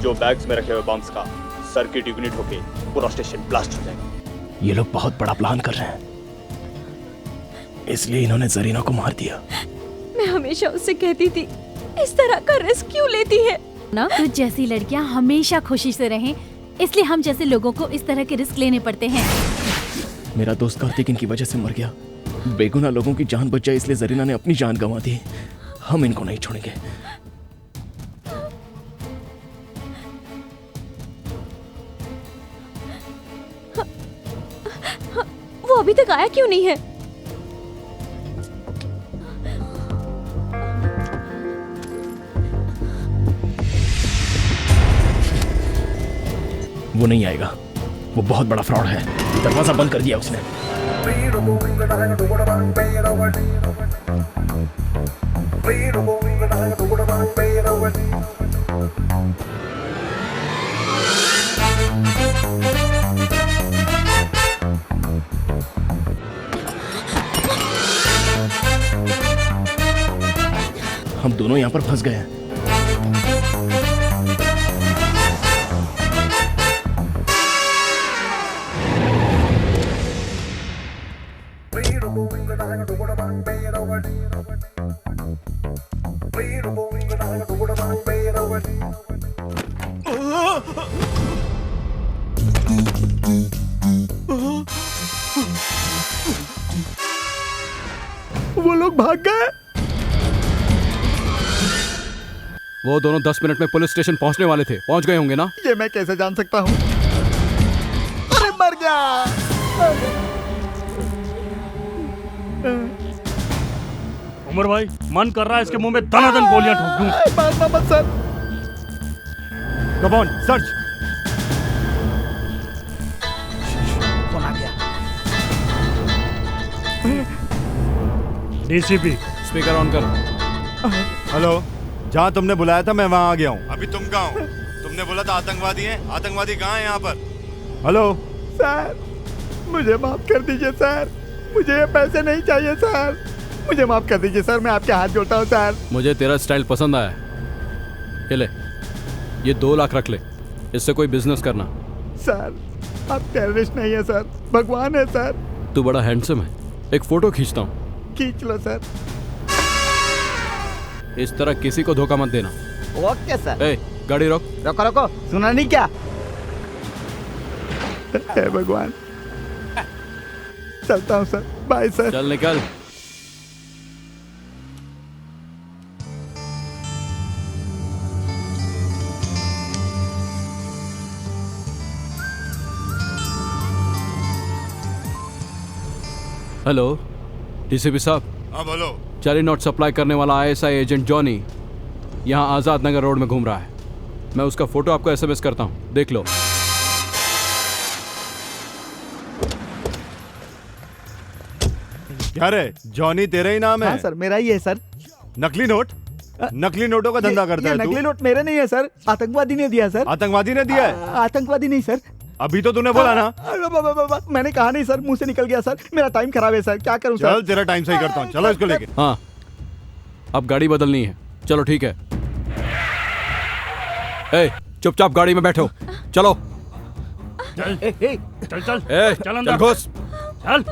जो बैग्स में रखे हुए बम्स का सर्किट इग्निट होके पूरा स्टेशन ब्लास्ट हो जाएगा। ये लोग बहुत बड़ा प्लान कर रहे हैं, इसलिए इन्होंने जरीना को मार दिया। मैं हमेशा उससे कहती थी इस तरह का रिस्क क्यों लेती है ना। तो जैसी लड़कियां हमेशा खुशी से रहें, इसलिए हम जैसे लोगों को इस तरह के रिस्क लेने पड़ते हैं। मेरा दोस्त कार्तिक इनकी वजह से मर गया। बेगुनाह लोगों की जान बच जाए इसलिए जरीना ने अपनी जान गंवा दी। हम इनको नहीं छोड़ेंगे। वो अभी तक आया क्यों नहीं है? वो नहीं आएगा, वो बहुत बड़ा फ्रॉड है। दरवाजा बंद कर दिया उसने। हम दोनों यहां पर फंस गए हैं। वो लोग भाग गए। वो दोनों 10 मिनट में पुलिस स्टेशन पहुंचने वाले थे। पहुंच गए होंगे ना? ये मैं कैसे जान सकता हूँ? अरे मर गया। उमर भाई, मन कर रहा है इसके मुंह में दनादन गोलियां ठोक दूं। मारना मत सर। Come on, search. कौन आ गया? डीसीपी, स्पीकर ऑन कर। हेलो, जहाँ तुमने बुलाया था मैं वहाँ आ गया हूँ। अभी तुम कहाँ हो? तुमने बोला था आतंकवादी हैं। आतंकवादी कहाँ हैं यहाँ पर? हेलो सर, मुझे माफ कर दीजिए सर। मुझे ये पैसे नहीं चाहिए सर। मुझे माफ कर दीजिए सर, मैं आपके हाथ जोड़ता हूँ सर। मुझे तेरा स्टाइल पसंद आया। ये ले, ये 2 लाख रख ले, इससे कोई बिजनेस करना। सर, आप टेररिस्ट नहीं है सर, भगवान है सर। तू बड़ा हैंडसम है, एक फोटो खींचता हूँ। खींच लो सर। इस तरह किसी को धोखा मत देना। Okay sir. ए, गाड़ी रोक। रोको रोको, सुना नहीं क्या? हे भगवान। चलता हूँ सर, बाय सर। चल निकल। हेलो डीसीपी साहब। हाँ बोलो। जाली नोट सप्लाई करने वाला आईएसआई एजेंट जॉनी यहाँ आजाद नगर रोड में घूम रहा है। मैं उसका फोटो आपको एसएमएस करता हूँ, देख लो। क्या रे, जॉनी तेरा ही नाम है? हाँ सर, मेरा ही है सर। नकली नोट? नकली नोटों का धंधा करता है तू? नकली नोट मेरे नहीं है सर, आतंकवादी ने दिया सर। आतंकवादी ने दिया है? आतंकवादी नहीं सर। अभी तो तूने बोला ना। मैंने कहा नहीं सर, मुंह से निकल गया सर। मेरा टाइम खराब है सर, क्या करूं सर? चल तेरा टाइम सही करता हूँ, चलो इसको लेके। हाँ, अब गाड़ी बदलनी है। चलो ठीक है। ए, चुपचाप गाड़ी में बैठो, चलो। चल चल चल ए, चल अंदर घुस। चल।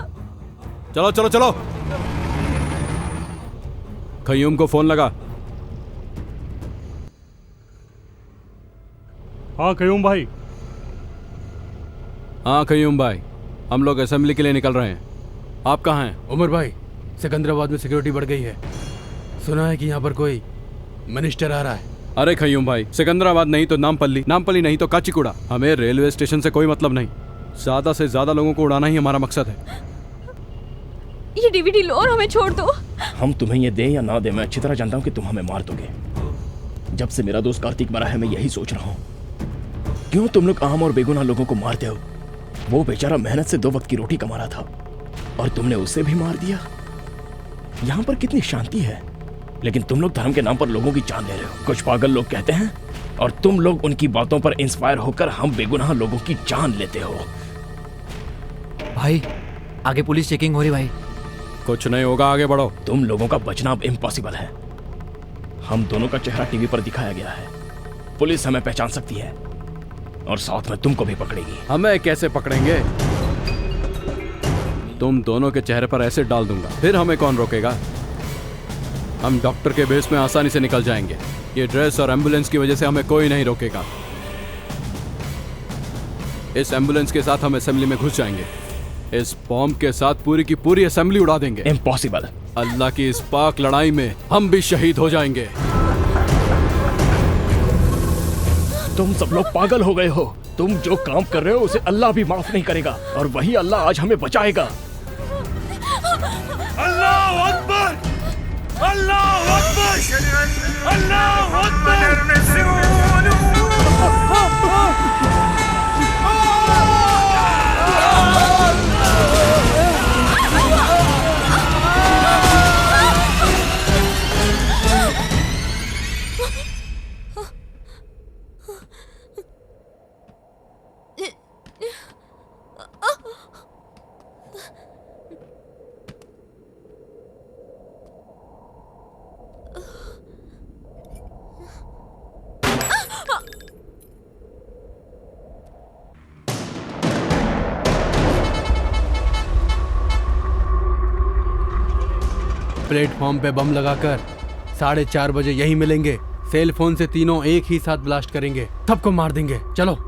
चलो चलो चलो। खयूम को फोन लगा। हाँ खयूम भाई। हाँ खयूम भाई, हम लोग असेंबली के लिए निकल रहे हैं। आप कहाँ हैं? उमर भाई, सिकंदराबाद में सिक्योरिटी बढ़ गई है। सुना है कि यहाँ पर कोई मिनिस्टर आ रहा है। अरे खयूम भाई, सिकंदराबाद नहीं तो नामपल्ली, नामपल्ली नहीं तो काचीगुड़ा। हमें रेलवे स्टेशन से कोई मतलब नहीं। ज्यादा से ज्यादा लोगों को उड़ाना ही हमारा मकसद है। ये डीवीडी लो और हमें छोड़ दो। हम तुम्हें ये दे या ना दे, मैं अच्छी तरह जानता हूँ कि तुम हमें मार दोगे। जब से मेरा दोस्त कार्तिक मरा है, मैं यही सोच रहा हूँ, क्यों तुम लोग आम और बेगुनाह लोगों को मारते हो? वो बेचारा मेहनत से 2 वक्त की रोटी कमा रहा था और तुमने उसे भी मार दिया। यहाँ पर कितनी शांति है, लेकिन तुम लोग धर्म के नाम पर लोगों की जान ले रहे हो। कुछ पागल लोग कहते हैं और तुम लोग उनकी बातों पर इंस्पायर होकर हम बेगुनाह लोगों की जान लेते हो। भाई, आगे पुलिस चेकिंग हो रही भाई। कुछ नहीं होगा, आगे बढ़ो। तुम लोगों का बचना अब इम्पॉसिबल है। हम दोनों का चेहरा टीवी पर दिखाया गया है, पुलिस हमें पहचान सकती है और साथ में तुमको भी पकड़ेगी। हमें कैसे पकड़ेंगे? तुम दोनों के चेहरे पर एसिड डाल दूंगा, फिर हमें कौन रोकेगा? हम डॉक्टर के बेस में आसानी से निकल जाएंगे। ये ड्रेस और एम्बुलेंस की वजह से हमें कोई नहीं रोकेगा। इस एम्बुलेंस के साथ हम असेंबली में घुस जाएंगे। इस बॉम्ब के साथ पूरी की पूरी असेंबली उड़ा देंगे। इम्पॉसिबल। अल्लाह की इस पाक लड़ाई में हम भी शहीद हो जाएंगे। तुम सब लोग पागल हो गए हो। तुम जो काम कर रहे हो उसे अल्लाह भी माफ नहीं करेगा और वही अल्लाह आज हमें बचाएगा। अल्लाह अकबर, अल्लाह अकबर, अल्लाह अकबर। प्लेटफॉर्म पे बम लगाकर 4:30 बजे यही मिलेंगे। सेल फोन से तीनों एक ही साथ ब्लास्ट करेंगे, सबको मार देंगे। चलो।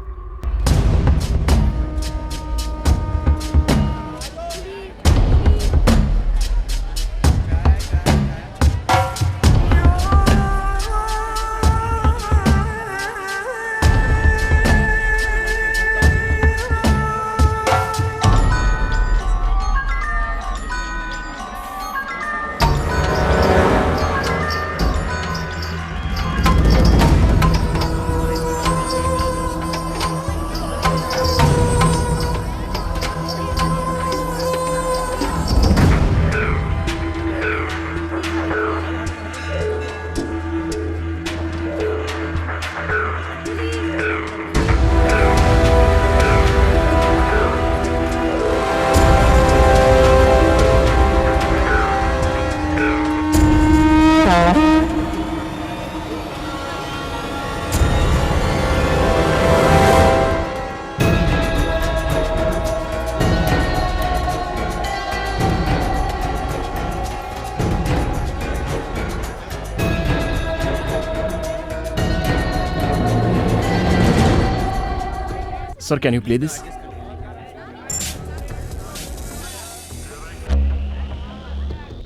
Sir, can you play this?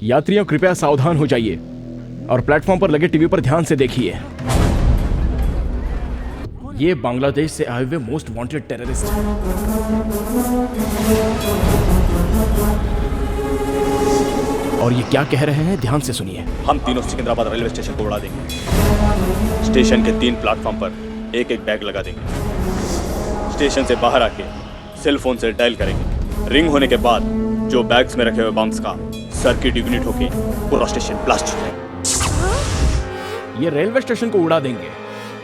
यात्रियों कृपया सावधान हो जाइए और प्लेटफॉर्म पर लगे टीवी पर ध्यान से देखिए। ये बांग्लादेश से आए हुए मोस्ट वांटेड टेररिस्ट हैं। और ये क्या कह रहे हैं, ध्यान से सुनिए। हम तीनों सिकंदराबाद रेलवे स्टेशन को उड़ा देंगे। स्टेशन के 3 प्लेटफॉर्म पर एक एक बैग लगा देंगे। स्टेशन से बाहर आके सेल फोन से डायल करेंगे। रिंग होने के बाद जो बैग्स में रखे हुए बम्स का सर्किट इग्निट होके पूरा स्टेशन ब्लास्ट हो जाएगा। ये रेलवे स्टेशन को उड़ा देंगे।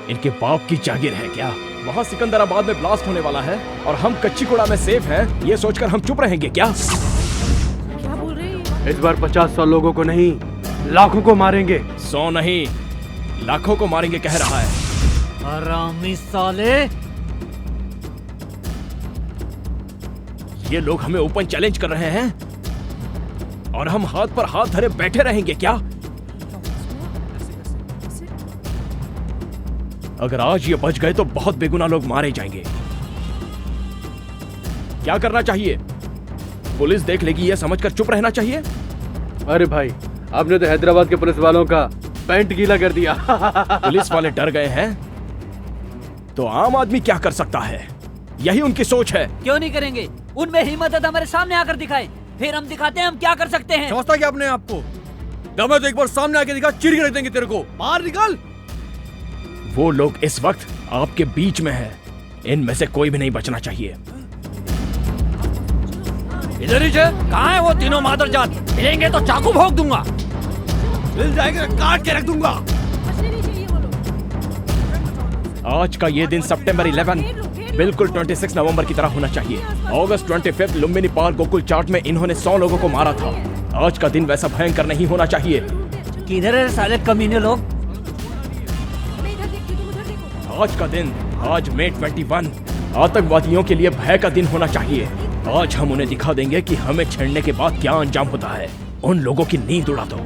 इनके बाप की जागीर है क्या? वहाँ सिकंदराबाद में ब्लास्ट होने वाला है और हम कच्चीगुड़ा में सेफ हैं, ये सोचकर हम चुप रहेंगे क्या? क्या बोल रहे हैं? इस बार 50-100 लोगों को नहीं, लाखों को मारेंगे। 100 नहीं, लाखों को मारेंगे कह रहा है। हरामी साले! ये लोग हमें ओपन चैलेंज कर रहे हैं और हम हाथ पर हाथ धरे बैठे रहेंगे क्या? अगर आज ये बच गए तो बहुत बेगुनाह लोग मारे जाएंगे। क्या करना चाहिए? पुलिस देख लेगी ये समझकर चुप रहना चाहिए? अरे भाई, आपने तो हैदराबाद के पुलिस वालों का पैंट गीला कर दिया। पुलिस वाले डर गए हैं तो आम आदमी क्या कर सकता है? यही उनकी सोच है। क्यों नहीं करेंगे? उनमें हिम्मत है तो हमारे सामने आकर दिखाएं, फिर हम दिखाते हैं हम क्या कर सकते हैं। समझता क्या अपने आप को? दम है तो एक बार सामने आके दिखा, चीर के रख देंगे तेरे को। बाहर निकल। वो लोग इस वक्त आपके बीच में है, इनमें से कोई भी नहीं बचना चाहिए। इधर ही कहाँ है वो तीनों मादरजात? मिलेंगे तो चाकू भोंक दूंगा। मिल जाएंगे, काट के रख दूंगा। आज का ये दिन सितंबर 11 बिल्कुल 26 नवंबर की तरह होना चाहिए। अगस्त 25 लुम्बिनी पार्क गोकुल चाट में इन्होंने 100 लोगों को मारा था। आज का दिन वैसा भयंकर नहीं होना चाहिए। किधर है साले कमीने लोग? आज का दिन, आज मई 21 आतंकवादियों के लिए भय का दिन होना चाहिए। आज हम उन्हें दिखा देंगे कि हमें छेड़ने के बाद क्या अंजाम होता है। उन लोगों की नींद उड़ा दो।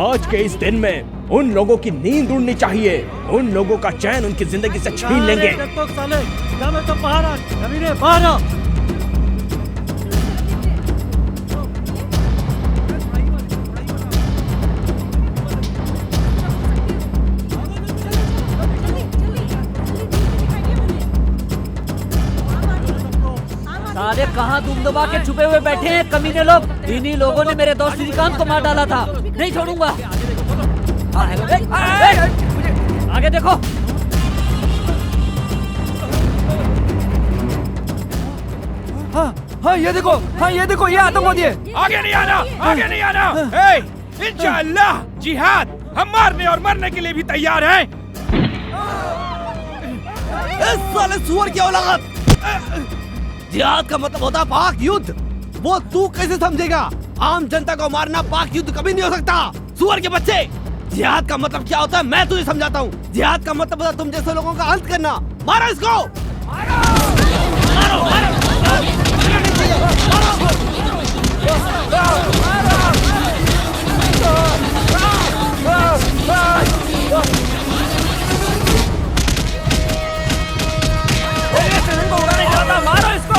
आज के इस दिन में उन लोगों की नींद उड़नी चाहिए। उन लोगों का चैन उनकी जिंदगी से छीन लेंगे। साले कहाँ दुम दबा के छुपे हुए बैठे हैं कमीने लोग? इन्हीं लोगों ने मेरे दोस्त श्रीकांत को मार डाला था। नहीं छोड़ूंगा। आगे देखो। हाँ ये देखो, ये आतंकवादी है। आगे नहीं आना, आगे नहीं आना। इंशाअल्लाह जिहाद, हम मारने और मरने के लिए भी तैयार हैं। इस साले सुअर की औलाद! जिहाद का मतलब होता पाक युद्ध। वो तू कैसे समझेगा? आम जनता को मारना पाक युद्ध कभी नहीं हो सकता। सुअर के बच्चे! जिहाद का मतलब क्या होता है मैं तुझे समझाता हूँ। जिहाद का मतलब होता है तुम जैसे लोगों का अंत करना। मारो इसको, मारो इसको।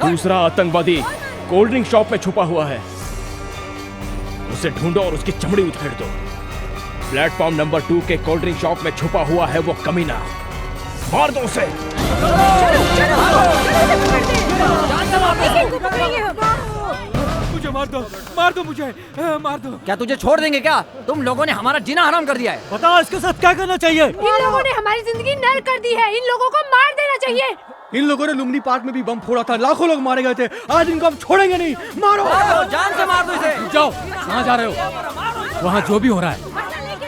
दूसरा आतंकवादी कोल्ड ड्रिंक शॉप में छुपा हुआ है, उसे ढूंढो और उसकी चमड़ी उधेड़ दो। प्लेटफॉर्म नंबर 2 के कोल्ड ड्रिंक शॉप में छुपा हुआ है वो कमीना, मार दो उसे। मुझे मार दो मुझे, मार दो। क्या तुझे छोड़ देंगे क्या? तुम लोगों ने हमारा जीना हराम कर दिया है। बताओ इसके साथ क्या करना चाहिए? इन लोगों ने हमारी जिंदगी नर्क कर दी है, इन लोगों को मार देना चाहिए। इन लोगों ने लुम्बिनी पार्क में भी बम फोड़ा था, लाखों लोग मारे गए थे। आज इनको हम छोड़ेंगे नहीं। मारो, जान से मार दो इसे। जाओ, कहाँ जा रहे हो? वहाँ जो भी हो रहा है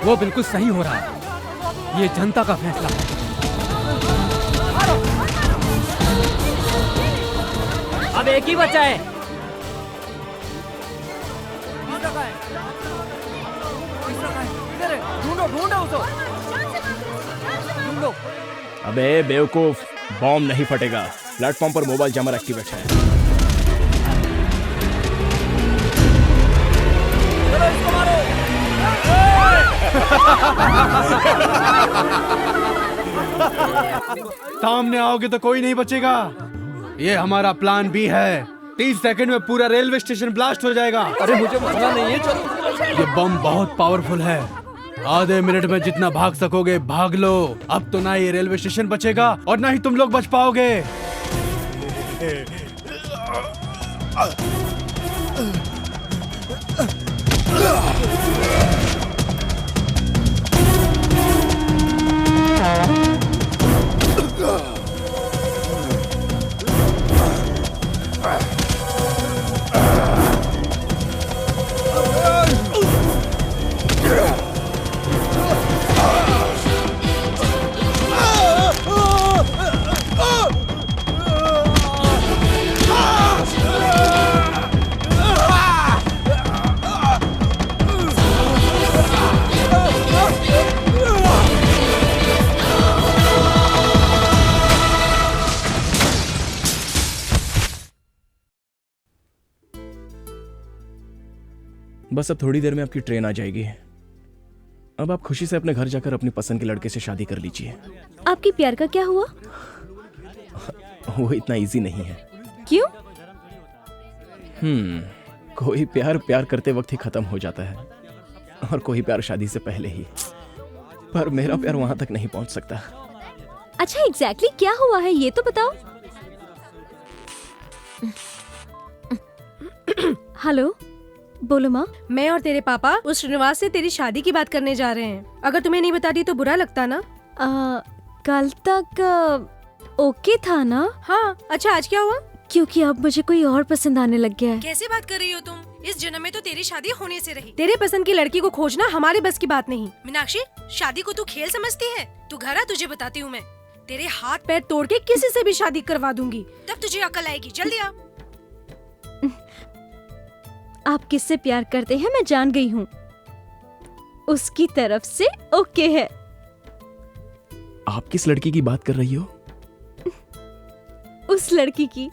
वो बिल्कुल सही हो रहा है। ये जनता का फैसला है। अब एक ही बचा है। ढूंढो उसको। ढूंढो। अबे बेवकूफ, बॉम्ब नहीं फटेगा। प्लेटफॉर्म पर मोबाइल जैमर एक्टिवेट है। सामने आओगे तो कोई नहीं बचेगा। ये हमारा प्लान बी है। 30 सेकंड में पूरा रेलवे स्टेशन ब्लास्ट हो जाएगा। अरे मुझे मसला नहीं है, चलो। ये बम बहुत पावरफुल है। आधे मिनट में जितना भाग सकोगे भाग लो। अब तो ना ये रेलवे स्टेशन बचेगा और ना ही तुम लोग बच पाओगे। बस अब थोड़ी देर में आपकी ट्रेन आ जाएगी। अब आप खुशी से अपने घर जाकर अपनी पसंद के लड़के से शादी कर लीजिए। आपकी प्यार का क्या हुआ? वो इतना इजी नहीं है। क्यों? कोई प्यार प्यार करते वक्त ही खत्म हो जाता है और कोई प्यार शादी से पहले ही। पर मेरा प्यार वहां तक नहीं पहुंच सकता। अच्छा, एग्जैक्टली क्या हुआ है ये तो बताओ। हेलो, बोलो माँ। मैं और तेरे पापा उस श्रीनिवास से तेरी शादी की बात करने जा रहे हैं। अगर तुम्हें नहीं बताती तो बुरा लगता ना? कल तक ओके था ना? हाँ। अच्छा, आज क्या हुआ? क्योंकि अब मुझे कोई और पसंद आने लग गया है। कैसे बात कर रही हो तुम? इस जन्म में तो तेरी शादी होने से रही। तेरे पसंद की लड़की को खोजना हमारे बस की बात नहीं। मीनाक्षी, शादी को तू खेल समझती है? तू घर आ, तुझे बताती हूँ मैं। तेरे हाथ पैर तोड़ के किसी से भी शादी करवा दूंगी, तब तुझे अकल आएगी। जल्दी आ। आप किससे प्यार करते हैं मैं जान गई हूँ। उसकी तरफ से ओके है। आप किस लड़की की बात कर रही हो? उस लड़की की